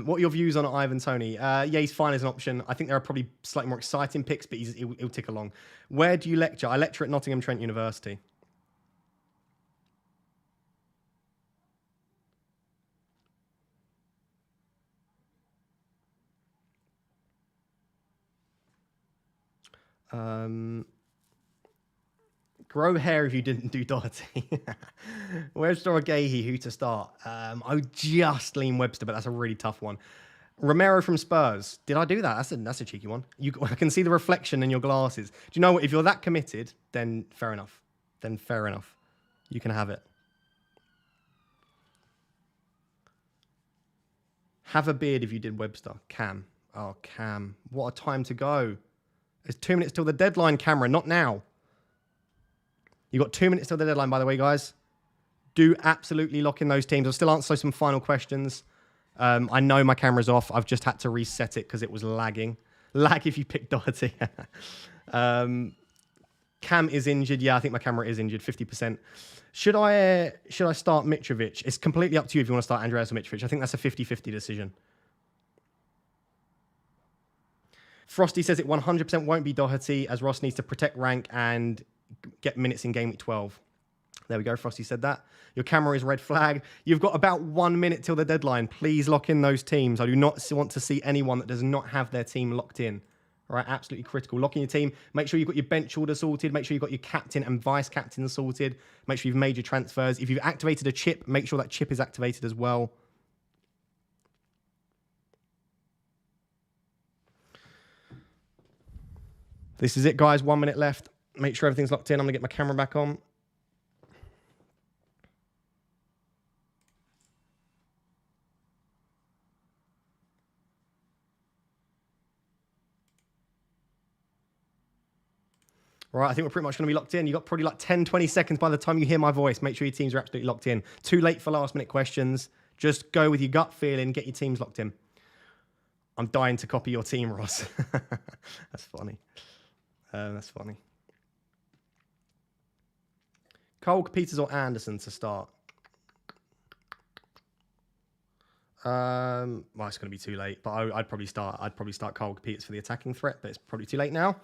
What are your views on Ivan Toney? Yeah, he's fine as an option. I think there are probably slightly more exciting picks, but he'll tick along. Where do you lecture? I lecture at Nottingham Trent University. Grow hair if you didn't do Doherty. Webster or Gahey, who to start? I would just lean Webster, but that's a really tough one. Romero from Spurs. Did I do that? That's a cheeky one. I can see the reflection in your glasses. Do you know what? If you're that committed, then fair enough. Then fair enough. You can have it. Have a beard if you did Webster. Cam. Oh, Cam. What a time to go. There's 2 minutes till the deadline, Cameron. Not now. You've got 2 minutes till the deadline, by the way, guys. Do absolutely lock in those teams. I'll still answer some final questions. I know my camera's off. I've just had to reset it because it was lagging. Lag if you pick Doherty. Cam is injured. Yeah, I think my camera is injured, 50%. Should I start Mitrovic? It's completely up to you if you want to start Andreas or Mitrovic. I think that's a 50-50 decision. Frosty says it 100% won't be Doherty as Ross needs to protect rank and get minutes in game week 12. There we go. Frosty said that. Your camera is red flag. You've got about 1 minute till the deadline. Please lock in those teams. I do not want to see anyone that does not have their team locked in. All right, absolutely critical. Lock in your team. Make sure you've got your bench order sorted. Make sure you've got your captain and vice captain sorted. Make sure you've made your transfers. If you've activated a chip, make sure that chip is activated as well. This is it, guys. 1 minute left. Make sure everything's locked in. I'm going to get my camera back on. All right, I think we're pretty much going to be locked in. You've got probably like 10, 20 seconds by the time you hear my voice. Make sure your teams are absolutely locked in. Too late for last minute questions. Just go with your gut feeling. Get your teams locked in. I'm dying to copy your team, Ross. That's funny. That's funny. Cole, Peters or Anderson to start? Well, it's going to be too late, but I'd probably start Cole Peters for the attacking threat, but it's probably too late now.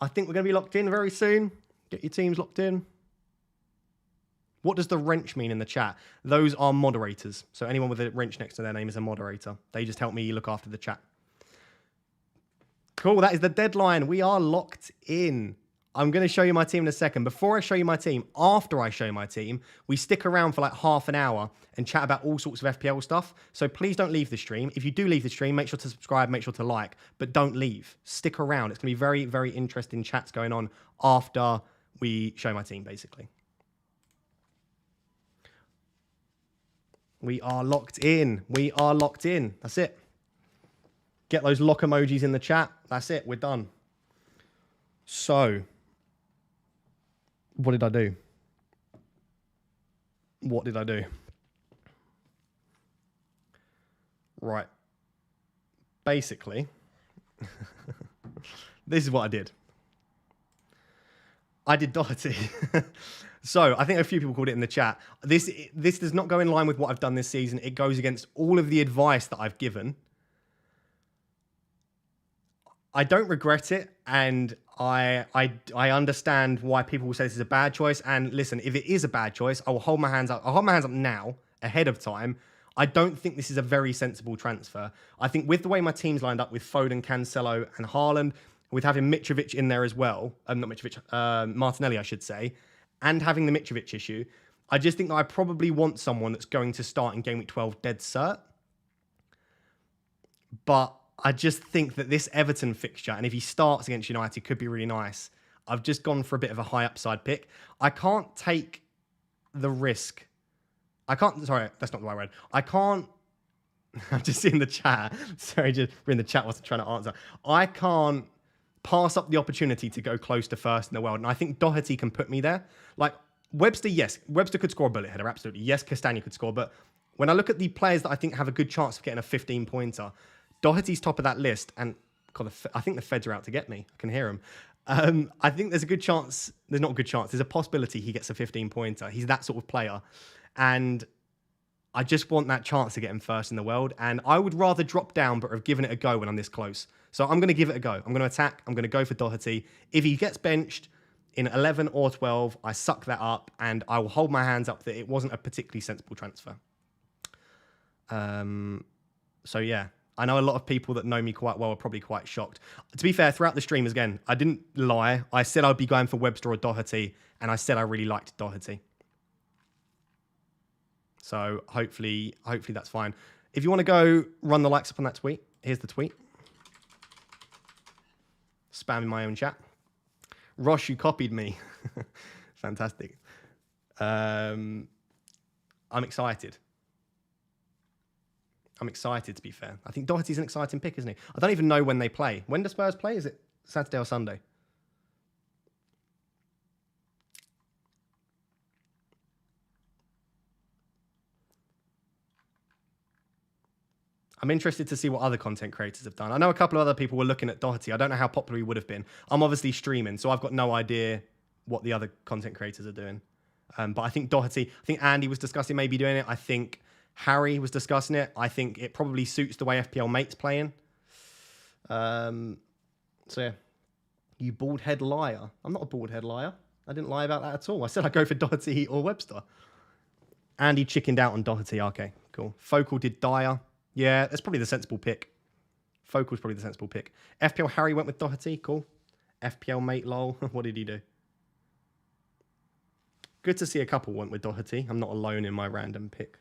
I think we're going to be locked in very soon. Get your teams locked in. What does the wrench mean in the chat? Those are moderators. So anyone with a wrench next to their name is a moderator. They just help me look after the chat. Cool, that is the deadline. We are locked in. I'm going to show you my team in a second. Before I show you my team, after I show you my team, we stick around for like half an hour and chat about all sorts of FPL stuff. So please don't leave the stream. If you do leave the stream, make sure to subscribe, make sure to like, but don't leave. Stick around. It's going to be very, very interesting chats going on after we show my team, basically. We are locked in. We are locked in. That's it. Get those lock emojis in the chat. That's it. We're done. So, what did I do? What did I do? Right. Basically, this is what I did. I did Doherty. So, I think a few people called it in the chat. This does not go in line with what I've done this season. It goes against all of the advice that I've given. I don't regret it, and I understand why people will say this is a bad choice. And listen, if it is a bad choice, I will hold my hands up. I'll hold my hands up now, ahead of time. I don't think this is a very sensible transfer. I think with the way my team's lined up with Foden, Cancelo, and Haaland, with having Mitrovic in there as well, not Mitrovic, Martinelli, I should say, and having the Mitrovic issue, I just think that I probably want someone that's going to start in game week 12 dead cert. But I just think that this Everton fixture, and if he starts against United, could be really nice. I've just gone for a bit of a high upside pick. I can't take the risk. Sorry, that's not the right word. I can't, I'm just seeing the chat. Sorry, just in the chat, wasn't trying to answer. I can't pass up the opportunity to go close to first in the world. And I think Doherty can put me there. Like, Webster, yes. Webster could score a bullet header, absolutely. Yes, Castagna could score. But when I look at the players that I think have a good chance of getting a 15-pointer, Doherty's top of that list, and God, I think the Feds are out to get me. I can hear them. I think there's a good chance. There's not a good chance. There's a possibility he gets a 15-pointer. He's that sort of player. And I just want that chance to get him first in the world. And I would rather drop down, but have given it a go when I'm this close. So I'm going to give it a go. I'm going to attack. I'm going to go for Doherty. If he gets benched in 11 or 12, I suck that up. And I will hold my hands up that it wasn't a particularly sensible transfer. So, yeah. I know a lot of people that know me quite well are probably quite shocked. To be fair, throughout the stream, again, I didn't lie. I said I'd be going for Webster or Doherty, and I said I really liked Doherty. So hopefully that's fine. If you want to go run the likes up on that tweet, here's the tweet. Spamming my own chat. Rosh, you copied me. Fantastic. I'm excited. I'm excited, to be fair. I think Doherty's an exciting pick, isn't he? I don't even know when they play. When do Spurs play? Is it Saturday or Sunday? I'm interested to see what other content creators have done. I know a couple of other people were looking at Doherty. I don't know how popular he would have been. I'm obviously streaming, so I've got no idea what the other content creators are doing. But I think Doherty, I think Andy was discussing maybe doing it. I think Harry was discussing it. I think it probably suits the way FPL Mate's playing. So yeah, you bald head liar. I'm not a bald head liar. I didn't lie about that at all. I said I'd go for Doherty or Webster. Andy chickened out on Doherty. Okay, cool. Focal did Dyer. Yeah, that's probably the sensible pick. Focal's probably the sensible pick. FPL Harry went with Doherty. Cool. FPL Mate lol. What did he do? Good to see a couple went with Doherty. I'm not alone in my random pick.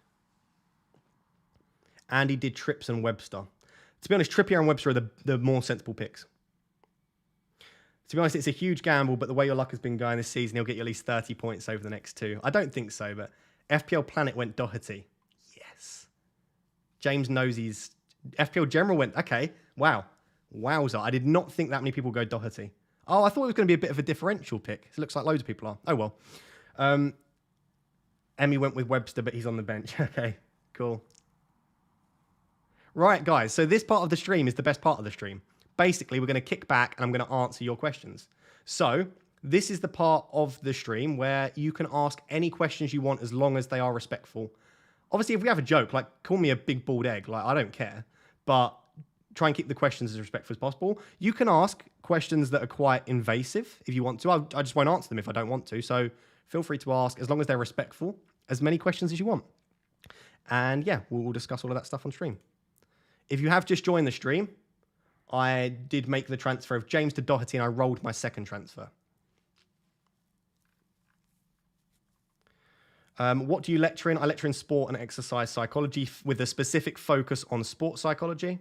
Andy did Trips and Webster. To be honest, Trippier and Webster are the more sensible picks. To be honest, it's a huge gamble, but the way your luck has been going this season, he'll get you at least 30 points over the next 2. I don't think so, but FPL Planet went Doherty. Yes. James Nosey's FPL General went, okay, wow. Wowza. I did not think that many people go Doherty. Oh, I thought it was going to be a bit of a differential pick. It looks like loads of people are. Oh, well. Emmy went with Webster, but he's on the bench. Okay, cool. Right, guys, so this part of the stream is the best part of the stream. Basically, we're going to kick back and I'm going to answer your questions. So this is the part of the stream where you can ask any questions you want as long as they are respectful. Obviously, if we have a joke, like call me a big bald egg, like I don't care, but try and keep the questions as respectful as possible. You can ask questions that are quite invasive if you want to. I just won't answer them if I don't want to. So feel free to ask, as long as they're respectful, as many questions as you want. And yeah, we'll discuss all of that stuff on stream. If you have just joined the stream, I did make the transfer of James to Doherty and I rolled my second transfer. What do you lecture in? I lecture in sport and exercise psychology with a specific focus on sports psychology.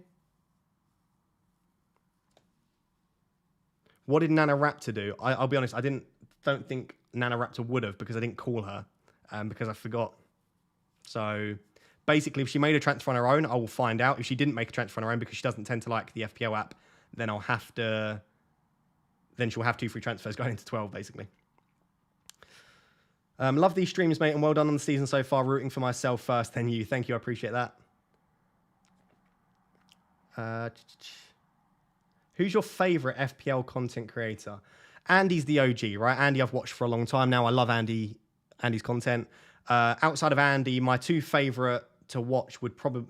What did Nana Raptor do? I'll be honest, don't think Nana Raptor would have because I didn't call her because I forgot. So basically, if she made a transfer on her own, I will find out. If she didn't make a transfer on her own because she doesn't tend to like the FPL app, then she'll have 2 free transfers going into 12, basically. Love these streams, mate, and well done on the season so far. Rooting for myself first, then you. Thank you, I appreciate that. Who's your favourite FPL content creator? Andy's the OG, right? Andy I've watched for a long time now. I love Andy's content. Outside of Andy, my 2 favourite to watch would probably...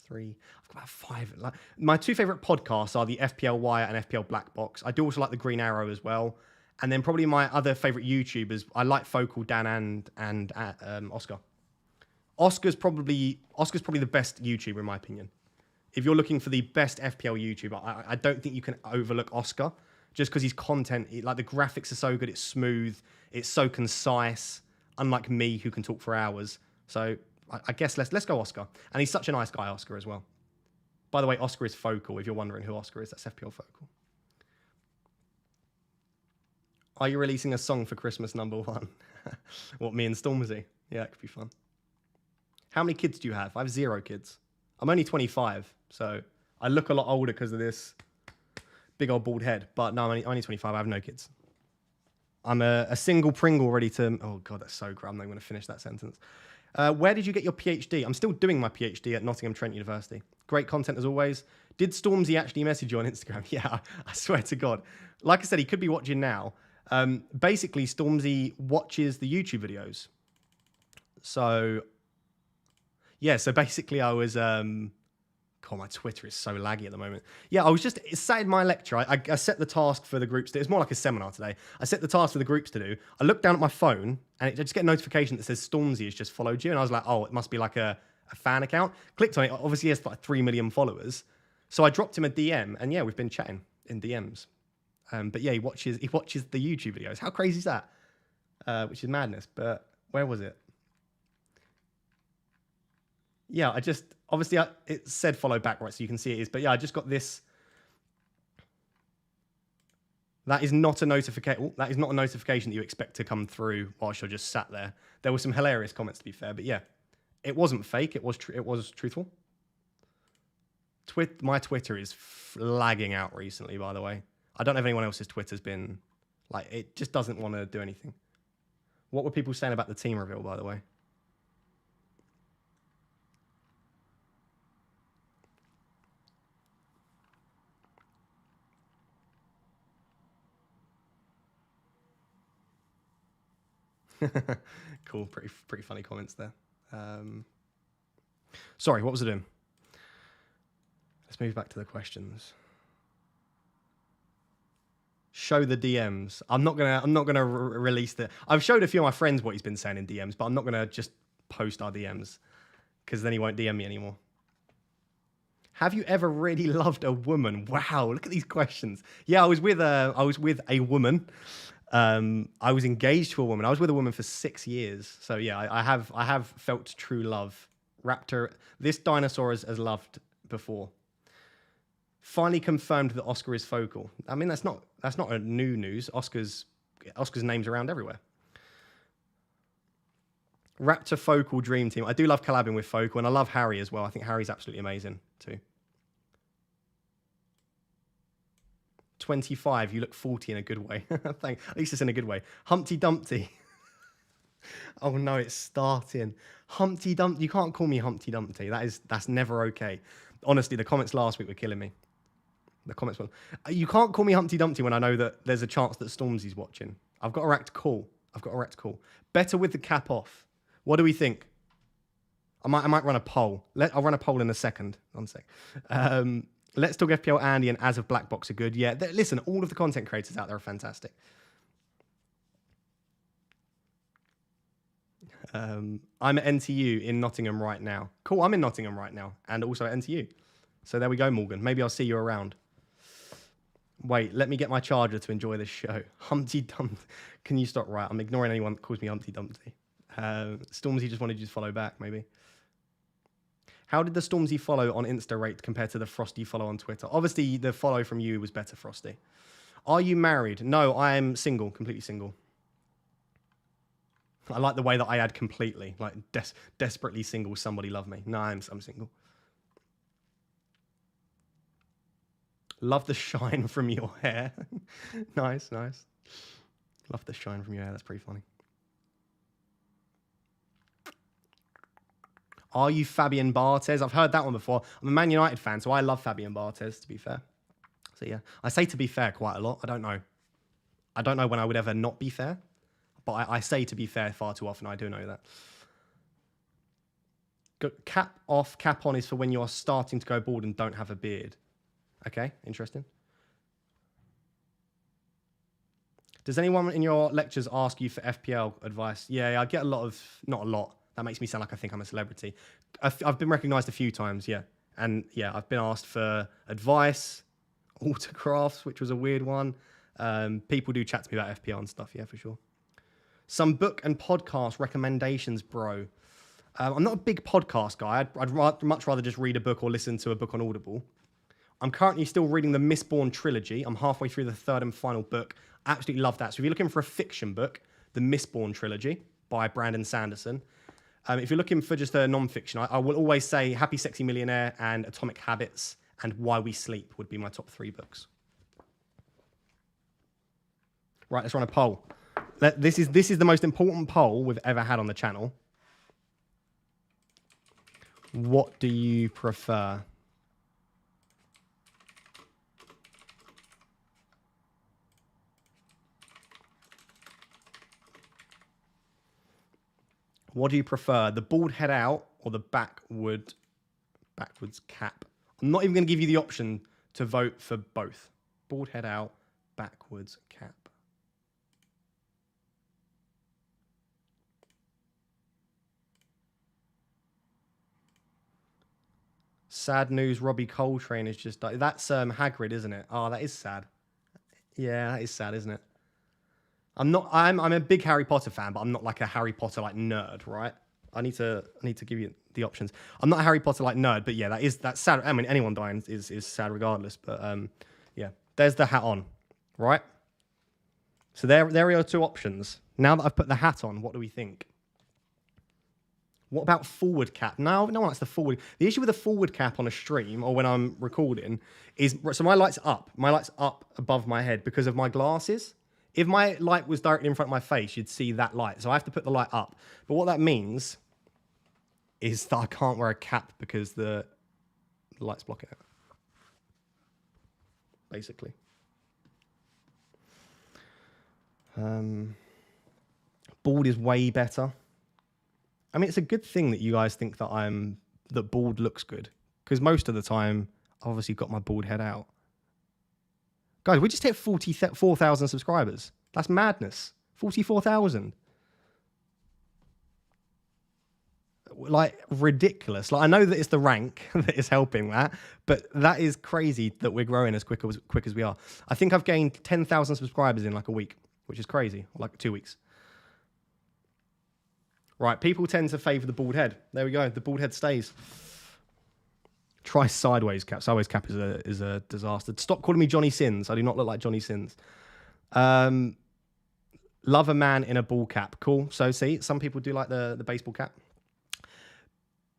3... I've got about 5. My 2 favourite podcasts are the FPL Wire and FPL Black Box. I do also like the Green Arrow as well. And then probably my other favourite YouTubers, I like Focal, Dan, and Oscar. Oscar's probably the best YouTuber in my opinion. If you're looking for the best FPL YouTuber, I don't think you can overlook Oscar just because his content, like the graphics are so good, it's smooth, it's so concise, unlike me who can talk for hours. So I guess let's go Oscar. And he's such a nice guy, Oscar, as well. By the way, Oscar is Focal, if you're wondering who Oscar is, that's FPL Focal. Are you releasing a song for Christmas #1? What, me and Stormzy? Yeah, it could be fun. How many kids do you have? I have 0 kids. I'm only 25, so I look a lot older because of this big old bald head. But no, I'm only 25. I have no kids. I'm a single Pringle ready to... Oh, God, that's so great. I'm not going to finish that sentence. Where did you get your PhD? I'm still doing my PhD at Nottingham Trent University. Great content as always. Did Stormzy actually message you on Instagram? Yeah, I swear to God. Like I said, he could be watching now. Basically, Stormzy watches the YouTube videos. So, yeah, so basically I was... God, my Twitter is so laggy at the moment. Yeah, I was just sat in my lecture. I set the task for the groups to do. It's more like a seminar today. I set the task for the groups to do. I looked down at my phone and I just get a notification that says Stormzy has just followed you. And I was like, oh, it must be like a fan account. Clicked on it. Obviously, he has like 3 million followers. So I dropped him a DM and yeah, we've been chatting in DMs. But yeah, he watches the YouTube videos. How crazy is that? Which is madness. But where was it? Yeah, obviously it said follow back, right? So you can see it is. But yeah, I just got this. That is not a notification. That is not a notification that you expect to come through whilst you're just sat there. There were some hilarious comments, to be fair. But yeah, it wasn't fake. It was truthful. My Twitter is lagging out recently, by the way. I don't know if anyone else's Twitter's been... Like, it just doesn't want to do anything. What were people saying about the team reveal, by the way? Cool, pretty funny comments there. Sorry, what was I doing? Let's move back to the questions. Show the DMs. I'm not gonna release the. I've showed a few of my friends what he's been saying in DMs, but I'm not gonna just post our DMs because then he won't DM me anymore. Have you ever really loved a woman? Wow, look at these questions. Yeah, I was with a woman. I was engaged to a woman. I was with a woman for 6 years. So yeah, I have felt true love. Raptor, this dinosaur has loved before. Finally confirmed that Oscar is focal. I mean, that's not a new news. Oscar's name's around everywhere. Raptor Focal Dream Team. I do love collabing with Focal, and I love Harry as well. I think Harry's absolutely amazing too. 25, you look 40 in a good way. At least it's in a good way. Humpty Dumpty. Oh no, it's starting. Humpty Dumpty. You can't call me Humpty Dumpty. That's never okay. Honestly, the comments last week were killing me. The comments were. You can't call me Humpty Dumpty when I know that there's a chance that Stormzy's watching. I've got to act cool. Better with the cap off. What do we think? I might run a poll. I'll run a poll in a second. 1 sec. Let's Talk FPL Andy and As of Black Box are good. Yeah, listen, all of the content creators out there are fantastic. I'm at NTU in Nottingham right now. Cool, I'm in Nottingham right now and also at NTU. So there we go, Morgan. Maybe I'll see you around. Wait, let me get my charger to enjoy this show. Humpty Dumpty. Can you stop? Right, I'm ignoring anyone that calls me Humpty Dumpty. Stormzy just wanted you to follow back, maybe. How did the Stormzy follow on Insta rate compared to the Frosty follow on Twitter? Obviously, the follow from you was better, Frosty. Are you married? No, I am single, completely single. I like the way that I add completely, like desperately single, somebody love me. No, I'm single. Love the shine from your hair. Nice. Love the shine from your hair, that's pretty funny. Are you Fabian Barthez? I've heard that one before. I'm a Man United fan, so I love Fabian Barthez, to be fair. So yeah, I say to be fair quite a lot. I don't know when I would ever not be fair, but I say to be fair far too often. I do know that. Cap off, cap on is for when you're starting to go bald and don't have a beard. Okay, interesting. Does anyone in your lectures ask you for FPL advice? Yeah, I get a lot of, not a lot. That makes me sound like I think I'm a celebrity. I've been recognised a few times, yeah. And yeah, I've been asked for advice, autographs, which was a weird one. People do chat to me about FPL and stuff, yeah, for sure. Some book and podcast recommendations, bro. I'm not a big podcast guy. I'd much rather just read a book or listen to a book on Audible. I'm currently still reading the Mistborn trilogy. I'm halfway through the third and final book. I absolutely love that. So if you're looking for a fiction book, the Mistborn trilogy by Brandon Sanderson. If you're looking for just a non-fiction, I will always say Happy Sexy Millionaire and Atomic Habits and Why We Sleep would be my top 3 books. Right, let's run a poll. This is the most important poll we've ever had on the channel. What do you prefer? What do you prefer, the bald head out or the backwards cap? I'm not even going to give you the option to vote for both. Bald head out, backwards cap. Sad news, Robbie Coltrane is just died. That's Hagrid, isn't it? Oh, that is sad. Yeah, that is sad, isn't it? I'm a big Harry Potter fan, but I'm not like a Harry Potter like nerd, right? I need to give you the options. I'm not a Harry Potter like nerd, but yeah, that's sad. I mean, anyone dying is sad regardless. But yeah, there's the hat on, right? So there are your 2 options. Now that I've put the hat on, what do we think? What about forward cap? No one likes the forward. The issue with a forward cap on a stream or when I'm recording is, so my light's up. My light's up above my head because of my glasses. If my light was directly in front of my face, you'd see that light. So I have to put the light up. But what that means is that I can't wear a cap because the light's blocking it. Basically. bald is way better. I mean, it's a good thing that you guys think that bald looks good, because most of the time, I've obviously got my bald head out. Guys, we just hit 44,000 subscribers. That's madness. 44,000. Like, ridiculous. Like, I know that it's the rank that is helping that, but that is crazy that we're growing as quick as we are. I think I've gained 10,000 subscribers in like a week, which is crazy. Like 2 weeks. Right, people tend to favour the bald head. There we go. The bald head stays. Try sideways cap. Sideways cap is a disaster. Stop calling me Johnny Sins. I do not look like Johnny Sins. Love a man in a ball cap. Cool. So see, some people do like the baseball cap.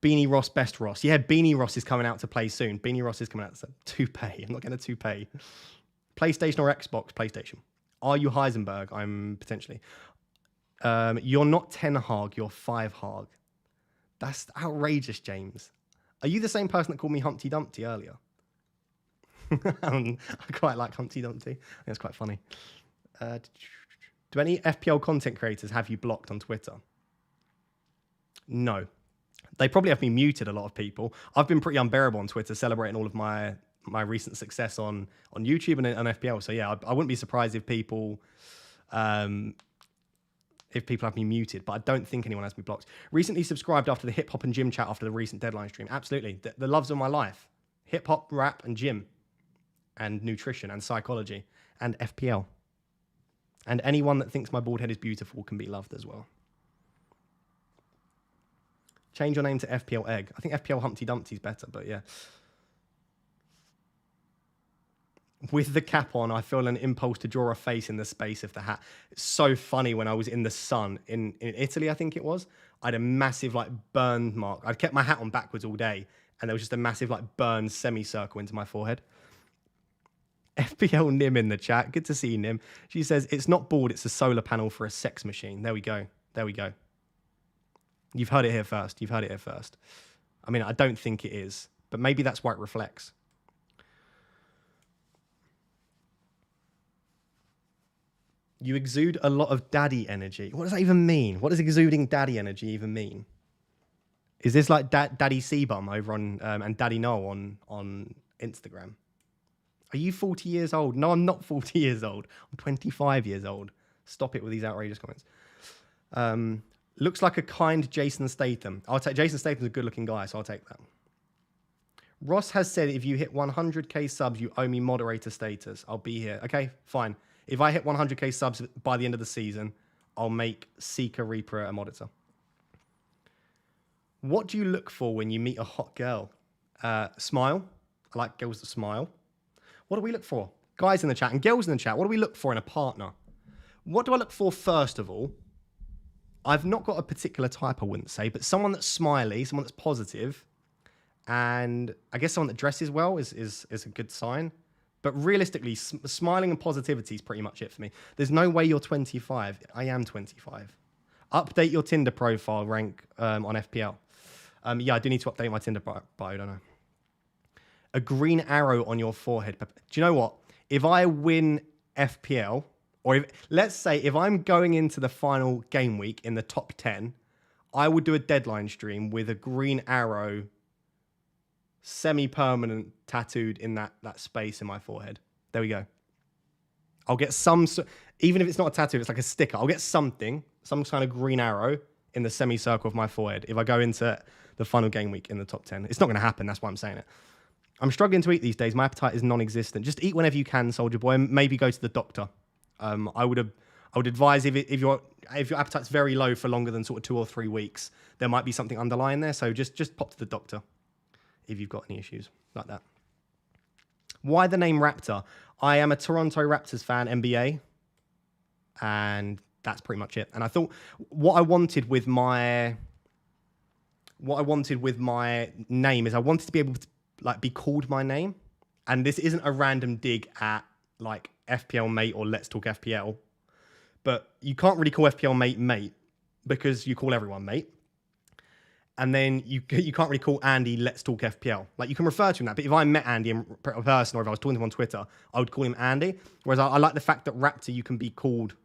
Beanie Ross, best Ross. Yeah, Beanie Ross is coming out to play soon. Beanie Ross is coming out to toupee. I'm not getting a toupee. PlayStation or Xbox? PlayStation. Are you Heisenberg? I'm potentially. You're not 10 Hag, you're 5 Hag. That's outrageous, James. Are you the same person that called me Humpty Dumpty earlier? I quite like Humpty Dumpty. I think it's quite funny. Do any FPL content creators have you blocked on Twitter? No. They probably have me muted, a lot of people. I've been pretty unbearable on Twitter, celebrating all of my recent success on YouTube and on FPL. So yeah, I wouldn't be surprised if people have me muted, but I don't think anyone has me blocked. Recently subscribed after the hip hop and gym chat after the recent deadline stream. Absolutely. The loves of my life. Hip hop, rap and gym and nutrition and psychology and FPL. And anyone that thinks my bald head is beautiful can be loved as well. Change your name to FPL Egg. I think FPL Humpty Dumpty is better, but yeah. With the cap on, I feel an impulse to draw a face in the space of the hat. It's so funny when I was in the sun in Italy, I think it was. I had a massive like burn mark. I'd kept my hat on backwards all day, and there was just a massive like burn semicircle into my forehead. FPL Nim in the chat. Good to see you, Nim. She says, it's not bald, it's a solar panel for a sex machine. There we go. There we go. You've heard it here first. You've heard it here first. I mean, I don't think it is, but maybe that's why it reflects. You exude a lot of daddy energy. What does that even mean? What does exuding daddy energy even mean? Is this like Daddy Seabum over on and Daddy Noel on Instagram? Are you 40 years old? No, I'm not 40 years old. I'm 25 years old. Stop it with these outrageous comments. Looks like a kind Jason Statham. I'll take Jason Statham's a good-looking guy, so I'll take that. Ross has said if you hit 100k subs, you owe me moderator status. I'll be here. Okay, fine. If I hit 100k subs by the end of the season, I'll make Seeker Reaper a monitor. What do you look for when you meet a hot girl? Smile. I like girls that smile. What do we look for? Guys in the chat and girls in the chat, what do we look for in a partner? What do I look for first of all? I've not got a particular type, I wouldn't say, but someone that's smiley, someone that's positive, and I guess someone that dresses well is a good sign. But realistically, smiling and positivity is pretty much it for me. There's no way you're 25. I am 25. Update your Tinder profile rank on FPL. Yeah, I do need to update my Tinder bio, don't I? A green arrow on your forehead. Do you know what? If I win FPL, or let's say if I'm going into the final game week in the top 10, I would do a deadline stream with a green arrow semi-permanent tattooed in that space in my forehead. There we go. I'll get some, even if it's not a tattoo, it's like a sticker. I'll get something, some kind of green arrow in the semicircle of my forehead if I go into the final game week in the top 10. It's not going to happen. That's why I'm saying it. I'm struggling to eat these days. My appetite is non-existent. Just eat whenever you can, soldier boy. Maybe go to the doctor. I would advise if your appetite's very low for longer than sort of 2 or 3 weeks, there might be something underlying there. So just pop to the doctor if you've got any issues like that. Why the name Raptor? I am a Toronto Raptors fan, NBA, and that's pretty much it. And I thought what I wanted with my name is I wanted to be able to like be called my name, and this isn't a random dig at like FPL mate or Let's Talk FPL, but you can't really call FPL mate because you call everyone mate. And then you can't really call Andy Let's Talk FPL. Like, you can refer to him that, but if I met Andy in person or if I was talking to him on Twitter, I would call him Andy. Whereas I like the fact that Raptor, you can be called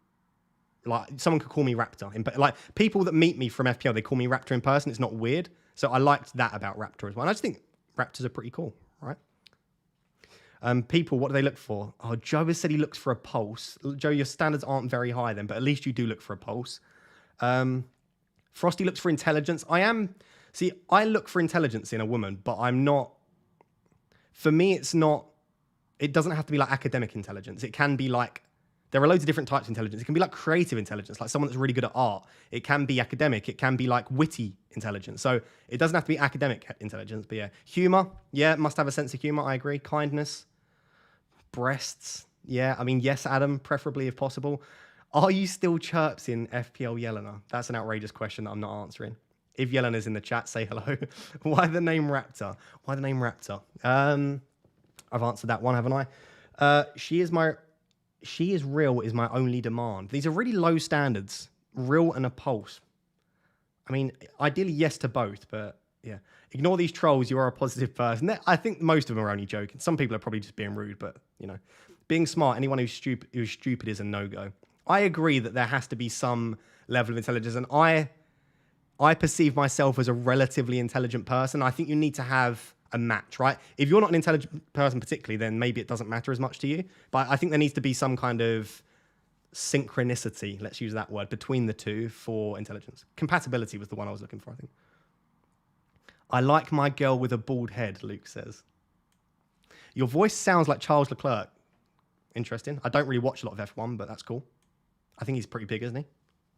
Like someone could call me Raptor, but like people that meet me from FPL, they call me Raptor in person. It's not weird. So I liked that about Raptor as well. And I just think Raptors are pretty cool, right? People, what do they look for? Oh, Joe has said he looks for a pulse. Joe, your standards aren't very high then, but at least you do look for a pulse. Frosty looks for intelligence. I look for intelligence in a woman, but I'm not, for me, it doesn't have to be like academic intelligence. It can be like, there are loads of different types of intelligence. It can be like creative intelligence, like someone that's really good at art. It can be academic. It can be like witty intelligence. So it doesn't have to be academic intelligence, but yeah. Humor, yeah, must have a sense of humor, I agree. Kindness. Breasts, yeah. I mean, yes, Adam, preferably if possible. Are you still chirps in FPL Yelena? That's an outrageous question that I'm not answering. If Yelena's in the chat, say hello. Why the name Raptor? Why the name Raptor? I've answered that one, haven't I? She is real is my only demand. These are really low standards. Real and a pulse. I mean, ideally yes to both, but yeah. Ignore these trolls. You are a positive person. I think most of them are only joking. Some people are probably just being rude, but you know, being smart. Anyone who's stupid is a no-go. I agree that there has to be some level of intelligence, and I perceive myself as a relatively intelligent person. I think you need to have a match, right? If you're not an intelligent person particularly, then maybe it doesn't matter as much to you. But I think there needs to be some kind of synchronicity, let's use that word, between the two for intelligence. Compatibility was the one I was looking for, I think. I like my girl with a bald head, Luke says. Your voice sounds like Charles Leclerc. Interesting. I don't really watch a lot of F1, but that's cool. I think he's pretty big, isn't he?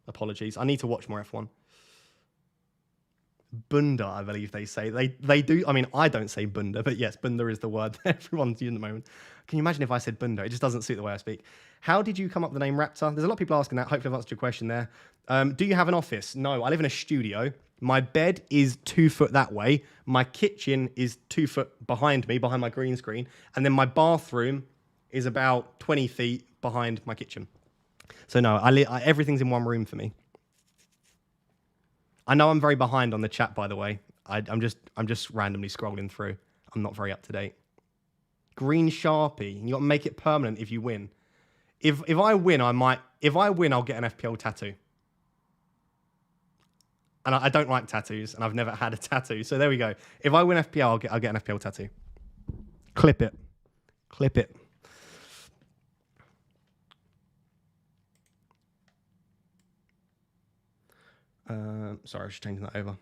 Apologies. I need to watch more F1. Bunda, I believe they say. They do. I mean, I don't say bunda, but yes, bunda is the word that everyone's using at the moment. Can you imagine if I said bunda? It just doesn't suit the way I speak. How did you come up with the name Raptor? There's a lot of people asking that. Hopefully I've answered your question there. Do you have an office? No, I live in a studio. My bed is 2 foot that way. My kitchen is 2 foot behind me, behind my green screen. And then my bathroom is about 20 feet behind my kitchen. So no, everything's in one room for me. I know I'm very behind on the chat, by the way. I'm just randomly scrolling through. I'm not very up to date. Green Sharpie. You got to make it permanent if you win. If I win, I'll get an FPL tattoo. And I don't like tattoos, and I've never had a tattoo. So there we go. If I win FPL, I'll get an FPL tattoo. Clip it. Clip it. Sorry, I was just changing that over.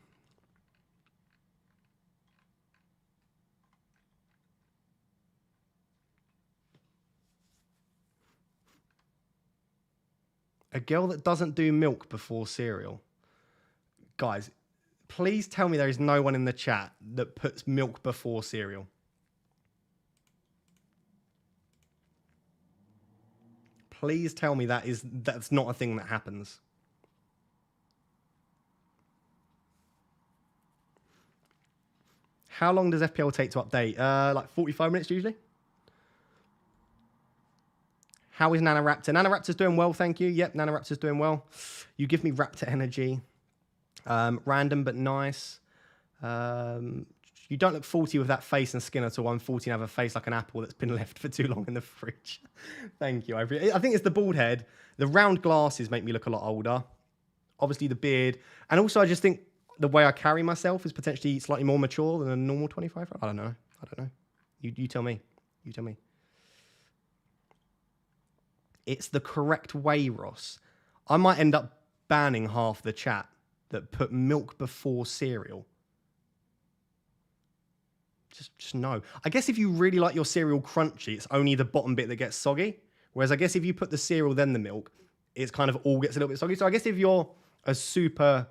A girl that doesn't do milk before cereal. Guys, please tell me there is no one in the chat that puts milk before cereal. Please tell me that's not a thing that happens. How long does FPL take to update? Like 45 minutes usually. How is Nanoraptor? Nanoraptor's doing well, thank you. Yep, Nanoraptor's doing well. You give me Raptor energy. Random but nice. You don't look 40 with that face and skin at all. I'm 40 and have a face like an apple that's been left for too long in the fridge. Thank you. I think it's the bald head. The round glasses make me look a lot older. Obviously the beard. And also I just think the way I carry myself is potentially slightly more mature than a normal 25. I don't know. You tell me. You tell me. It's the correct way, Ross. I might end up banning half the chat that put milk before cereal. Just no. I guess if you really like your cereal crunchy, it's only the bottom bit that gets soggy. Whereas I guess if you put the cereal then the milk, it's kind of all gets a little bit soggy. So I guess if you're a super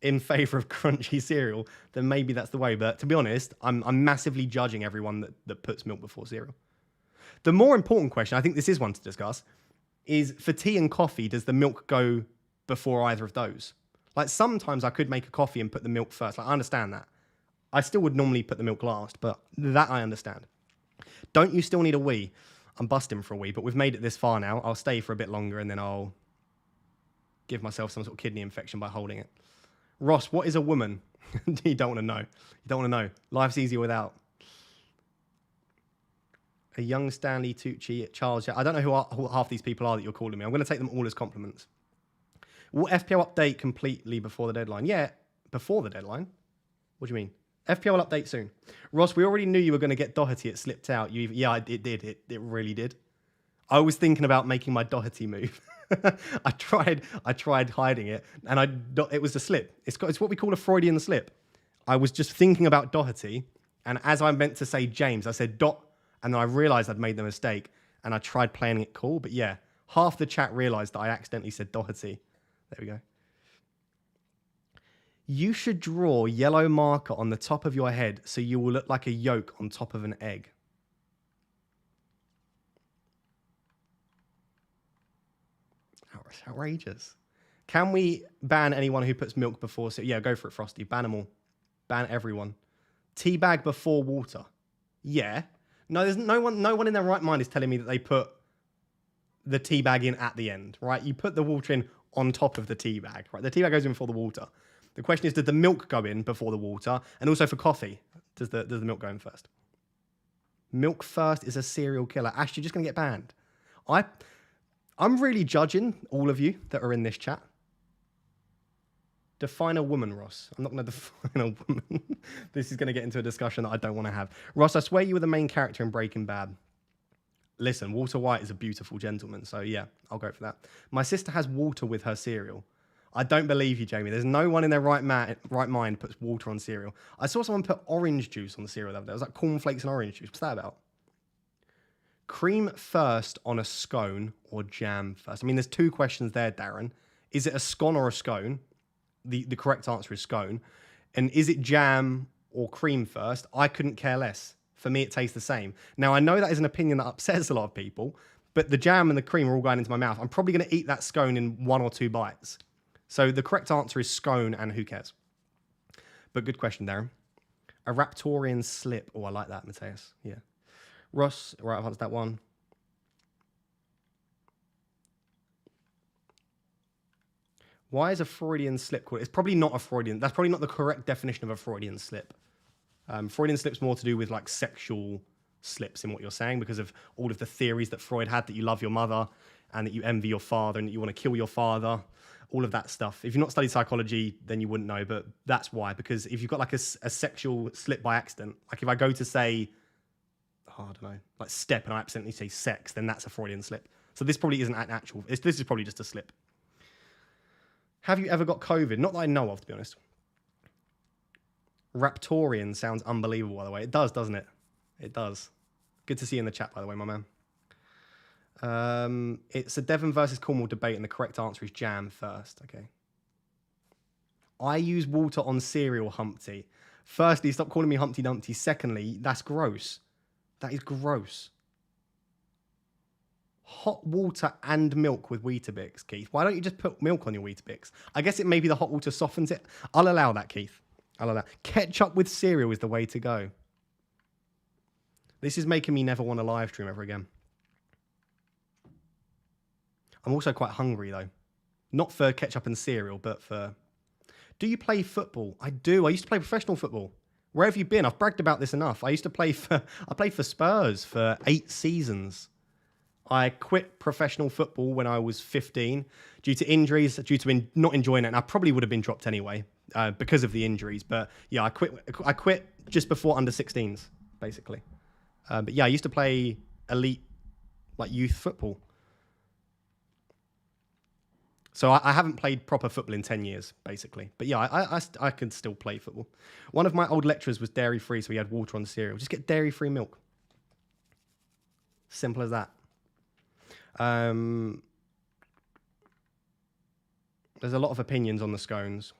in favor of crunchy cereal, then maybe that's the way. But to be honest, I'm massively judging everyone that puts milk before cereal. The more important question, I think this is one to discuss, is for tea and coffee, does the milk go before either of those? Like sometimes I could make a coffee and put the milk first. Like I understand that. I still would normally put the milk last, but that I understand. Don't you still need a wee? I'm busting for a wee, but we've made it this far now. I'll stay for a bit longer and then I'll give myself some sort of kidney infection by holding it. Ross, what is a woman? You don't want to know. You don't want to know. Life's easier without. A young Stanley Tucci, Charles. I don't know who half these people are that you're calling me. I'm going to take them all as compliments. Will FPL update completely before the deadline? Yeah, before the deadline. What do you mean? FPL will update soon. Ross, we already knew you were going to get Doherty. It slipped out. Yeah, it did. It really did. I was thinking about making my Doherty move. I tried hiding it, and it was a slip. It's what we call a Freudian slip. I was just thinking about Doherty, and as I meant to say James, I said Dot, and then I realised I'd made the mistake, and I tried playing it cool. But yeah, half the chat realised that I accidentally said Doherty. There we go. You should draw yellow marker on the top of your head so you will look like a yolk on top of an egg. It's outrageous. Can we ban anyone who puts milk before? So yeah, go for it, Frosty. Ban them all. Ban everyone. Teabag before water. Yeah. No, there's no one in their right mind is telling me that they put the tea bag in at the end, right? You put the water in on top of the tea bag, right? The tea bag goes in before the water. The question is, did the milk go in before the water? And also for coffee, does the milk go in first? Milk first is a serial killer. Ash, you're just going to get banned. I'm really judging all of you that are in this chat. Define a woman, Ross. I'm not going to define a woman. This is going to get into a discussion that I don't want to have. Ross, I swear you were the main character in Breaking Bad. Listen, Walter White is a beautiful gentleman, so yeah, I'll go for that. My sister has water with her cereal. I don't believe you, Jamie. There's no one in their right mind puts water on cereal. I saw someone put orange juice on the cereal the other day. It was like cornflakes and orange juice. What's that about? Cream first on a scone or jam first? I mean, there's two questions there, Darren. Is it a scone or a scone? The correct answer is scone. And is it jam or cream first? I couldn't care less. For me, it tastes the same. Now, I know that is an opinion that upsets a lot of people, but the jam and the cream are all going into my mouth. I'm probably going to eat that scone in 1 or 2 bites. So the correct answer is scone, and who cares? But good question, Darren. A Raptorian slip. Oh, I like that, Mateus. Yeah. Ross, right, I've answered that one. Why is a Freudian slip called? It's probably not a Freudian. That's probably not the correct definition of a Freudian slip. Freudian slip's more to do with like sexual slips in what you're saying because of all of the theories that Freud had, that you love your mother and that you envy your father and that you want to kill your father, all of that stuff. If you've not studied psychology, then you wouldn't know, but that's why. Because if you've got like a sexual slip by accident, like if I go to say, I don't know, like step and I accidentally say sex, then that's a Freudian slip. So this probably isn't an actual, this is probably just a slip. Have you ever got COVID? Not that I know of, to be honest. Raptorian sounds unbelievable, by the way. It does, doesn't it? It does. Good to see you in the chat, by the way, my man. It's a Devon versus Cornwall debate, and the correct answer is jam first. Okay. I use water on cereal, Humpty. Firstly, stop calling me Humpty Dumpty. Secondly, that's gross. That is gross. Hot water and milk with Weetabix, Keith. Why don't you just put milk on your Weetabix? I guess it maybe the hot water softens it. I'll allow that, Keith. I'll allow. Ketchup with cereal is the way to go. This is making me never want to live stream ever again. I'm also quite hungry, though. Not for ketchup and cereal, but for... Do you play football? I do. I used to play professional football. Where have you been? I've bragged about this enough. I played for Spurs for 8 seasons. I quit professional football when I was 15 due to injuries, due to not enjoying it. And I probably would have been dropped anyway because of the injuries. But yeah, I quit just before under 16s, basically. But yeah, I used to play elite, like youth football. So I haven't played proper football in 10 years, basically. But yeah, I can still play football. One of my old lecturers was dairy-free, so he had water on the cereal. Just get dairy-free milk. Simple as that. There's a lot of opinions on the scones.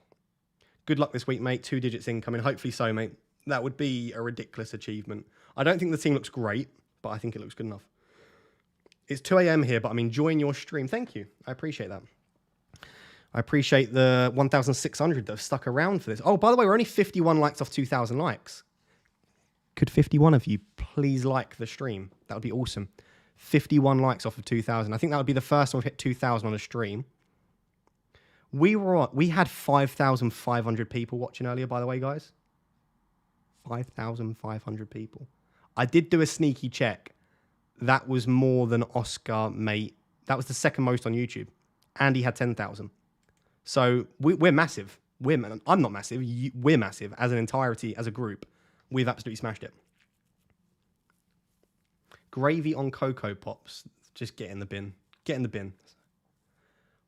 Good luck this week, mate. 2 digits incoming. Hopefully so, mate. That would be a ridiculous achievement. I don't think the team looks great, but I think it looks good enough. It's 2 a.m. here, but I'm enjoying your stream. Thank you. I appreciate that. I appreciate the 1,600 that have stuck around for this. Oh, by the way, we're only 51 likes off 2,000 likes. Could 51 of you please like the stream? That would be awesome. 51 likes off of 2,000. I think that would be the first time we've hit 2,000 on a stream. We had 5,500 people watching earlier, by the way, guys. 5,500 people. I did do a sneaky check. That was more than Oscar, mate. That was the second most on YouTube. Andy had 10,000. So we're massive. I'm not massive. We're massive as an entirety, as a group. We've absolutely smashed it. Gravy on Cocoa Pops. Just get in the bin. Get in the bin.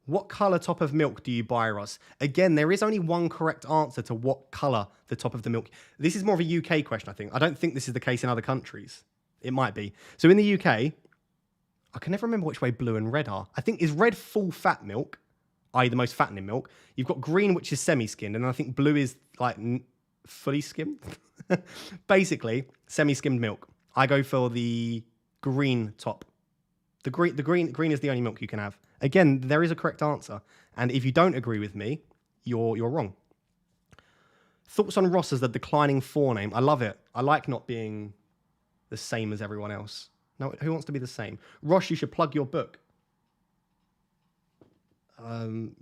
What colour top of milk do you buy, Ross? Again, there is only one correct answer to what colour the top of the milk. This is more of a UK question, I think. I don't think this is the case in other countries. It might be. So in the UK, I can never remember which way blue and red are. I think is red full fat milk, i.e. the most fattening milk. You've got green, which is semi-skimmed, and I think blue is like fully skimmed. Basically, semi-skimmed milk. I go for the green top. The green is the only milk you can have. Again, there is a correct answer. And if you don't agree with me, you're wrong. Thoughts on Ross as the declining forename? I love it. I like not being the same as everyone else. No, who wants to be the same? Ross, you should plug your book.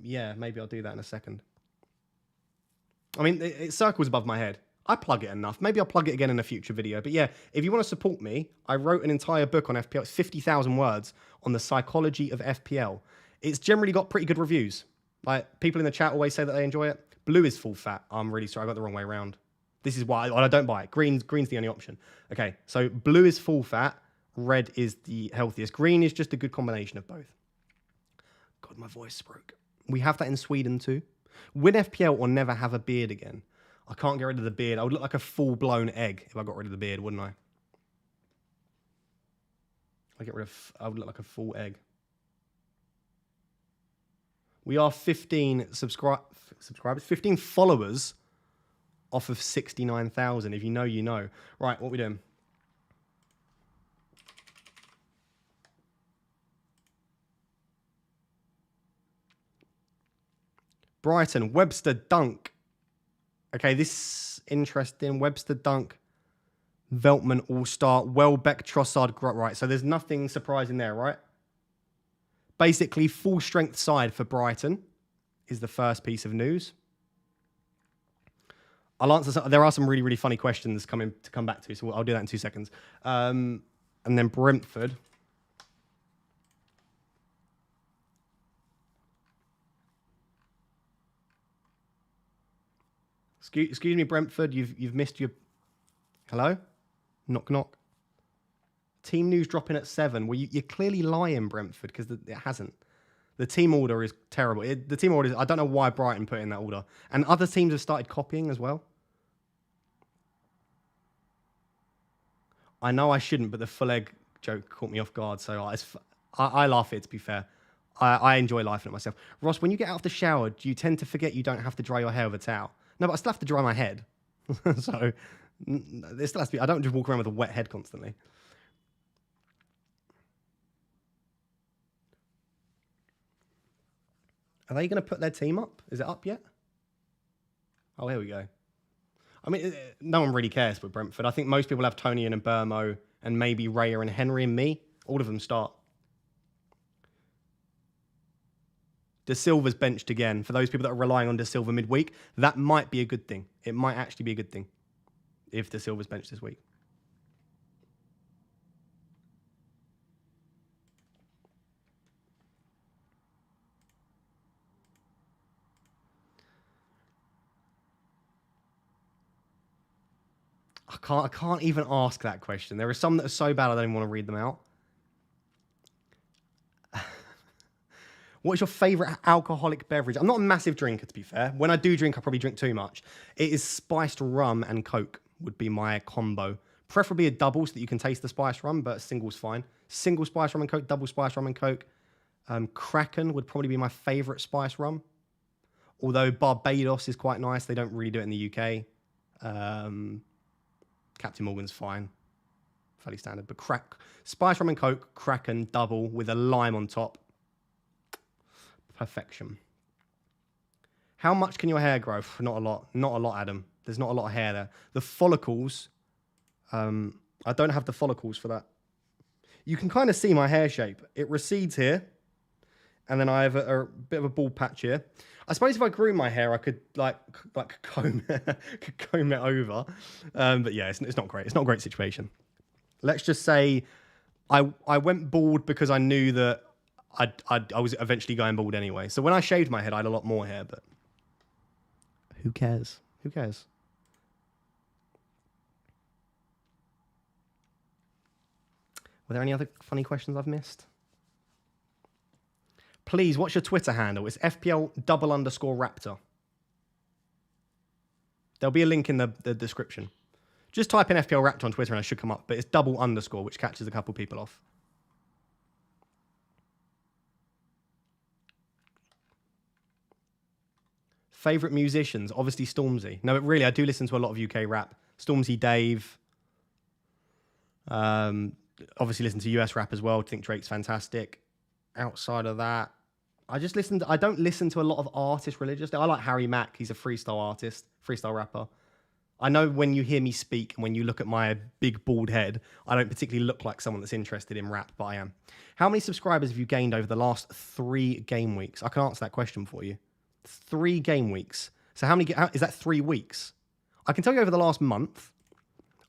Yeah, maybe I'll do that in a second. I mean, it circles above my head. I plug it enough. Maybe I'll plug it again in a future video. But yeah, if you want to support me, I wrote an entire book on FPL. It's 50,000 words on the psychology of FPL. It's generally got pretty good reviews. Like, people in the chat always say that they enjoy it. Blue is full fat. I'm really sorry. I got the wrong way around. This is why I don't buy it. Green's the only option. Okay, so blue is full fat. Red is the healthiest. Green is just a good combination of both. God, my voice broke. We have that in Sweden too. Win FPL or never have a beard again. I can't get rid of the beard. I would look like a full-blown egg if I got rid of the beard, wouldn't I? I would look like a full egg. We are 15 subscribers, 15 followers off of 69,000. If you know, you know. Right, what are we doing? Brighton, Webster Dunk. Okay, this is interesting. Webster Dunk, Veltman All-Star, Welbeck, Trossard, right. So there's nothing surprising there, right? Basically, full strength side for Brighton is the first piece of news. I'll answer some, there are some really, really funny questions to come back to, so I'll do that in 2 seconds. And then Brentford. Excuse me, Brentford. You've missed your. Hello? Knock knock. Team news dropping at 7. Well, you're clearly lying, Brentford, because it hasn't. The team order is terrible. The team order is. I don't know why Brighton put in that order, and other teams have started copying as well. I know I shouldn't, but the full egg joke caught me off guard, so I laugh at it. To be fair, I enjoy laughing at myself. Ross, when you get out of the shower, do you tend to forget you don't have to dry your hair with a towel? No, but I still have to dry my head. So there still has to be. I don't just walk around with a wet head constantly. Are they going to put their team up? Is it up yet? Oh, here we go. I mean, no one really cares with Brentford. I think most people have Tony and Burmo and maybe Raya and Henry and me. All of them start. De Silva's benched again. For those people that are relying on De Silva midweek, that might be a good thing. It might actually be a good thing if De Silva's benched this week. I can't even ask that question. There are some that are so bad I don't even want to read them out. What's your favourite alcoholic beverage? I'm not a massive drinker, to be fair. When I do drink, I probably drink too much. It is spiced rum and Coke would be my combo. Preferably a double so that you can taste the spiced rum, but single's fine. Single spiced rum and Coke, double spiced rum and Coke. Kraken would probably be my favourite spiced rum. Although Barbados is quite nice. They don't really do it in the UK. Captain Morgan's fine. Fairly standard. But spiced rum and Coke, Kraken, double with a lime on top. Perfection. How much can your hair grow? Not a lot. Not a lot, Adam. There's not a lot of hair there. The follicles, I don't have the follicles for that. You can kind of see my hair shape. It recedes here, and then I have a bit of a bald patch here. I suppose if I grew my hair, I could like comb it over. But yeah, it's not great. It's not a great situation. Let's just say I went bald because I knew that I was eventually going bald anyway. So when I shaved my head, I had a lot more hair, but who cares? Who cares? Were there any other funny questions I've missed? Please, what's your Twitter handle? It's FPL_Raptor. There'll be a link in the description. Just type in FPL Raptor on Twitter and it should come up, but it's _, which catches a couple people off. Favourite musicians? Obviously Stormzy. No, but really, I do listen to a lot of UK rap. Stormzy, Dave. Obviously listen to US rap as well. I think Drake's fantastic. Outside of that, I don't listen to a lot of artists religiously. I like Harry Mack. He's a freestyle artist, freestyle rapper. I know when you hear me speak and when you look at my big bald head, I don't particularly look like someone that's interested in rap, but I am. How many subscribers have you gained over the last 3 game weeks? I can answer that question for you. 3 game weeks. So is that 3 weeks? I can tell you over the last month,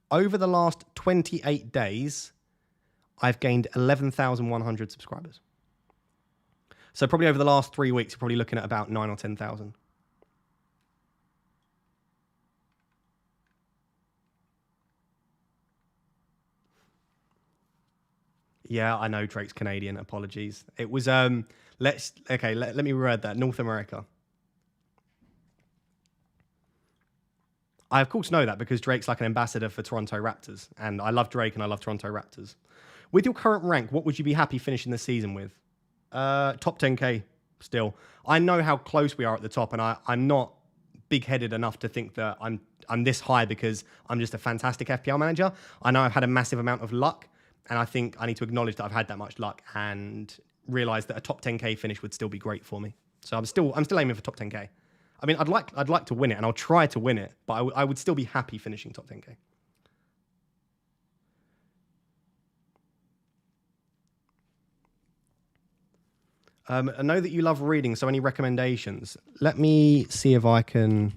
over the last 28 days, I've gained 11,100 subscribers. So probably over the last 3 weeks, you're probably looking at about 9 or 10,000. Yeah, I know Drake's Canadian. Apologies. It was let me reword that. North America. I of course know that because Drake's like an ambassador for Toronto Raptors, and I love Drake and I love Toronto Raptors. With your current rank, what would you be happy finishing the season with? Top 10k still. I know how close we are at the top, and I'm not big-headed enough to think that I'm this high because I'm just a fantastic FPL manager. I know I've had a massive amount of luck, and I think I need to acknowledge that I've had that much luck and realize that a top 10k finish would still be great for me. So I'm still aiming for top 10k. I mean, I'd like to win it, and I'll try to win it, but I would still be happy finishing top 10k. I know that you love reading, so any recommendations? Let me see if I can...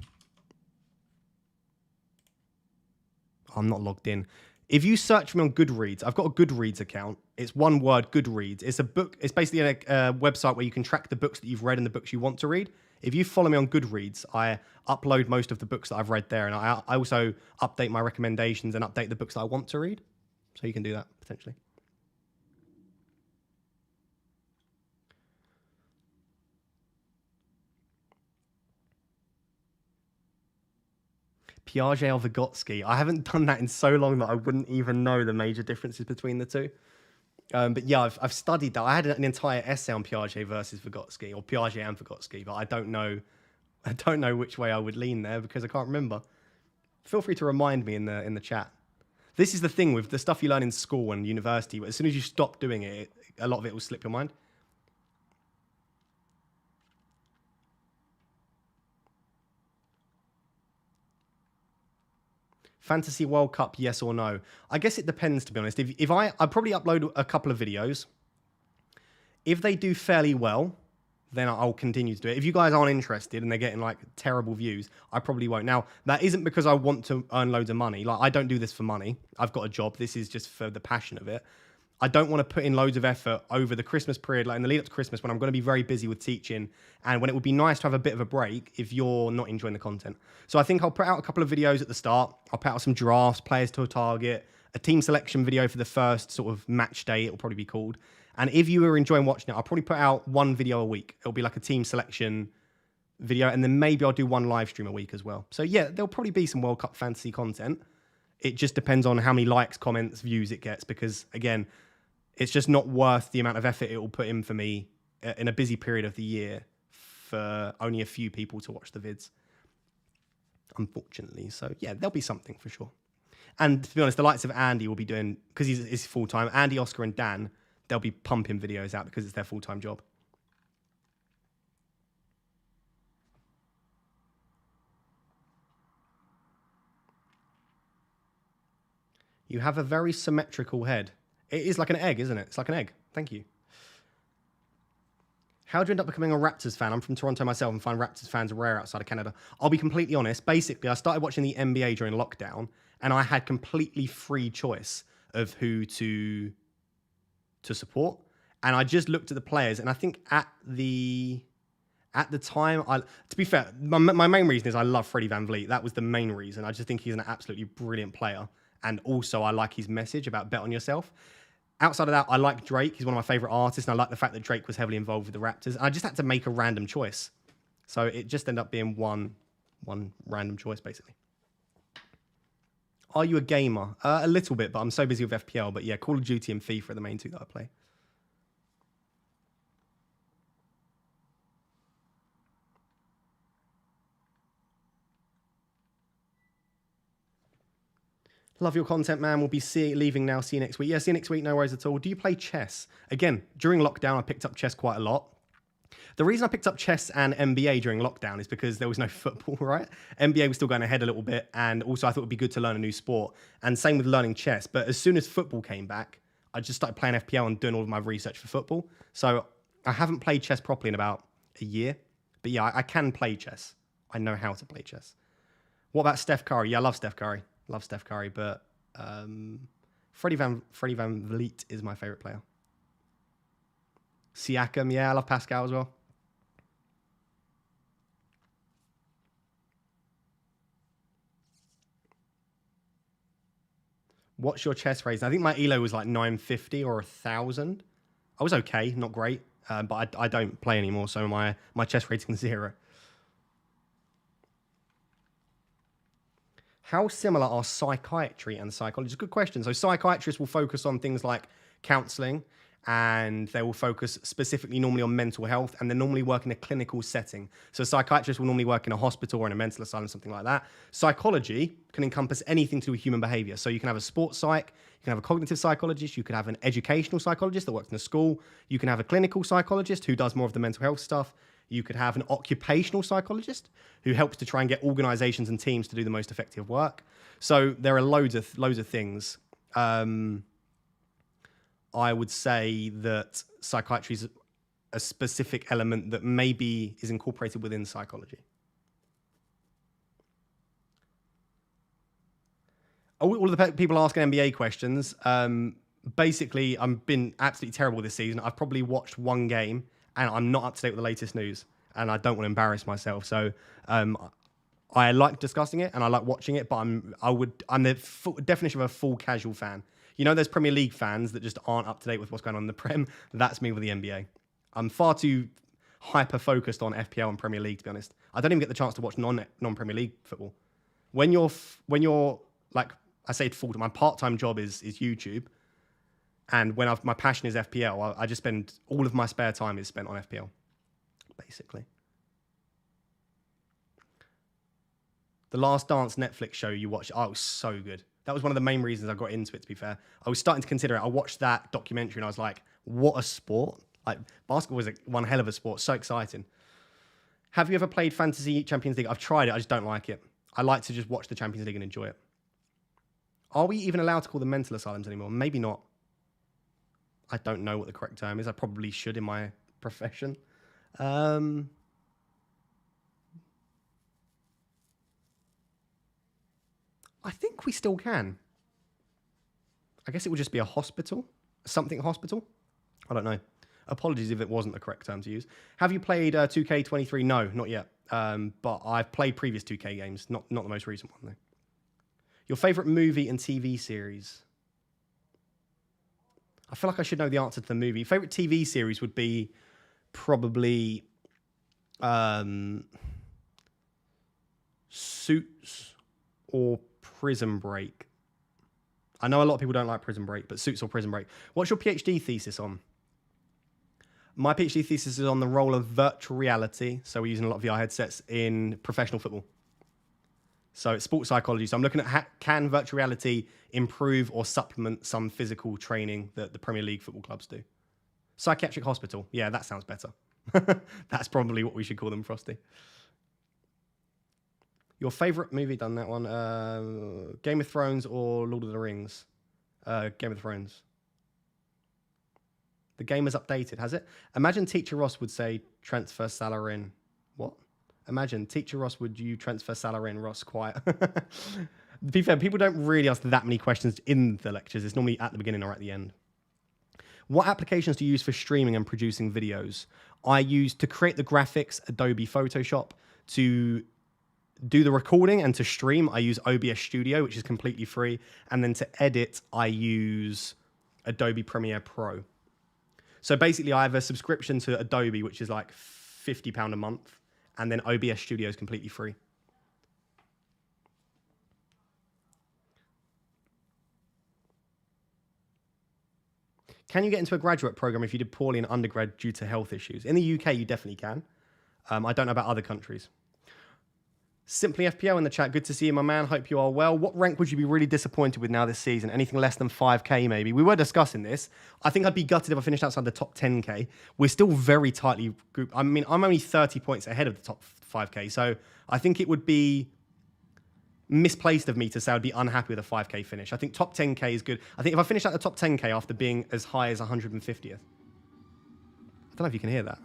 I'm not logged in. If you search for me on Goodreads, I've got a Goodreads account. It's one word, Goodreads. It's a book. It's basically a website where you can track the books that you've read and the books you want to read. If you follow me on Goodreads, I upload most of the books that I've read there, and I also update my recommendations and update the books that I want to read. So you can do that, potentially. Piaget or Vygotsky. I haven't done that in so long that I wouldn't even know the major differences between the two. But yeah, I've studied that. I had an entire essay on Piaget versus Vygotsky, or Piaget and Vygotsky, but I don't know which way I would lean there because I can't remember. Feel free to remind me in the chat. This is the thing with the stuff you learn in school and university. But as soon as you stop doing it, a lot of it will slip your mind. Fantasy World Cup, yes or no? I guess it depends, to be honest. If I probably upload a couple of videos. If they do fairly well, then I'll continue to do it. If you guys aren't interested and they're getting like terrible views, I probably won't. Now, that isn't because I want to earn loads of money. Like, I don't do this for money. I've got a job. This is just for the passion of it. I don't want to put in loads of effort over the Christmas period, like in the lead up to Christmas, when I'm going to be very busy with teaching and when it would be nice to have a bit of a break if you're not enjoying the content. So I think I'll put out a couple of videos at the start. I'll put out some drafts, players to a target, a team selection video for the first sort of match day, it'll probably be called. And if you are enjoying watching it, I'll probably put out 1 video a week. It'll be like a team selection video, and then maybe I'll do 1 live stream a week as well. So yeah, there'll probably be some World Cup fantasy content. It just depends on how many likes, comments, views it gets, because again, it's just not worth the amount of effort it will put in for me in a busy period of the year for only a few people to watch the vids, unfortunately. So yeah, there'll be something for sure. And to be honest, the likes of Andy will be doing, because he's full-time, Andy, Oscar and Dan, they'll be pumping videos out because it's their full-time job. You have a very symmetrical head. It is like an egg, isn't it? It's like an egg. Thank you. How do you end up becoming a Raptors fan? I'm from Toronto myself and find Raptors fans rare outside of Canada. I'll be completely honest. Basically, I started watching the NBA during lockdown, and I had completely free choice of who to to support. And I just looked at the players, and I think at the time, to be fair, my main reason is I love Freddie Van Vliet. That was the main reason. I just think he's an absolutely brilliant player. And also, I like his message about bet on yourself. Outside of that, I like Drake. He's one of my favorite artists, and I like the fact that Drake was heavily involved with the Raptors. And I just had to make a random choice. So it just ended up being one random choice, basically. Are you a gamer? A little bit, but I'm so busy with FPL. But yeah, Call of Duty and FIFA are the main two that I play. Love your content, man. We'll be leaving now. See you next week. Yeah, see you next week. No worries at all. Do you play chess? Again, during lockdown, I picked up chess quite a lot. The reason I picked up chess and NBA during lockdown is because there was no football, right? NBA was still going ahead a little bit, and also I thought it would be good to learn a new sport. And same with learning chess. But as soon as football came back, I just started playing FPL and doing all of my research for football. So I haven't played chess properly in about a year. But yeah, I can play chess. I know how to play chess. What about Steph Curry? Yeah, I love Steph Curry. Love Steph Curry, but Freddie Van Vliet is my favorite player. Siakam, yeah, I love Pascal as well. What's your chess rating? I think my elo was like 950 or 1,000. I was okay, not great, but I don't play anymore, so my chess rating is 0. How similar are psychiatry and psychology? It's a good question. So psychiatrists will focus on things like counseling, and they will focus specifically normally on mental health, and they normally work in a clinical setting. So psychiatrists will normally work in a hospital or in a mental asylum, something like that. Psychology can encompass anything to do with human behavior. So you can have a sports psych, you can have a cognitive psychologist, you can have an educational psychologist that works in a school, you can have a clinical psychologist who does more of the mental health stuff. You could have an occupational psychologist who helps to try and get organizations and teams to do the most effective work. So there are loads of things. I would say that psychiatry is a specific element that maybe is incorporated within psychology. All of the people asking NBA questions, basically, I've been absolutely terrible this season. I've probably watched one game, and I'm not up to date with the latest news, and I don't want to embarrass myself. So I like discussing it, and I like watching it, but I'm the definition of a full casual fan. You know, there's Premier League fans that just aren't up to date with what's going on in the Prem. That's me with the NBA. I'm far too hyper-focused on FPL and Premier League, to be honest. I don't even get the chance to watch non-Premier League football. When you're like, I say full, my part-time job is YouTube, and when my passion is FPL, I just spend all of my spare time is spent on FPL, basically. The Last Dance Netflix show you watched, it was so good. That was one of the main reasons I got into it, to be fair. I was starting to consider it. I watched that documentary and I was like, what a sport. Like, basketball was one hell of a sport. So exciting. Have you ever played Fantasy Champions League? I've tried it. I just don't like it. I like to just watch the Champions League and enjoy it. Are we even allowed to call them mental asylums anymore? Maybe not. I don't know what the correct term is. I probably should in my profession. I think we still can. I guess it would just be a hospital. Something hospital. I don't know. Apologies if it wasn't the correct term to use. Have you played 2K23? No, not yet. But I've played previous 2K games. Not the most recent one, though. Your favourite movie and TV series? I feel like I should know the answer to the movie. Favourite TV series would be probably Suits or Prison Break. I know a lot of people don't like Prison Break, but Suits or Prison Break. What's your PhD thesis on? My PhD thesis is on the role of virtual reality. So we're using a lot of VR headsets in professional football. So it's sports psychology. So I'm looking at can virtual reality improve or supplement some physical training that the Premier League football clubs do? Psychiatric hospital. Yeah, that sounds better. That's probably what we should call them, Frosty. Your favourite movie, done that one. Game of Thrones or Lord of the Rings? Game of Thrones. The game is updated, has it? Imagine Teacher Ross would say transfer Salah in. What? Imagine Teacher Ross, would you transfer Salah in? Ross, quiet. To be fair, people don't really ask that many questions in the lectures. It's normally at the beginning or at the end. What applications do you use for streaming and producing videos? I use to create the graphics, Adobe Photoshop. To do the recording and to stream, I use OBS Studio, which is completely free. And then to edit, I use Adobe Premiere Pro. So basically, I have a subscription to Adobe, which is like £50 a month. And then OBS Studio is completely free. Can you get into a graduate program if you did poorly in undergrad due to health issues? In the UK, you definitely can. I don't know about other countries. Simply FPL in the chat. Good to see you, my man. Hope you are well. What rank would you be really disappointed with now this season? Anything less than 5k, maybe? We were discussing this. I think I'd be gutted if I finished outside the top 10k. We're still very tightly grouped. I mean, I'm only 30 points ahead of the top 5k. So I think it would be misplaced of me to say I'd be unhappy with a 5k finish. I think top 10k is good. I think if I finish at the top 10k after being as high as 150th, I don't know if you can hear that.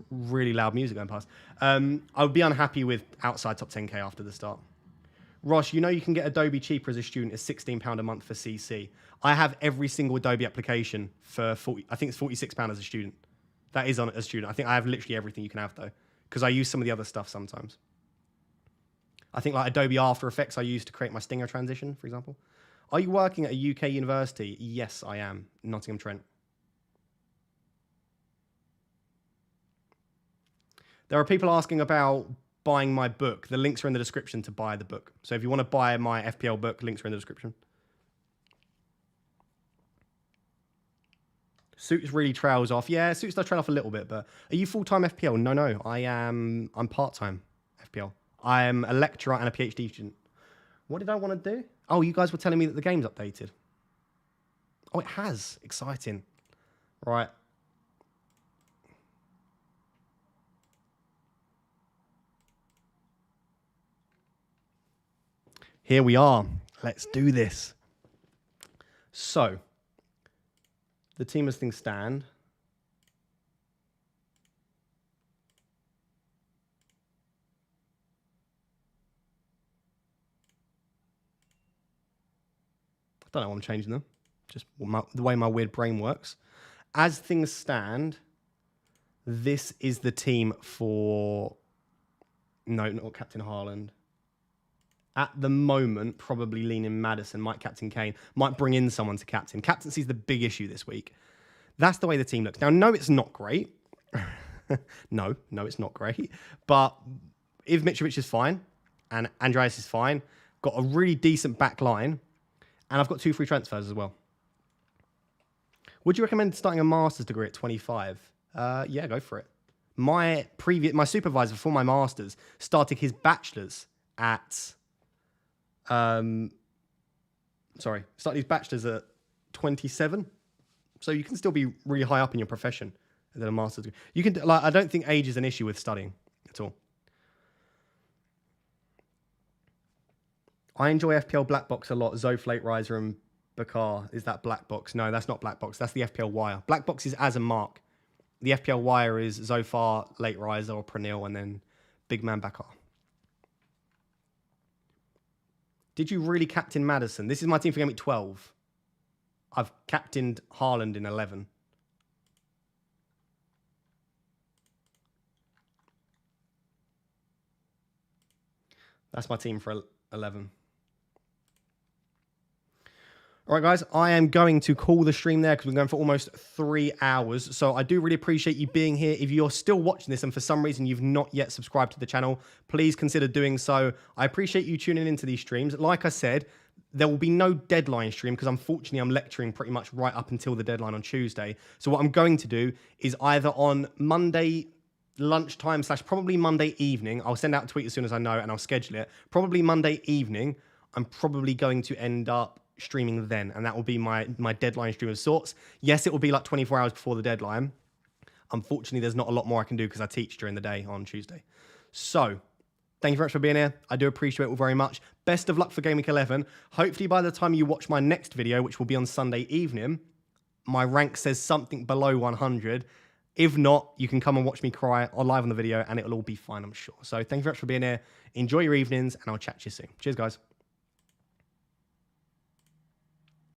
Really loud music going past. I would be unhappy with outside top 10k after the start. Ross, you know you can get Adobe cheaper as a student. It's £16 a month for CC. I have every single Adobe application for 40. I think it's £46 as a student. That is on as a student. I think I have literally everything you can have though, because I use some of the other stuff sometimes. I think like Adobe After Effects I use to create my Stinger transition, for example. Are you working at a UK university? Yes, I am. Nottingham Trent. There are people asking about buying my book. The links are in the description to buy the book. So if you want to buy my FPL book, links are in the description. Suits really trails off. Yeah, Suits does trail off a little bit, but are you full-time FPL? No. I'm part-time FPL. I am a lecturer and a PhD student. What did I want to do? Oh, you guys were telling me that the game's updated. Oh, it has. Exciting. Right. Here we are. Let's do this. So, the team as things stand. I don't know why I'm changing them. Just the way my weird brain works. As things stand, this is the team for... No, not Captain Haaland. At the moment, probably leaning Maddison, might captain Kane, might bring in someone to captain. Captaincy is the big issue this week. That's the way the team looks. Now, no, it's not great. No, it's not great. But if Mitrovic is fine, and Andreas is fine, got a really decent back line, and I've got 2 free transfers as well. Would you recommend starting a master's degree at 25? Yeah, go for it. My supervisor for my master's started his bachelor's at... started his bachelor's at 27. So you can still be really high up in your profession and then a master's degree. You can, I don't think age is an issue with studying at all. I enjoy FPL Black Box a lot. Zof, Late Riser, and Bakar. Is that Black Box? No, that's not Black Box. That's the FPL Wire. Black Box is as a mark. The FPL Wire is Zofar, Late Riser, or Pranil, and then Big Man Bakar. Did you really captain Maddison? This is my team for Game Week 12. I've captained Haaland in 11. That's my team for 11. All right, guys, I am going to call the stream there because we're going for almost 3 hours. So I do really appreciate you being here. If you're still watching this and for some reason you've not yet subscribed to the channel, please consider doing so. I appreciate you tuning into these streams. Like I said, there will be no deadline stream because unfortunately I'm lecturing pretty much right up until the deadline on Tuesday. So what I'm going to do is either on Monday lunchtime / probably Monday evening, I'll send out a tweet as soon as I know and I'll schedule it. Probably Monday evening, I'm probably going to end up streaming then, and that will be my deadline stream of sorts. Yes, it will be like 24 hours before the deadline. Unfortunately, there's not a lot more I can do because I teach during the day on Tuesday. So, thank you very much for being here. I do appreciate it all very much. Best of luck for Game Week 11. Hopefully, by the time you watch my next video, which will be on Sunday evening, my rank says something below 100. If not, you can come and watch me cry or live on the video, and it'll all be fine, I'm sure. So, thank you very much for being here. Enjoy your evenings, and I'll chat to you soon. Cheers, guys.